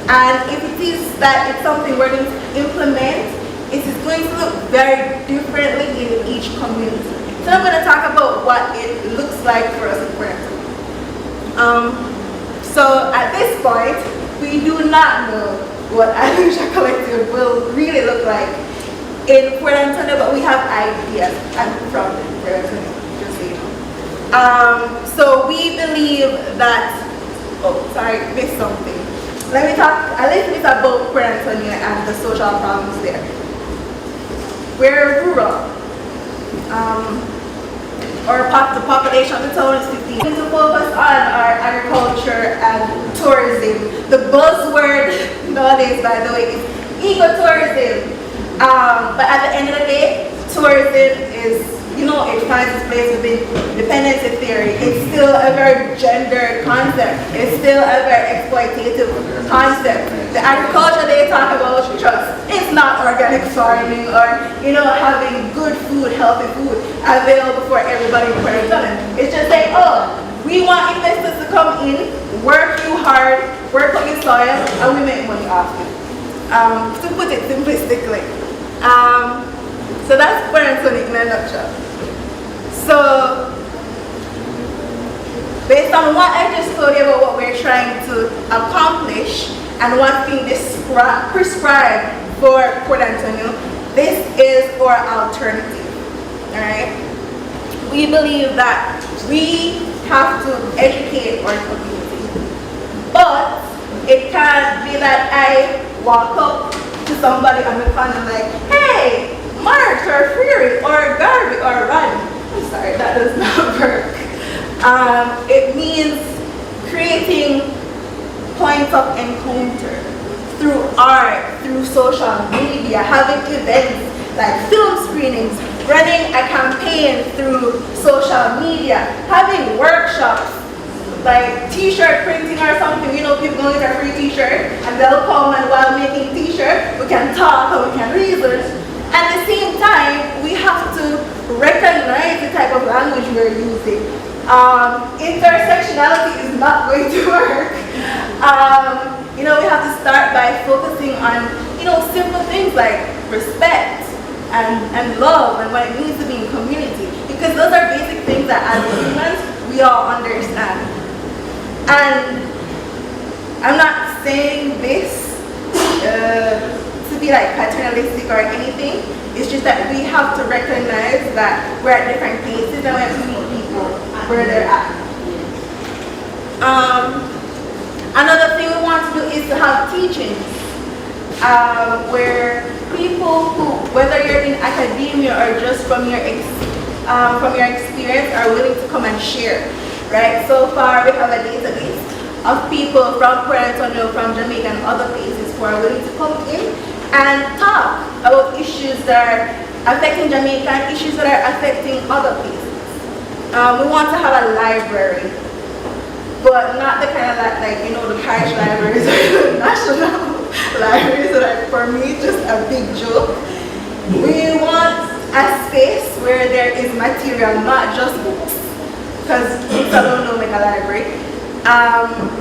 and if it is that it's something we're going to implement, it is going to look very differently in each community. So I'm going to talk about what it looks like for us in Puerto Rico. So at this point, we do not know what Illusion Collective will really look like in Puerto Antonio, but we have ideas. I'm from Puerto Antonio, just so you know. So we believe that, missed something. Let me talk a little bit about Puerto Antonio and the social problems there. We're rural. The population of the town is 15. To focus on our agriculture and tourism. The buzzword nowadays, by the way, is ecotourism. But at the end of the day, tourism is, you know, it finds its place within dependency theory. It's still a very gendered concept. It's still a very exploitative concept. The agriculture they talk about, trust, it's not organic farming or, you know, having good food, healthy food available for everybody in Puerto Rico. It's just saying, oh, we want investors to come in, work you hard, work on your soil, and we make money off you. To put it simplistically. So that's Puerto Rico in a nutshell. So, based on what I just told you about what we're trying to accomplish and what's being prescribed for Puerto Antonio, this is our alternative. Alright? We believe that we have to educate our community. But it can't be that I walk up to somebody on the corner like, hey, Marx or Freire or Garvey or Rodney. I'm sorry, that does not work. It means creating points of encounter through art, through social media, having events like film screenings, running a campaign through social media, having workshops like t-shirt printing or something. You know, people going to get a free t-shirt and they'll come, and while making t-shirt, we can talk and we can research. At the same time, we have to recognize the type of language we're using. Intersectionality is not going to work. You know, we have to start by focusing on, you know, simple things like respect and love and what it means to be in community. Because those are basic things that as humans, we all understand. And I'm not saying this to be like paternalistic or anything. It's just that we have to recognize that we're at different places and we have to meet people where they're at. Another thing we want to do is to have teachings where people who, whether you're in academia or just from your experience, are willing to come and share. Right? So far, we have a database of people from Puerto Antonio, from Jamaica, and other places who are willing to come in and talk about issues that are affecting Jamaica and issues that are affecting other places. We want to have a library, but not the kind of like you know, the parish libraries or the national libraries that are, for me, just a big joke. We want a space where there is material, not just books, because books alone don't make a library,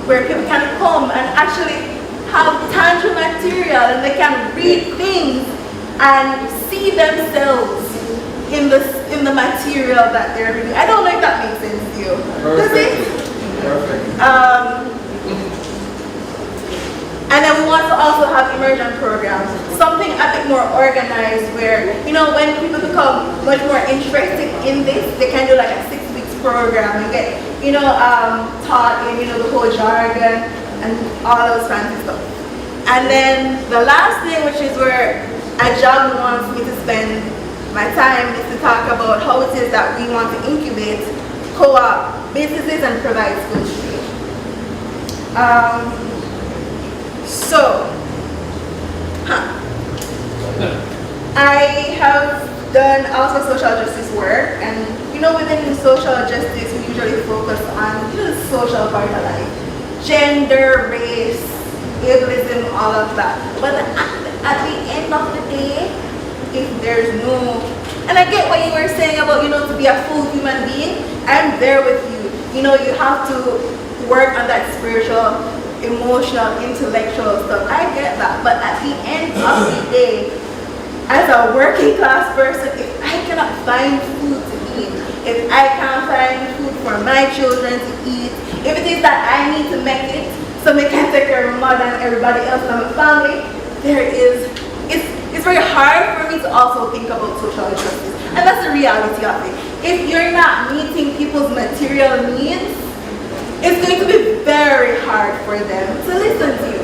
where people can come and actually have tangible material and they can read things and see themselves in the material that they're reading. I don't know if that makes sense to you. Does it? And then we want to also have immersion programs, something a bit more organized where, you know, when people become much more interested in this, they can do like a 6 weeks program and get, you know, taught in, you know, the whole jargon and all those fancy stuff. And then the last thing, which is where Ajamu wants me to spend my time, is to talk about how it is that we want to incubate co-op businesses and provide skills training. I have done also social justice work, and you know, within social justice we usually focus on the social part of life, gender, race, ableism, all of that. But at the end of the day, if there's no, and I get what you were saying about, you know, to be a full human being, I'm there with you. You know, you have to work on that spiritual, emotional, intellectual stuff. I get that. But at the end of the day, as a working class person, if I cannot find food to eat, if I can't find food for my children to eat, if it is that I need to make it so they can take care of my mother and everybody else in my family, it's very hard for me to also think about social justice. And that's the reality of it. If you're not meeting people's material needs, it's going to be very hard for them to listen to you.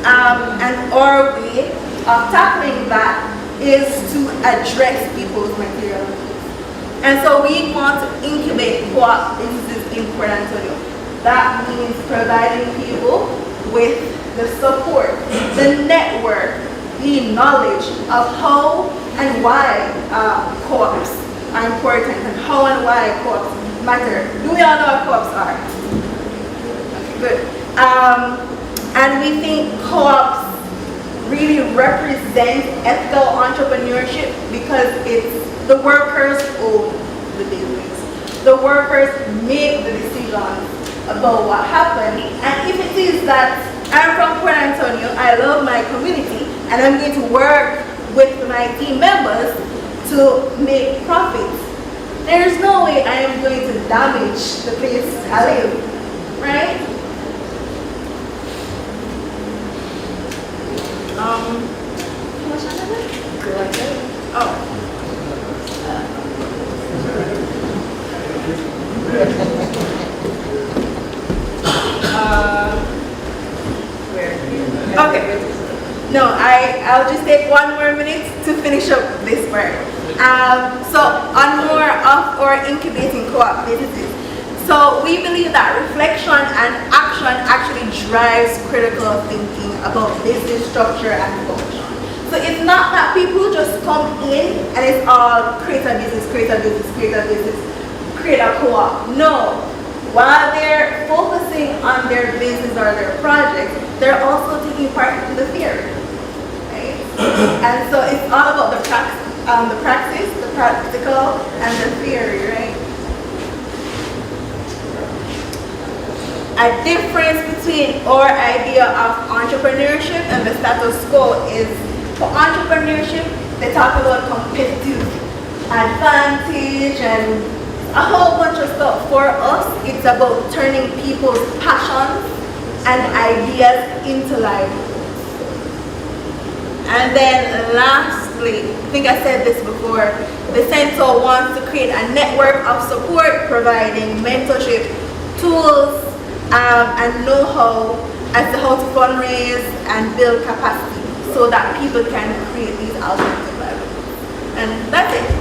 And our way of tackling that is to address people's material needs. And so we want to incubate co-op businesses in Port Antonio. That means providing people with the support, the network, the knowledge of how and why co-ops are important and how and why co-ops matter. Do we all know what co-ops are? Okay, good. And we think co-ops really represent ethical entrepreneurship because it's the workers own the business. The workers make the decisions about what happened. And if it is that I'm from Port Antonio, I love my community, and I'm going to work with my team members to make profits, there's no way I am going to damage the place I live, right? Okay. No, I'll just take 1 more minute to finish up this part. So on more of our incubating co-op businesses. So we believe that reflection and action actually drives critical thinking about business structure and function. So it's not that people just come in and it's all create a business, create a business, create a business, create a co-op. No. While they're focusing on their business or their project, they're also taking part in the theory. Right? And so it's all about the practice, the practical, and the theory, right? A difference between our idea of entrepreneurship and the status quo is, for entrepreneurship, they talk about competitive advantage and a whole bunch of stuff. For us, it's about turning people's passions and ideas into livelihoods. And then lastly, I think I said this before, the center wants to create a network of support, providing mentorship, tools, and know-how as to how to fundraise and build capacity so that people can create these alternative livelihoods. And that's it.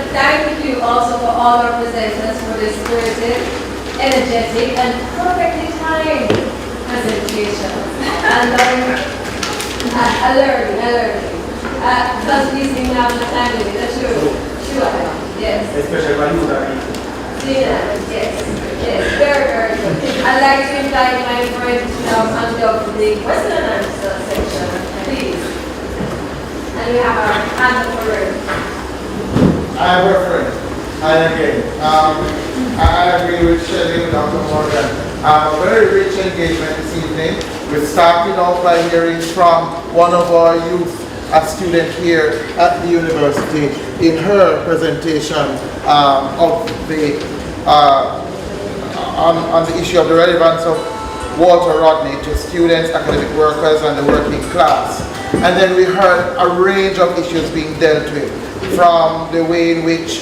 Thank you also for all our presenters for this spirited, energetic, and perfectly timed presentation. And learning. Because we seem to have the time limit, that's true. Sure. Yes. Especially when you are yes. Very, very good. I'd like to invite my friend to conduct the question and answer section, please. And we have our hand up already. I have a friend. And again, I agree with Shelley and Dr. Morgan. A very rich engagement this evening. We started off by hearing from one of our youth a student here at the university in her presentation of the on the issue of the relevance of Walter Rodney to students, academic workers, and the working class. And then we heard a range of issues being dealt with, from the way in which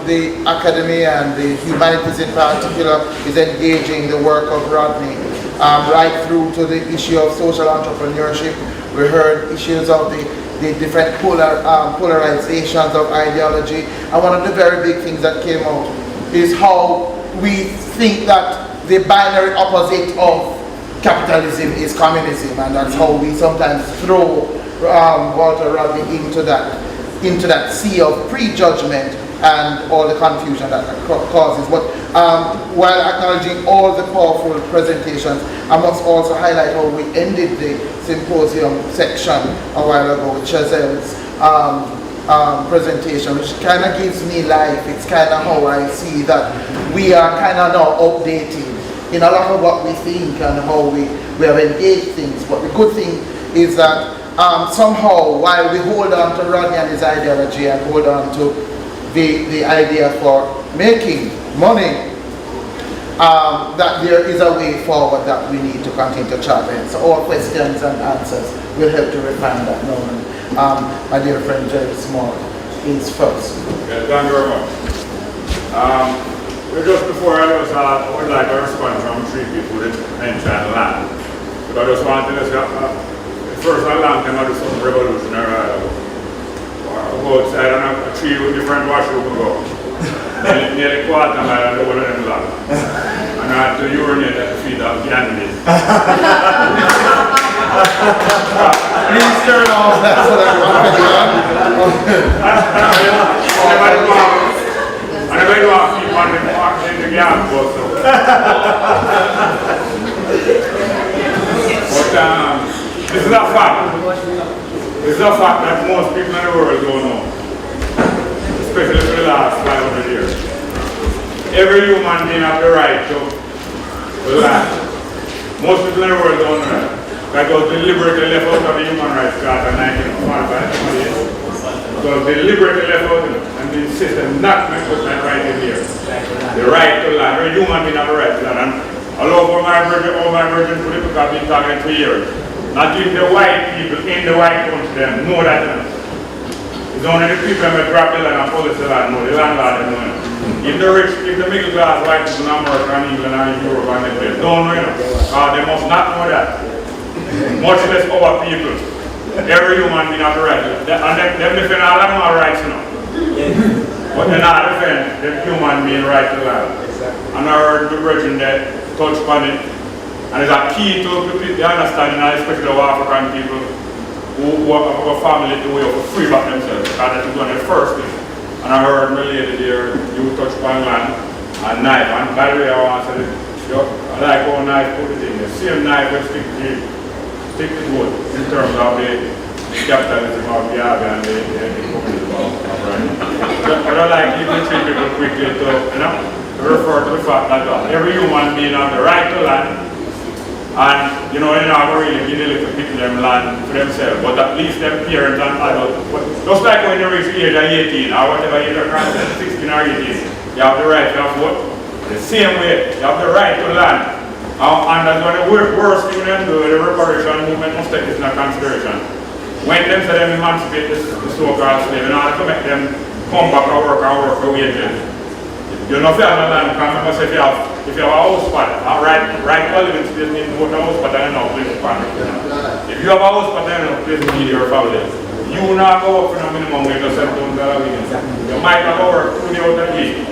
the academia and the humanities in particular is engaging the work of Rodney, right through to the issue of social entrepreneurship. We heard issues of the different polarizations of ideology. And one of the very big things that came out is how we think that the binary opposite of capitalism is communism, and that's how we sometimes throw Walter Rodney into that sea of prejudgment and all the confusion that causes. But while acknowledging all the powerful presentations, I must also highlight how we ended the symposium section a while ago with Chazelle's presentation, which kind of gives me life. It's kind of how I see that we are kind of now outdated in a lot of what we think and how we have engaged things. But the good thing is that somehow, while we hold on to Rodney and his ideology and hold on to the idea for making money, that there is a way forward that we need to continue to chart. So all questions and answers will help to refine that now. My dear friend Jerry Small is first. Yeah, thank you very much. Just before I would like to respond from three people that mentioned land. But I just wanted to say, first a long time I do some revolutionary about side on a tree with different washroom ago. Nearly quarter mile over them long. And I had to urinate at the feet of Gandhi. Please turn off that so that you want I never do have people on the park in the yard, but this is a fact. This is a fact that most people in the world don't know, especially for the last 500 years. Every human being has the right to land. Most people in the world don't know that. That was deliberately left out of the Human Rights Charter in 1945. So deliberately left out of it, and the system not meant to put that right in here. The right to land. Every human being has the right to land. And all over my virgin, all my virgin political have been talking 2 years. Not if the white people in the white country them know that. It's only the people that drop the land and policy land know, the landlord know. If the rich, if the middle class white people in America and England and Europe and the place don't know, they must not know that. Much less our people. Every human being has the right. And them defend all of our rights, But they're not defend the human being right to land. And I heard the virgin that touch upon it. And it's a key to the understanding, especially of African people who have a family the way of free back themselves. Because that is one of the first thing. And I heard my lady there, you touch upon land and knife. And by the way, I want to say, I like how knife put it in the same knife that stick to wood in terms of the capitalism of Garvey and the Cooperative of Rodney. But I like even treat people quickly to refer to the fact that every human being has the right to land. And you're not really giving little people them land for themselves, but at least them parents and adults. Just like when you reach the age of 18 or whatever age you're 16 or 18, you have the right to vote. The same way, you have the right to land. And that's one of the worst things they do, the reparation movement must take this into consideration. When them say them emancipate the so-called slave, in order to make them come back and work for wages. You know if you have no land, because if you have a house spot, right to live in space means both a house spot and enough place to find it. If you have a house spot and enough place to feed your family, you will not go up for no minimum wage of $7,000 a week. You might not go work 2 days out a week.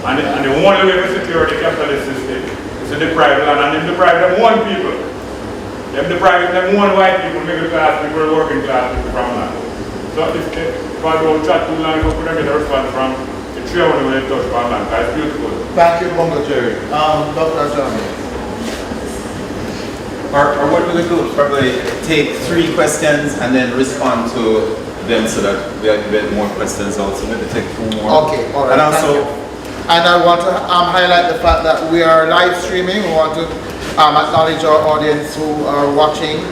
And the only way to secure the capitalist system is to deprive land, and then deprive them one people. Them deprive them one white people, middle class people, working class people from land. So if I don't chat too long, we could get a response from the three of them when they touch upon land. That's beautiful. Thank you, Bongo Jerry. Dr. Ajamu. Or what we'll do is probably take 3 questions and then respond to them so that we have more questions also. Maybe take 2 more. Okay, all right. And also, and I want to highlight the fact that we are live streaming. We want to acknowledge our audience who are watching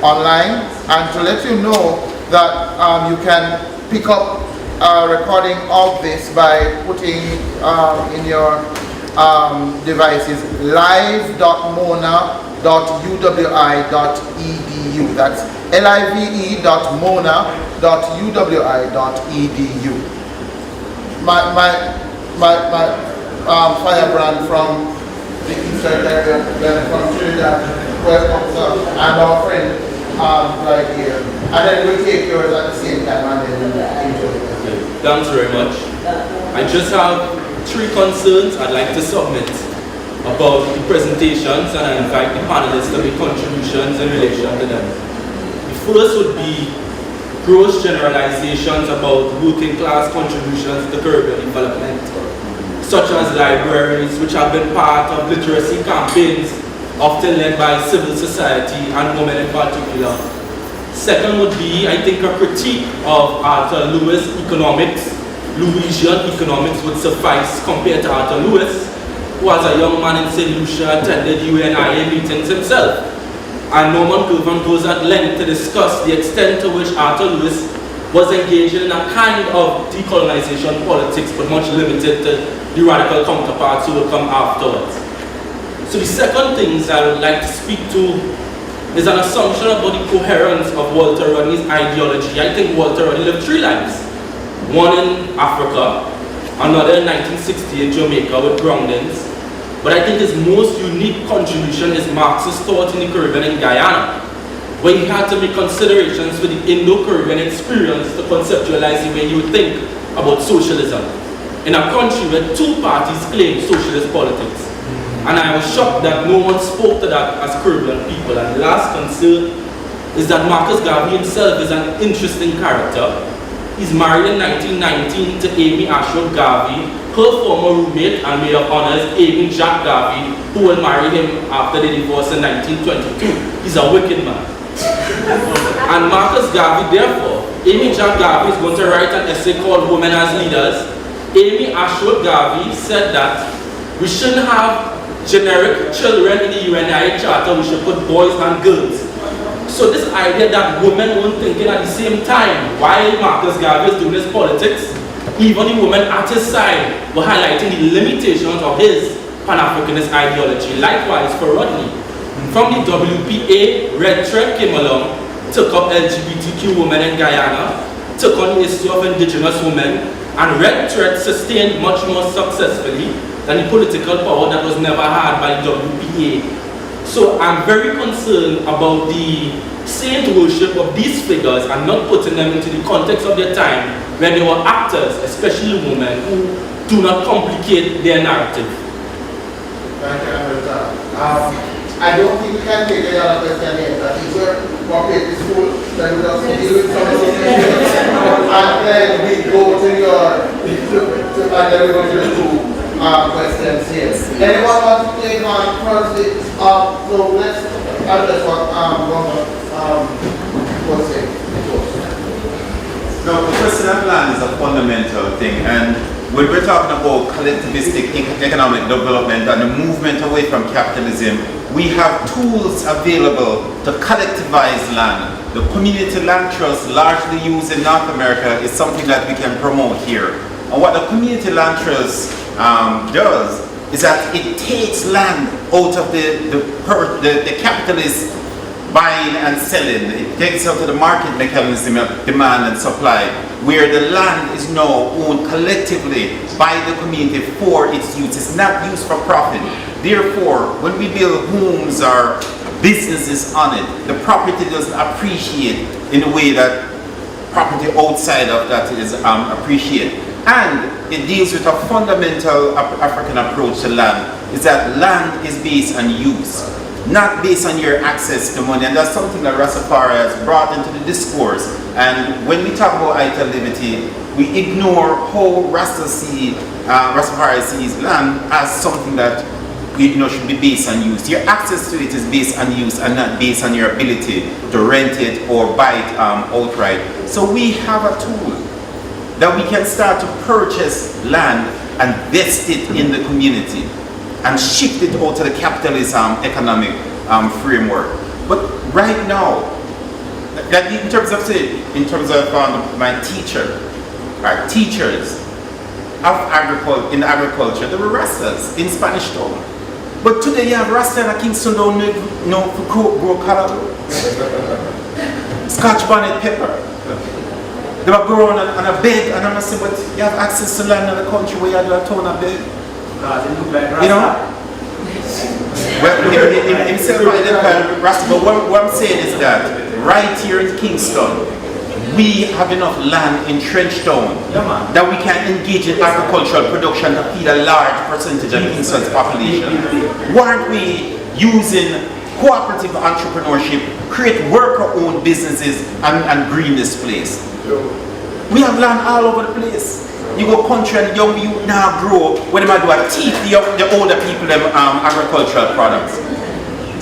online, and to let you know that you can pick up a recording of this by putting in your devices live.mona.uwi.edu. That's live.mona.uwi.edu. My firebrand from the Eastern area, from Trinidad, welcome, sir, and our friend right here. And then we'll take yours at the same time and then enjoy it. Thanks very much. I just have 3 concerns I'd like to submit about the presentations, and I invite the panelists to make contributions in relation to them. The first would be gross generalizations about working class contributions to Caribbean development, such as libraries, which have been part of literacy campaigns, often led by civil society and women in particular. Second would be, I think, a critique of Arthur Lewis' economics. Louisian economics would suffice compared to Arthur Lewis, who as a young man in St. Lucia attended UNIA meetings himself. And Norman Govan goes at length to discuss the extent to which Arthur Lewis was engaged in a kind of decolonization politics, but much limited to the radical counterparts who will come afterwards. So the second things I would like to speak to is an assumption about the coherence of Walter Rodney's ideology. I think Walter Rodney lived 3 lives. One in Africa, another in 1960 in Jamaica with groundings. But I think his most unique contribution is Marxist thought in the Caribbean and Guyana, where he had to make considerations for the Indo-Caribbean experience to conceptualize the way he would think about socialism in a country where 2 parties claim socialist politics. And I was shocked that no one spoke to that as Caribbean people. And the last concern is that Marcus Garvey himself is an interesting character. He's married in 1919 to Amy Ashwood Garvey, her former roommate and maid of honors, Amy Jack Garvey, who will marry him after they divorced in 1922. He's a wicked man. And Marcus Garvey, therefore, Amy Jack Garvey is going to write an essay called Women as Leaders. Amy Ashwood Garvey said that we shouldn't have generic children in the UNIA Charter, we should put boys and girls. So this idea that women weren't thinking at the same time while Marcus Garvey is doing his politics, even the women at his side were highlighting the limitations of his Pan-Africanist ideology. Likewise for Rodney. From the WPA, Red Thread came along, took up LGBTQ women in Guyana, took on the issue of indigenous women, and Red Thread sustained much more successfully than the political power that was never had by the WPA. So I'm very concerned about the saint worship of these figures and not putting them into the context of their time when they were actors, especially women, who do not complicate their narrative. Thank you, I don't think we can take any other question yet. I think we're cooperative school, then we just deal with some of those questions. And then we go to your, and then we go to the 2 questions here. Anyone want to take on firstly? So let's address what was saying. No, the question of land is a fundamental thing, and when we're talking about collectivistic economic development and the movement away from capitalism, we have tools available to collectivize land. The community land trust, largely used in North America, is something that we can promote here. And what the community land trust does is that it takes land out of the capitalist buying and selling. It takes out of the market mechanism of demand and supply, where the land is now owned collectively by the community for its use. It's not used for profit. Therefore, when we build homes or businesses on it, the property doesn't appreciate in a way that property outside of that is appreciated. And it deals with a fundamental African approach to land, is that land is based on use, not based on your access to money. And that's something that Rastafari has brought into the discourse. And when we talk about ITEL liberty, we ignore how Rastafari sees land as something that should be based on use. Your access to it is based on use and not based on your ability to rent it or buy it outright. So we have a tool that we can start to purchase land and vest it in the community and shift it out to the capitalist economic framework. But right now, That in terms of my teacher, our teachers of in agriculture, they were Rastas in Spanish Town. But today you have Rasta in Kingston don't know to grow callaloo, Scotch bonnet pepper. They were growing on a bed, and I'm saying, but you have access to land in the country where you have a ton of bed. You know? Well, himself identified Rasta, but what I'm saying is that right here in Kingston, we have enough land in Trenchtown that we can engage in agricultural production to feed a large percentage of Kingston's population. Why aren't we using cooperative entrepreneurship, create worker-owned businesses and green this place? We have land all over the place. You go country and young youth now grow when they might do a teach the older people them agricultural products.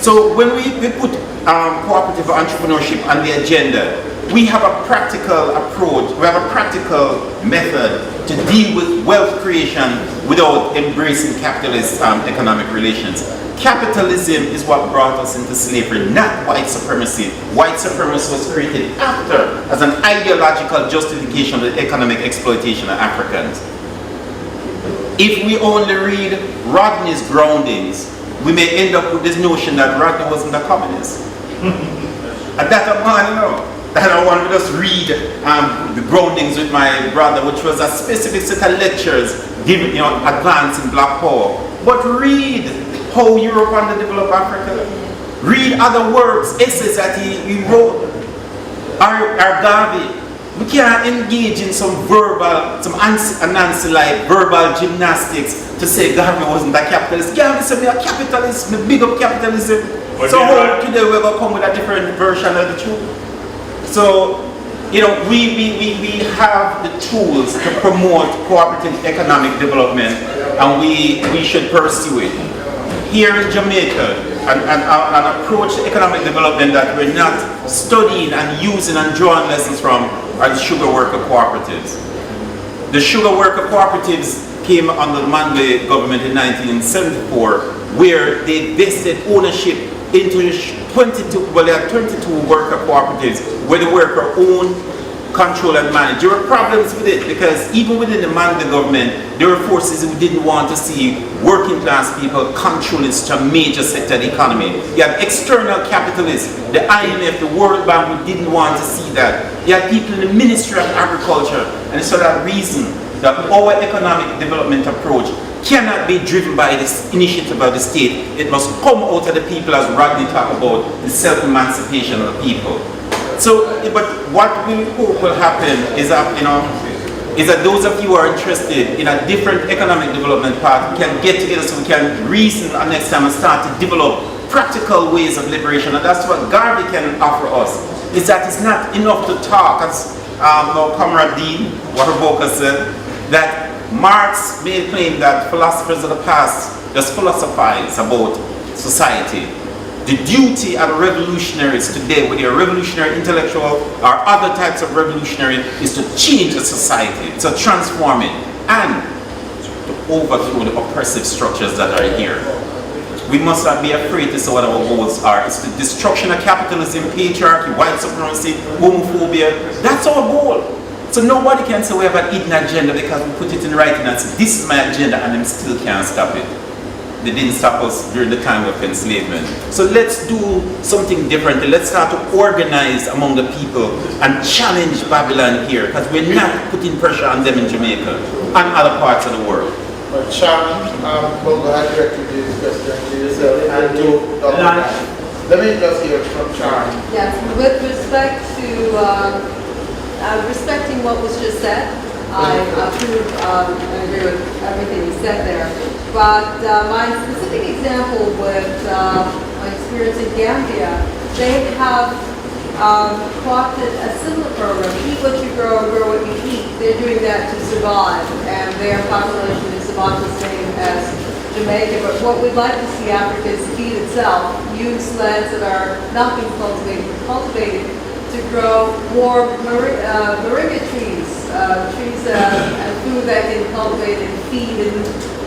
So when we put cooperative entrepreneurship on the agenda, we have a practical approach, we have a practical method to deal with wealth creation without embracing capitalist economic relations. Capitalism is what brought us into slavery, not white supremacy. White supremacy was created after as an ideological justification of the economic exploitation of Africans. If we only read Rodney's Groundings, we may end up with this notion that Rodney wasn't a communist. And that I want to know. That I want to just read the Groundings with my brother, which was a specific set of lectures given, advancing Black Power. But read how Europe underdeveloped Africa. Read other works, essays that he wrote. Our Garvey. We can't engage in some Nancy-like verbal gymnastics to say Garvey wasn't a capitalist. Garvey said me a capitalist, me big up capitalism. So how today we're going to come with a different version of the truth? So, we have the tools to promote cooperative economic development, and we should pursue it. Here in Jamaica, an approach to economic development that we're not studying and using and drawing lessons from are the sugar worker cooperatives. The sugar worker cooperatives came under the Mandela government in 1974, where they vested ownership into 22 worker cooperatives where the worker owned, control and manage. There were problems with it because even within the Mandela government, there were forces who didn't want to see working class people controlling such a major sector of the economy. You had external capitalists, the IMF, the World Bank, who didn't want to see that. You had people in the Ministry of Agriculture, and it's for that reason that our economic development approach cannot be driven by this initiative of the state. It must come out of the people, as Rodney talked about, the self-emancipation of the people. So, but what we hope will happen is that, is that those of you who are interested in a different economic development path can get together so we can reason next time and start to develop practical ways of liberation. And that's what Garvey can offer us, is that it's not enough to talk, as Comrade Dean Wariboko said, that Marx made a claim that philosophers of the past just philosophize about society. The duty of the revolutionaries today, whether you're a revolutionary intellectual or other types of revolutionary, is to change the society, to transform it, and to overthrow the oppressive structures that are here. We must not be afraid to say what our goals are. It's the destruction of capitalism, patriarchy, white supremacy, homophobia. That's our goal. So nobody can say we have an hidden agenda because we put it in writing and say, this is my agenda, and them still can't stop it. They didn't stop us during the time of enslavement. So let's do something different. Let's start to organize among the people and challenge Babylon here, because we're not putting pressure on them in Jamaica and other parts of the world. But Sharon, we'll go ahead directly to this question to yourself and to Dr. Dan. Let me just hear from Sharon. Yes, with respect to respecting what was just said, I approve, I agree with everything you said there. But my specific example with my experience in Gambia, they have co-opted a similar program, eat what you grow what you eat. They're doing that to survive, and their population is about the same as Jamaica. But what we'd like to see Africa is feed itself, use lands that are not being cultivated to grow more moringa trees, and food that can cultivate and feed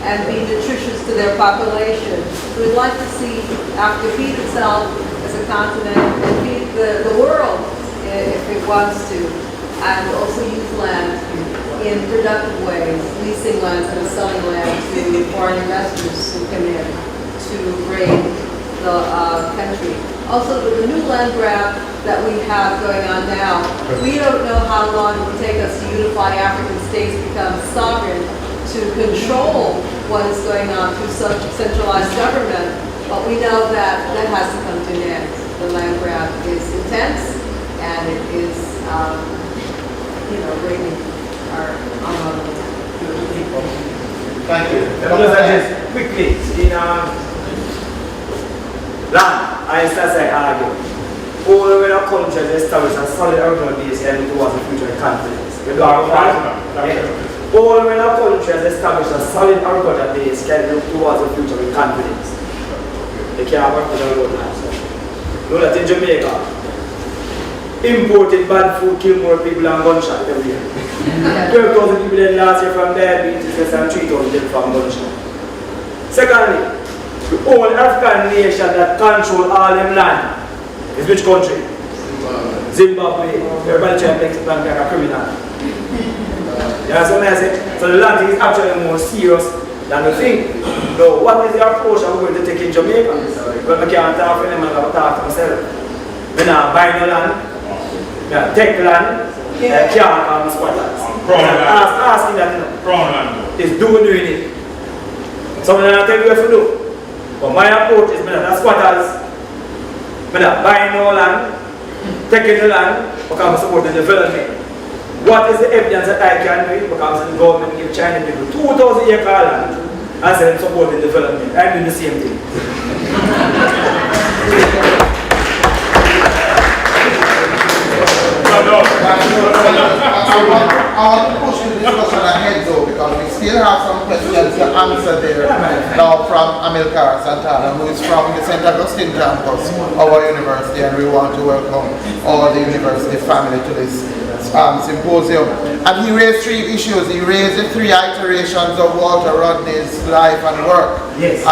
and be nutritious to their population. So we'd like to see Africa feed itself as a continent and feed the world if it wants to, and also use land in productive ways, leasing land and selling land to foreign investors who come in to raid the country. Also, with the new land grab that we have going on now, we don't know how long it will take us to unify African states, become sovereign, to control what is going on through such centralized government, but we know that that has to come to an end. The land grab is intense, and it is, raiding our people. Thank you. Just quickly, in land, I say argue. All the countries establish a solid original base heading towards the future and confidence. All the countries establish a solid original base heading towards the future with confidence. They can't work with the road now. Know that in Jamaica, imported bad food kill more people than gunshot every year. 12,000 people in last year from diabetes, less than 3,000 dead from gunshot. Secondly, the only African nation that control all them land is which country? Zimbabwe. Everybody trying to make it like a criminal. You understand what I say? So the land thing is actually more serious than the thing. So what is the approach I'm going to take in Jamaica? Well, I can't talk to them, I'm going to talk to myself. When I buy no land, I take land, I can't come squatters. Asking that, is doing it. So when I tell you what to do. But my approach is that squatters, buying no land, taking the land, because I support the development. What is the evidence that I can do? Because the government give China people 2,000 acre land and say them supporting development. I'm doing the same thing. I want to push the discussion ahead though, because we still have some questions to answer there now from Amilcar Santana, who is from the St. Augustine campus, our university, and we want to welcome all the university family to this symposium. And he raised three issues. He raised the three iterations of Walter Rodney's life and work. Yes.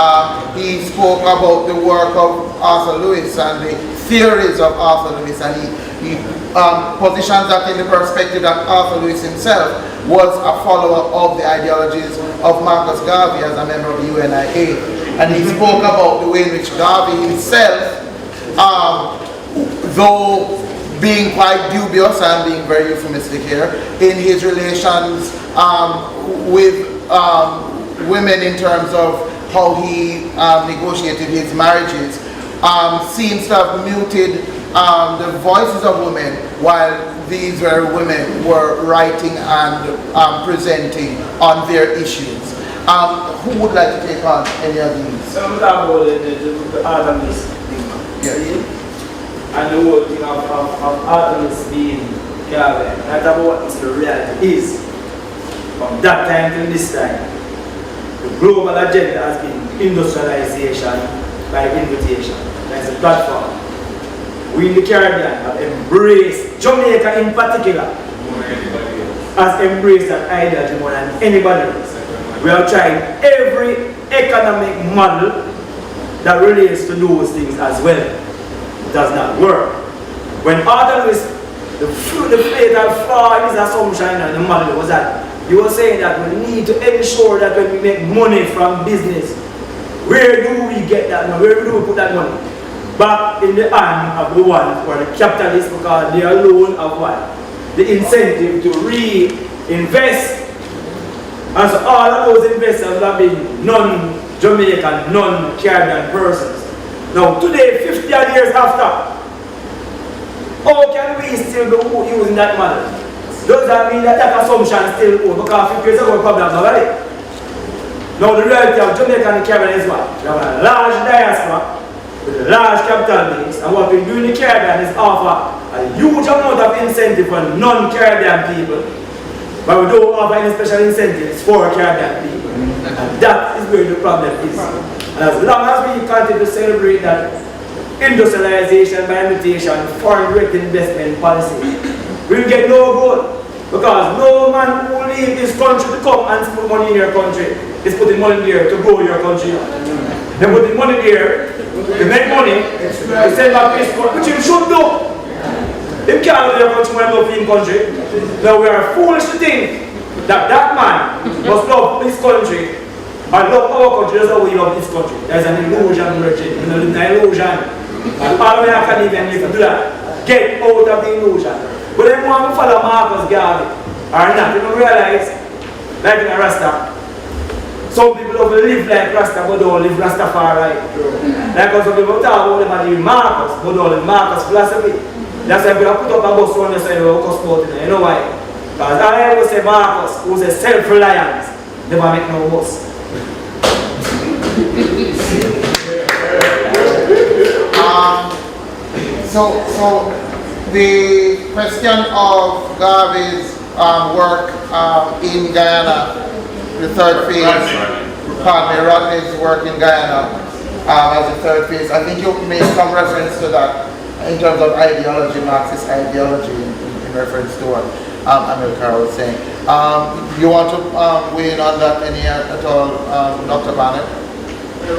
He spoke about the work of Arthur Lewis and the theories of Arthur Lewis, and he positions that in the perspective that Arthur Lewis himself was a follower of the ideologies of Marcus Garvey as a member of the UNIA. And he spoke about the way in which Garvey himself, though being quite dubious and being very euphemistic here, in his relations with women in terms of how he negotiated his marriages, seems to have muted the voices of women while these very women were writing and presenting on their issues. Who would like to take on any of these? So I'm talking about the Artemis thing. Yes. And the whole thing of Artemis being Garvey. That's about what the reality is. From that time to this time, the global agenda has been industrialization by invitation. That's a platform. We in the Caribbean have embraced, Jamaica in particular, has embraced that ideology more than anybody else. We have tried every economic model that relates to those things as well. It does not work. When Arthur Lewis, the fatal flaw in his assumption and the model was that he was saying that we need to ensure that when we make money from business, where do we get that money? Where do we put that money? Back in the hand of the one who are the capitalists, because they alone have what? The incentive to reinvest. And so all of those investors have been non-Jamaican, non-Caribbean persons. Now today, 50 odd years after, how can we still be using that model? Does that mean that that assumption still holds? Because 50 years ago, problems already. Now the reality of Jamaica and the Caribbean is what? We have a large diaspora with a large capital base, and what we do in the Caribbean is offer a huge amount of incentive for non-Caribbean people, but we don't offer any special incentives for Caribbean people. And that is where the problem is. And as long as we continue to celebrate that industrialization by invitation, foreign direct investment policy, we'll get no growth. Because no man who leave this country to come and put money in your country is putting money there to grow your country. They're putting money there to make money, to send back to this country, which you should do. Him can't live in a country when love in country. Now we are foolish to think that that man must love his country and love our country just how we love his country. There's an illusion, Richard. You know, it's an illusion. And all of can even need to do that. Get out of the illusion. But then want to follow Marcus Garvey or not, you don't realize, like in a Rasta, some people don't live like Rasta but don't live Rastafari. Like some people talk about them and live Marcus but don't live Marcus philosophy. That's why people put up a bus on the side of the sport. You know why? Because I always say Marcus, who's a self-reliance, never make no bus. So the question of Garvey's work in Guyana, the third phase, Rodney's work in Guyana as the third phase, I think you made some reference to that in terms of ideology, Marxist ideology, in reference to what America was saying. You want to weigh in on that any at all, Dr. Barnett?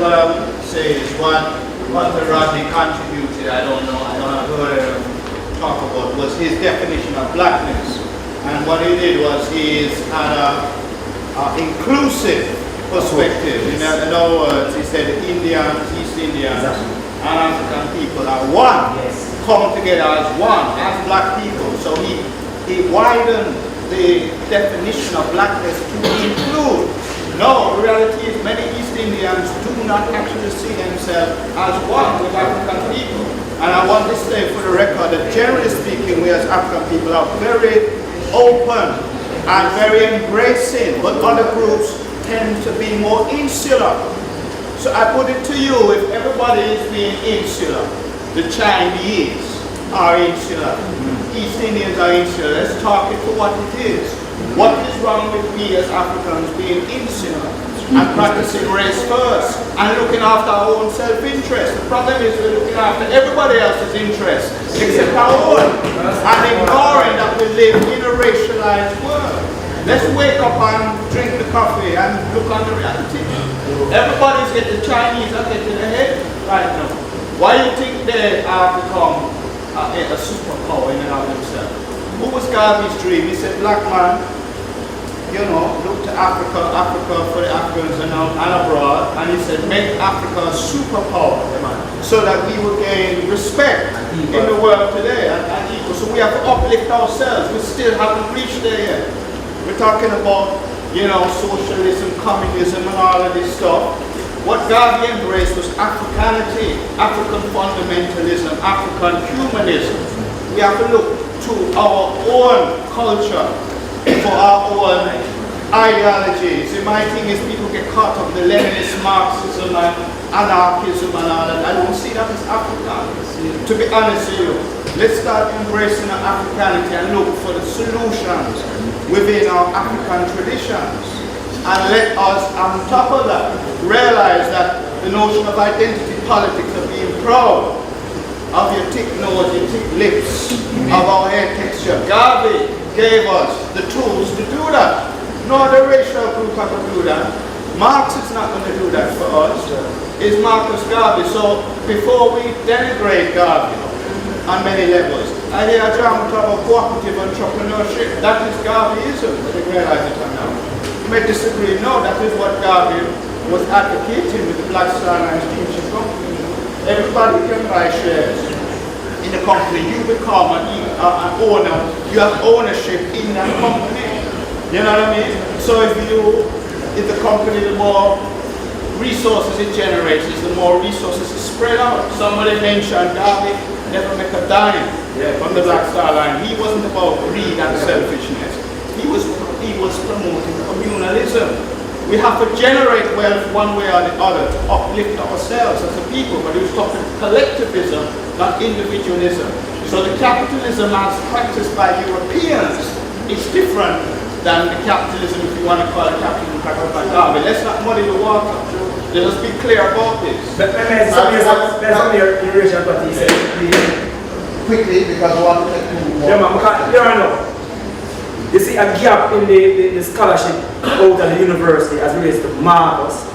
What I would say is what Rodney contributed, I don't have heard him talk about, was his definition of blackness. And what he did was he had an inclusive perspective. In other words, he said Indians, East Indians, and African people are one, come together as one, as black people. So he widened the definition of blackness to include. No, the reality is many East Indians do not actually see themselves as one with African people. And I want to say for the record that generally speaking, we as African people are very open and very embracing, but other groups tend to be more insular. So I put it to you, if everybody is being insular, the Chinese are insular, East Indians are insular, let's talk it for what it is. What is wrong with we as Africans being insular and practicing race first and looking after our own self-interest? The problem is we're looking after everybody else's interests except our own and ignoring that we live in a racialized world. Let's wake up and drink the coffee and look on the reality. Everybody's getting, the Chinese are getting ahead right now. Why do you think they have become a superpower in and of themselves? Who was Garvey's dream? He said, black man, you know, look to Africa for the Africans and abroad, and he said, make Africa a superpower, so that we will gain respect in the world today and equal. So we have to uplift ourselves. We still haven't reached there yet. We're talking about, you know, socialism, communism, and all of this stuff. What Garvey embraced was Africanity, African fundamentalism, African humanism. We have to look to our own culture for our own ideologies. And my thing is people get caught up in the Leninist Marxism and anarchism and all that. I don't see that as African. To be honest with you, let's start embracing our Africanity and look for the solutions within our African traditions. And let us, on top of that, realize that the notion of identity politics of being proud of your thick nose, your thick lips, of our hair texture. Garvey gave us the tools to do that. No other racial group can do that. Marx is not going to do that for us. It's Marcus Garvey. So before we denigrate Garvey on many levels, I hear Ajamu talk about cooperative entrepreneurship. That is Garveyism. I realize it now. You may disagree. No, that is what Garvey was advocating with the Black Star Line Steamship Company. Everybody can buy shares in the company. You become an owner. You have ownership in that company. You know what I mean? So if the company, the more resources it generates, the more resources it spread out. Somebody mentioned Garvey never make a dime from the Black Star Line. He wasn't about greed and selfishness. He was promoting communalism. We have to generate wealth one way or the other to uplift ourselves as a people, but he was talking collectivism, not individualism. So the capitalism as practiced by Europeans is different than the capitalism, if you want to call it capitalism practiced by Garvey. Let's not muddy the water. Let us be clear about this. Quickly, because we want to take two more. You see a gap in the scholarship out of the university as relates to Marcus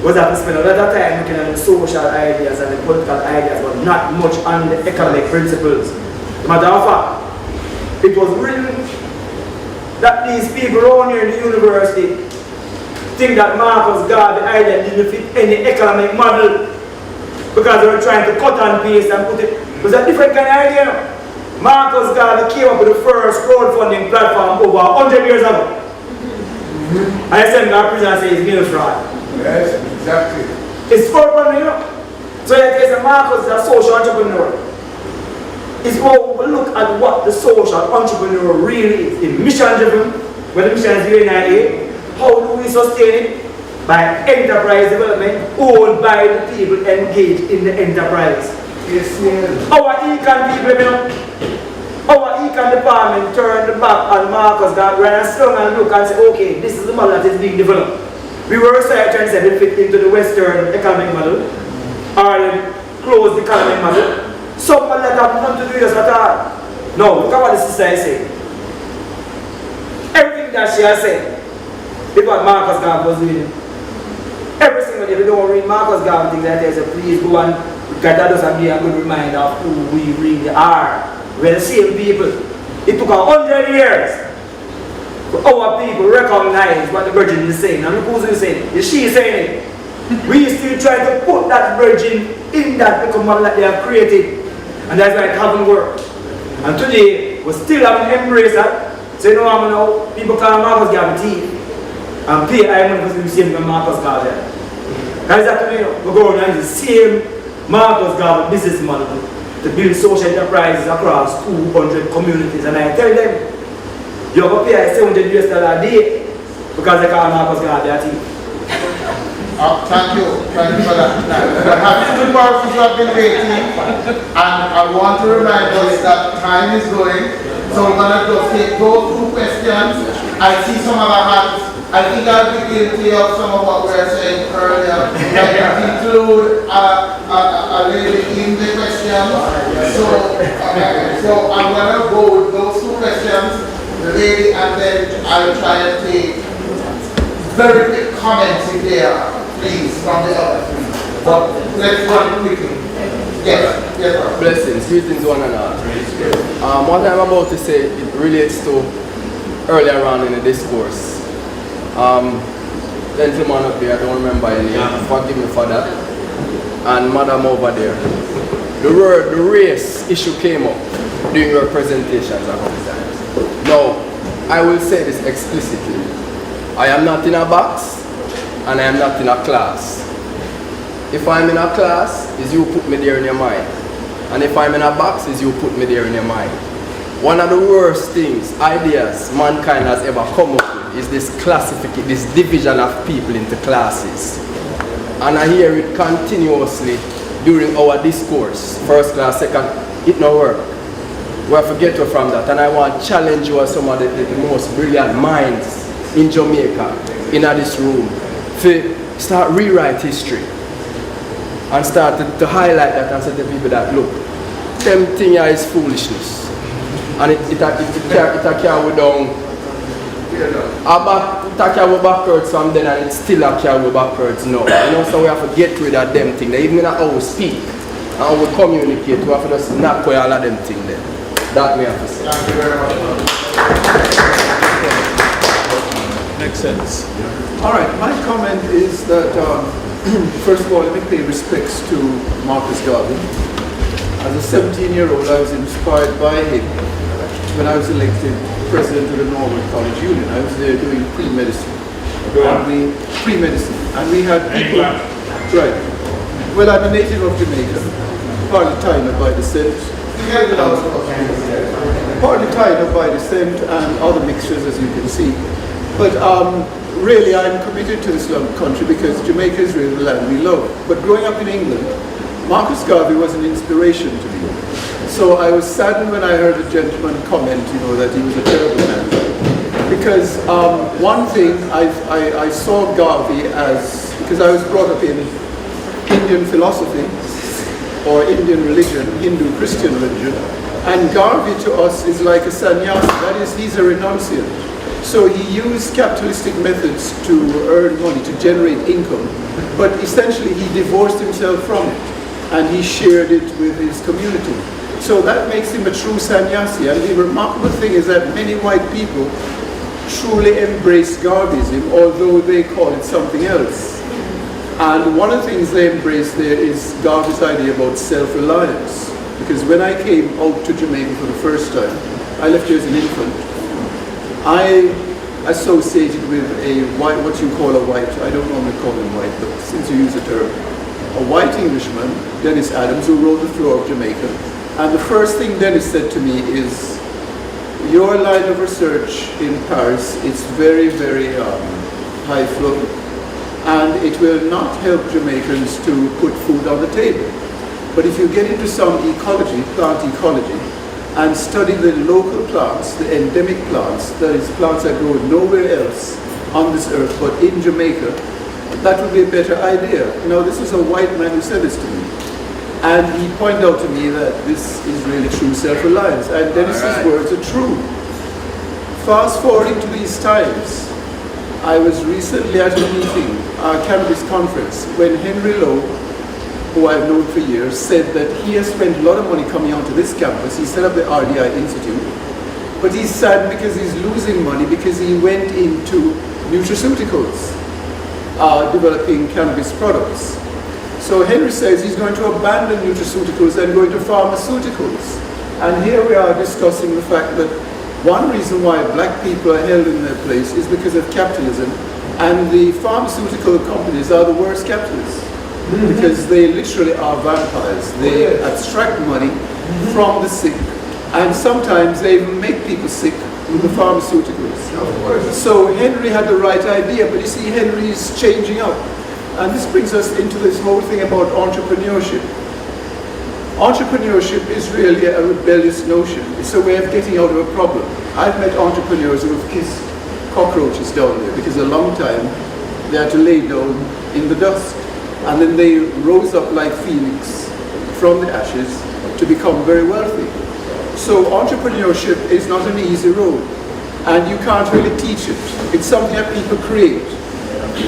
was that we spend a lot of time looking at the social ideas and the political ideas, but not much on the economic principles. Matter of fact, it was written that these people around here in the university think that Marcus Garvey idea didn't fit any economic model because they were trying to cut and paste and put it. It was a different kind of idea. Marcus Garvey came up with the first crowdfunding platform over 100 years ago. And I said, my prison says it's been fraud. Yes, exactly. It's crowdfunding, you know. So there's a Marcus is a social entrepreneur. It's how we look at what the social entrepreneur really is. It's mission driven, when the mission is UNIA. How do we sustain it? By enterprise development, owned by the people engaged in the enterprise. Yes, yes. Our econ people, you know, our econ department turned the back on Marcus Garvey and swung and look and say, okay, this is the model that is being developed. We were researching and said it fit into the Western economic model, or the closed economic model. Someone that have nothing to do with us at all. No, look at what the sister is saying. Everything that she has said is what Marcus Garvey was doing. Every single day, if you don't read Marcus Garvey things like that, so please go and get that does be a good reminder of who we really are. We're the same people. It took 100 years for our people recognize what the Virgin is saying. And look who's saying it. Is she saying it? We still try to put that Virgin in that little model that they have created. And that's why it hasn't worked. And today, we still haven't embraced that. So you know how now people call Marcus Garvey thief and pay high money for the same as Marcus Garvey. That's that, you know, we're going on the same Marcus Garvey business model to build social enterprises across 200 communities. And I tell them, you're going to pay $700 a day because they call Marcus Garvey a thief. Thank you for that. But having good persons who have been waiting, and I want to remind us that time is going, so we're going to just take those two questions. I see some other hands. I think I'll be guilty of some of what we were saying earlier, like include a lady in the question. So I'm going to go with those two questions, the lady, and then I'll try and take very quick comments if they are. Please, from the other three. But let's run quickly. Yes, yes, sir. Blessings, greetings one and all. What I'm about to say, it relates to earlier on in the discourse. Gentleman up there, I don't remember your name, forgive me for that. And madam over there. The race issue came up during your presentations a couple times. Now, I will say this explicitly. I am not in a box. And I am not in a class. If I'm in a class, is you put me there in your mind. And if I'm in a box, is you put me there in your mind. One of the worst things, ideas mankind has ever come up with is this division of people into classes. And I hear it continuously during our discourse. First class, second, it no work. We have to get you from that. And I want to challenge you as some of the most brilliant minds in Jamaica, in this room. To start rewrite history and start to highlight that and say to people that look, them thing here is foolishness and it carry down it carry backwards from then and it still carry backwards now. You know, so we have to get rid of them things. Even how we speak and how we communicate, we have to just knock away all of them things there. That may have to say. Thank you very much. Makes sense. All right, my comment is that, first of all, let me pay respects to Marcus Garvey. As a 17-year-old, I was inspired by him when I was elected president of the Northern College Union. I was there doing pre-medicine. And we had people, right. Well, I'm a native of Jamaica, partly Taino by descent. Partly Taino by descent and other mixtures, as you can see. But really, I'm committed to this country because Jamaica is really the land we love. But growing up in England, Marcus Garvey was an inspiration to me. So I was saddened when I heard a gentleman comment, you know, that he was a terrible man. Because one thing, I saw Garvey as, because I was brought up in Indian philosophy, or Indian religion, Hindu-Christian religion, and Garvey to us is like a sannyasi, that is, he's a renunciant. So he used capitalistic methods to earn money, to generate income, but essentially he divorced himself from it, and he shared it with his community. So that makes him a true sannyasi. And the remarkable thing is that many white people truly embrace Garveyism, although they call it something else. And one of the things they embrace there is Garvey's idea about self-reliance. Because when I came out to Jamaica for the first time, I left here as an infant, I associated with a white, what you call a white, I don't normally call him white, but since you use the term, a white Englishman, Dennis Adams, who rode the floor of Jamaica. And the first thing Dennis said to me is, your line of research in Paris, it's very, very high flow, and it will not help Jamaicans to put food on the table. But if you get into some ecology, plant ecology, and study the local plants, the endemic plants, that is plants that grow nowhere else on this earth but in Jamaica, that would be a better idea. Now, this is a white man who said this to me. And he pointed out to me that this is really true self-reliance. And Dennis's words are true. Fast forwarding to these times, I was recently at a meeting, a cannabis conference, when Henry Lowe, who I've known for years, said that he has spent a lot of money coming onto this campus. He set up the RDI Institute, but he's sad because he's losing money because he went into nutraceuticals, developing cannabis products. So Henry says he's going to abandon nutraceuticals and go into pharmaceuticals. And here we are discussing the fact that one reason why black people are held in their place is because of capitalism, and the pharmaceutical companies are the worst capitalists. Because they literally are vampires. They abstract money from the sick, and sometimes they even make people sick with the pharmaceuticals. So Henry had the right idea, but you see, Henry is changing up. And this brings us into this whole thing about entrepreneurship. Entrepreneurship is really a rebellious notion. It's a way of getting out of a problem. I've met entrepreneurs who have kissed cockroaches down there because a long time they had to lay down in the dust. And then they rose up like phoenix from the ashes to become very wealthy. So entrepreneurship is not an easy road, and you can't really teach it. It's something that people create.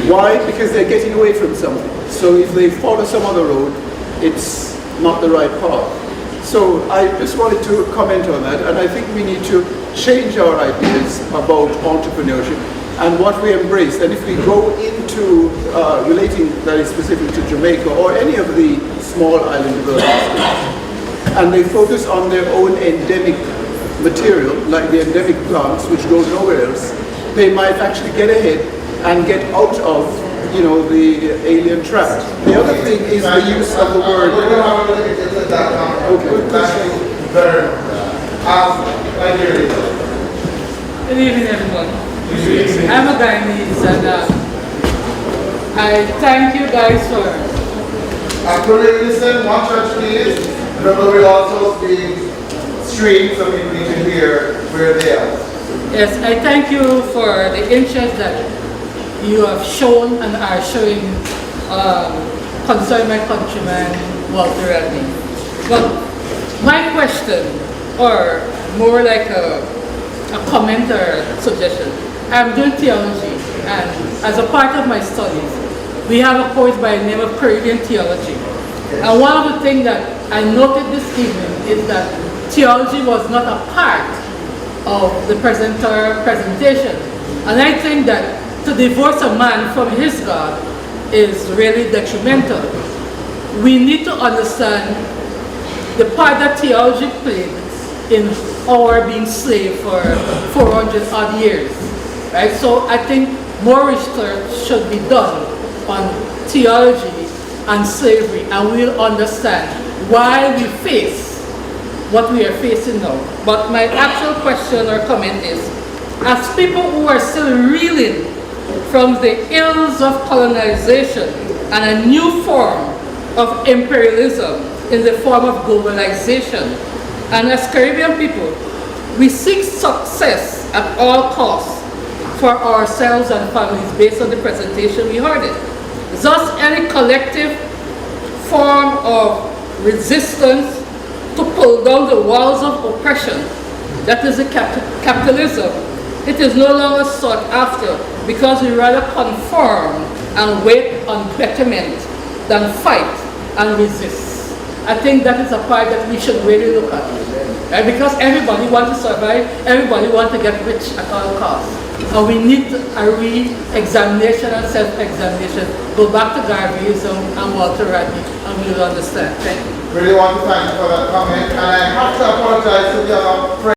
Why? Because they're getting away from something. So if they follow some other road, it's not the right path. So I just wanted to comment on that, and I think we need to change our ideas about entrepreneurship and what we embrace. And if we go into relating that is specific to Jamaica or any of the small island development states, and they focus on their own endemic material, like the endemic plants which grow nowhere else, they might actually get ahead and get out of, you know, the alien trap. The other thing is the use of the word. Good evening, everyone. I'm a Guyanese, and I thank you guys for. Actually, listen, one church, please. Remember, we also speak stream, so people need to hear where they are. Yes, I thank you for the interest that you have shown and are showing concerning my countryman, Walter Rodney. But my question, or more like a comment or suggestion, I'm doing theology, and as a part of my studies, we have a course by the name of Caribbean Theology. And one of the things that I noted this evening is that theology was not a part of the presentation. And I think that to divorce a man from his God is really detrimental. We need to understand the part that theology plays in our being slave for 400 odd years. Right? So I think more research should be done on theology and slavery, and we'll understand why we face what we are facing now. But my actual question or comment is, as people who are still reeling from the ills of colonization and a new form of imperialism in the form of globalization, and as Caribbean people, we seek success at all costs for ourselves and families based on the presentation we heard it. Thus, any collective form of resistance to pull down the walls of oppression, that is the capitalism, it is no longer sought after because we rather conform and wait on betterment than fight and resist. I think that is a part that we should really look at. Right? Because everybody wants to survive, everybody wants to get rich at all costs. And we need a re-examination and self-examination. Go back to Garveyism and Walter Rodney, and we will understand. Thank you. Really want to thank you for that comment, and I have to apologize to the other friends.